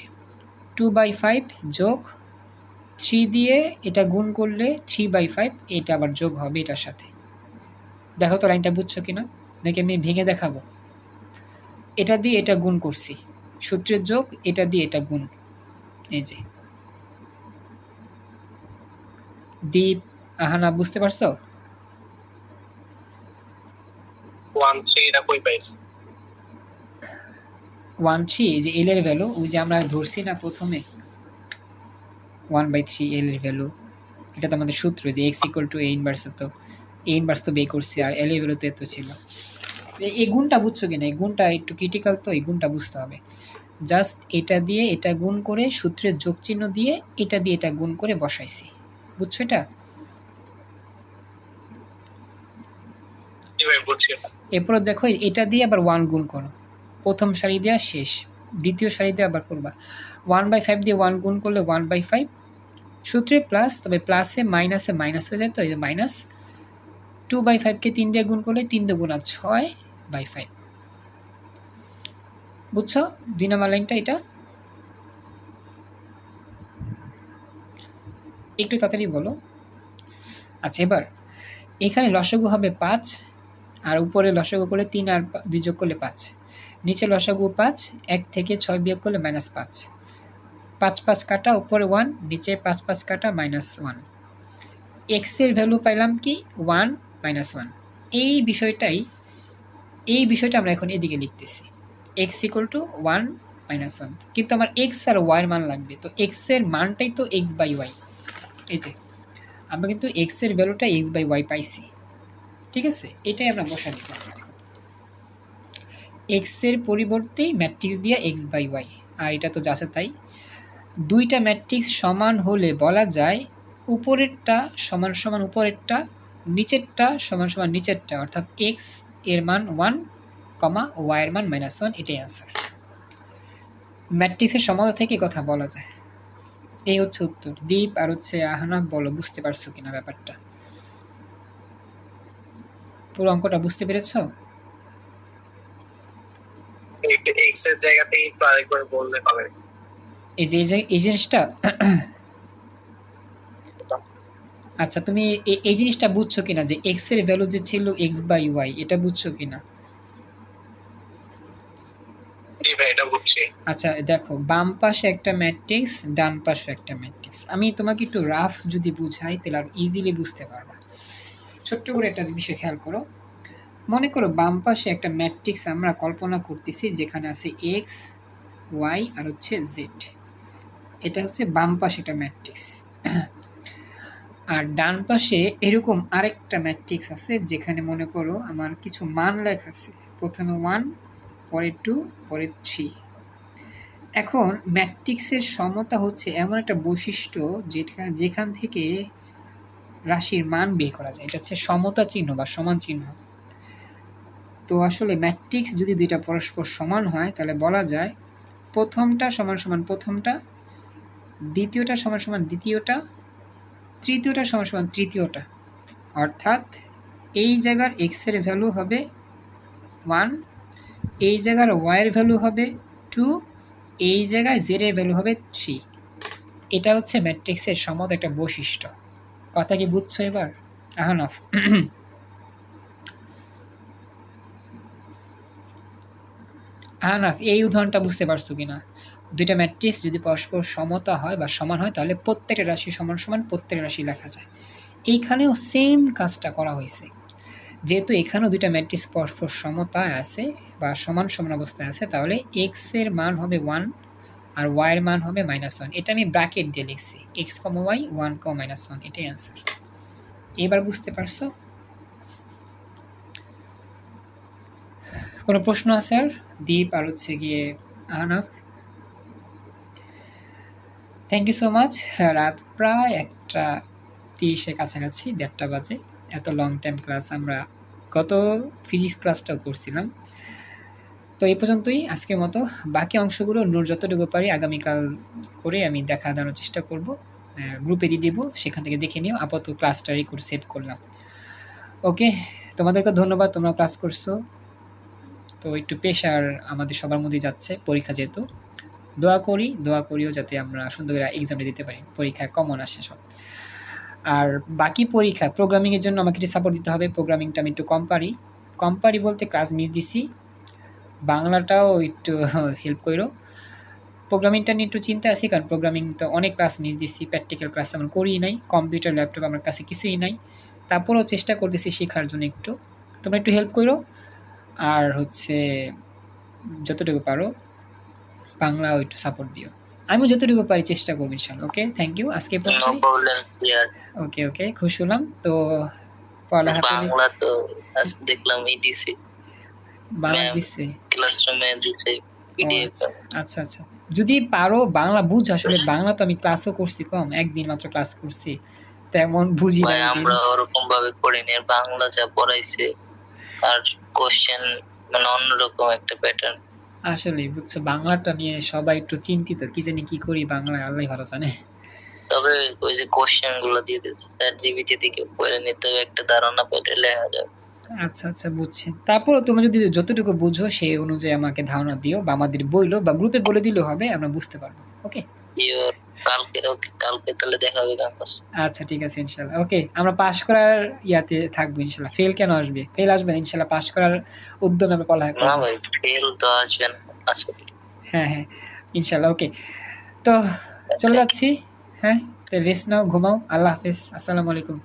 2/5 যোগ 3 দিয়ে এটা গুণ করলে 3/5, এটা আবার যোগ হবে এটার সাথে। দেখো তো লাইনটা বুঝছো কিনা, নাকি আমি ভেঙে দেখাবো? এটা দিয়ে এটা গুণ করছি, সূত্রের যোগ, এটা দিয়ে এটা গুণ। এই যে দীপ, আহানা, বুঝতে পারছো? 1 3 এটা কই পাইছি? 1 3 এই যে এল এর ভ্যালু, ওই যে আমরা ধরছি না প্রথমে 1/3 এল এর ভ্যালু, এটা তো আমাদের সূত্র যে x equal to A inverse, তো এ ইনভার্স তো বের করছি, আর এল এর ভ্যালু তো এত ছিল। এই গুণটা বুঝছো কিনা? এই গুণটা একটু ক্রিটিক্যাল, তো এই গুণটা বুঝতে হবে। জাস্ট এটা দিয়ে এটা গুণ করে সূত্রের যোগ চিহ্ন দিয়ে এটা দিয়ে এটা গুণ করে বসাইছি, বুঝছো এটা? জি ভাই বুঝছি। এরপর দেখো এটা দিয়ে আবার 1 গুণ করো, প্রথম সারি দেওয়া শেষ, দ্বিতীয় সারি দিয়ে আবার করবা। 1/5 দিয়ে 1 গুণ করলে 1/5 সূত্রে প্লাস, তবে প্লাসে মাইনাসে মাইনাস হয়ে যায়, তো এই যে মাইনাস। 2/5কে 3 দিয়ে গুণ করলে 3 2 6/5। বুঝছো 2 নম্বর লাইনটা? এটা একটু তাড়াতাড়ি বলো। আচ্ছা, এবার এখানে লসাগু হবে 5, আর উপরে লসাগু করলে 3 আর 2 যোগ করলে 5, নিচে লসাগু 5, 1 থেকে 6 বিয়োগ করলে -5, 5 5 কাটা, উপরে 1, নিচে 5 5 কাটা, -1। এক্স এর ভ্যালু পাইলাম কি 1 -1। এই বিষয়টা আমরা এখন এদিকে লিখতেছি, এক্স ইকুয়াল টু 1 -1, কিন্তু আমার এক্স আর ওয়াই এর মান লাগবে, তো এক্স এর মানটাই তো x/y। এই যে আমরা কিন্তু এক্স এর ভ্যালুটা x/y পাইছি, ঠিক আছে? এটাই আমরা বসাই দিলাম, এক্স এর পরিবর্তে ম্যাট্রিক্স দিয়ে x/y, আর এটা তো যাচ্ছে তাই। দুইটা ম্যাট্রিক্স সমান হলে বলা যায় উপরেরটা সমান সমান উপরেরটা, নিচেরটা সমান সমান নিচেরটা, অর্থাৎ এক্স এর মান 1, ওয়াই এর মান -1, এটাই অ্যান্সার। ম্যাট্রিক্সের সমতা থেকে কথা বলা যায়। এই হচ্ছে উত্তর। দীপ আর হচ্ছে আহনাফ, বলো বুঝতে পারছো কিনা ব্যাপারটা? পুরো অঙ্কটা বুঝতে পেরেছো? একটু এক্স এর জায়গাতে একটু আরেকবার বললে পাবে। এই যে এই জিনিসটা আচ্ছা, তুমি এই জিনিসটা বুঝছো কিনা যে এক্স এর ভ্যালু যে ছিল x/y, এটা বুঝছো কিনা? জি ভাই এটা বুঝছি। আচ্ছা দেখো, বাম পাশে একটা ম্যাট্রিক্স, ডান পাশে একটা ম্যাট্রিক্স। আমি তোমাকে একটু রাফ যদি বুঝাই তাহলে আর ইজিলি বুঝতে পারবা। ছোট্ট করে একটা বিষয় খেয়াল করো। মনে করো বাম পাশে একটা ম্যাট্রিক্স আমরা কল্পনা করতেছি, যেখানে আছে এক্স, ওয়াই আর হচ্ছে জেড। এটা হচ্ছে বাম পাশে একটা ম্যাট্রিক্স। আর ডান পাশে এরকম আরেকটা ম্যাট্রিক্স আছে, যেখানে মনে করো আমার কিছু মান লেখা আছে, প্রথমে 1, পরে 2, পরে 3। এখন ম্যাট্রিক্সের সমতা হচ্ছে এমন একটা বৈশিষ্ট্য যেখান থেকে রাশির মান বের করা যায়, এটা হচ্ছে সমতা চিহ্ন বা সমান চিহ্ন। তো আসলে ম্যাট্রিক্স যদি দুইটা পরস্পর সমান হয় তাহলে বলা যায় প্রথমটা সমান সমান প্রথমটা, দ্বিতীয়টা সমান সমান দ্বিতীয়টা, তৃতীয়টা সমান সমান তৃতীয়টা। অর্থাৎ এই জায়গার এক্স এর ভ্যালু হবে 1, এই জায়গার ওয়াই এর ভ্যালু হবে 2, এই জায়গায় জেড এর ভ্যালু হবে 3। এটা হচ্ছে ম্যাট্রিক্সের সমতা একটা বৈশিষ্ট্য। কথা কি বুঝছো এবার আহনাফ? আহনাফ, এই উদাহরণটা বুঝতে পারছো কিনা? দুইটা ম্যাট্রিক্স যদি পরস্পর সমতা হয় বা সমান হয় তাহলে প্রত্যেকটা রাশি সমান সমান প্রত্যেকটা রাশি লেখা যায়। এইখানেও সেম কাজটা করা হয়েছে। যেহেতু এখানেও দুইটা ম্যাট্রিক্স পরস্পর সমতায় আছে বা সমান সমান অবস্থায় আছে, তাহলে এক্স এর মান হবে 1 আর ওয়াই এর মান হবে -1। এটা আমি ব্র্যাকেট দিয়ে লিখছি, x, y 1, -1, এটাই অ্যান্সার। এবার বুঝতে পারছো? কোনো প্রশ্ন আছে আর? দীপ আর হচ্ছে গিয়ে Ahnaf, thank you so much. রাত প্রায় 1:30 কাছাকাছি, 1:30 বাজে। এত লং টাইম ক্লাস আমরা গত ফিজিক্স ক্লাসটাও করছিলাম। তো এই পর্যন্তই আজকের মতো। বাকি অংশগুলো নূর যতটুকু পারি আগামীকাল করে আমি দেখা দেওয়ার চেষ্টা করব, গ্রুপে দিয়ে দিব, সেখান থেকে দেখে নিও। আপাতত ক্লাসটা রেকর্ড সেভ করলাম। ওকে, তোমাদেরকে ধন্যবাদ, তোমরা ক্লাস করছো। তো একটু প্রেশার আমাদের সবার মধ্যেই যাচ্ছে, পরীক্ষা যেহেতু। দোয়া করিও যাতে আমরা সুন্দর করে এক্সামটা দিতে পারি, পরীক্ষায় কমন আসে সব। আর বাকি পরীক্ষা প্রোগ্রামিংয়ের জন্য আমাকে একটু সাপোর্ট দিতে হবে। প্রোগ্রামিংটা আমি একটু কম পারি বলতে ক্লাস মিস দিছি, বাংলাটাও একটু হেল্প করো। প্রোগ্রামিংটা নিয়ে একটু চিন্তা আছি, কারণ প্রোগ্রামিং তো অনেক ক্লাস মিস দিচ্ছি, প্র্যাকটিক্যাল ক্লাস তেমন করিই নাই, কম্পিউটার ল্যাপটপ আমার কাছে কিছুই নাই, তারপরেও চেষ্টা করতেছি শেখার জন্য। একটু তোমরা একটু হেল্প করো, আর হচ্ছে যতটুকু পারো বাংলাও একটু সাপোর্ট দিও। আমিও যতটুকু পারি চেষ্টা করবো ইনশাল্লাহ। ওকে, থ্যাংক ইউ। আজকে নো প্রবলেম স্যার। ওকে, খুশি হলাম। তো পড়ালেখা বাংলা তো আজকে দেখলাম এই দিছি, বাংলা ম্যাম দিচ্ছে। ক্লাসরুমে দিছে পিডিএফ। আচ্ছা, যদি পারো বাংলা বুঝ। আসলে বাংলা তো আমি ক্লাসও করছি কম, একদিন মাত্র ক্লাস করছি, তেমন বুঝি না। ভাই আমরা ওরকম ভাবে করিনি, আর বাংলা যা পড়াইছে আর কোশ্চেন মানে অন্যরকম একটা প্যাটার্ন। আসলে বুঝছো, বাংলাটা নিয়ে সবাই একটু চিন্তিত, কি জানি কি করি বাংলায়, আল্লাহ ভালো জানে। তবে ওই যে কোশ্চেন গুলো দিয়ে দিচ্ছে স্যার, জিবিটি থেকে পড়ে নিতে হবে, একটা ধারণা পেলে লেখা যাবে। আচ্ছা, বুঝছি। তারপরও তুমি যদি যতটুকু বুঝো সেই অনুযায়ী আমাকে ধারণা দিও, বা আমাদের বইলো বা গ্রুপে বলে দিলেও হবে, আমরা বুঝতে পারবো। ওকে, কালকে তাহলে দেখা হবে ক্যাম্পাস। আচ্ছা ঠিক আছে ইনশাল্লাহ। ওকে, আমরা পাশ করার ইয়াতে থাকবো ইনশাল্লাহ। ফেল কেন আসবে, ফেল আসবে না ইনশাল্লাহ, পাশ করার উদ্যমে আমরা পড়ালেখা না করবো। ভাই, ফেল তো আসবে না আসলে। হ্যাঁ ইনশাল্লাহ। ওকে, তো চলে যাচ্ছি। হ্যাঁ, রেস্ট নাও, ঘুমাও। আল্লাহ হাফেজ, আসসালামু আলাইকুম।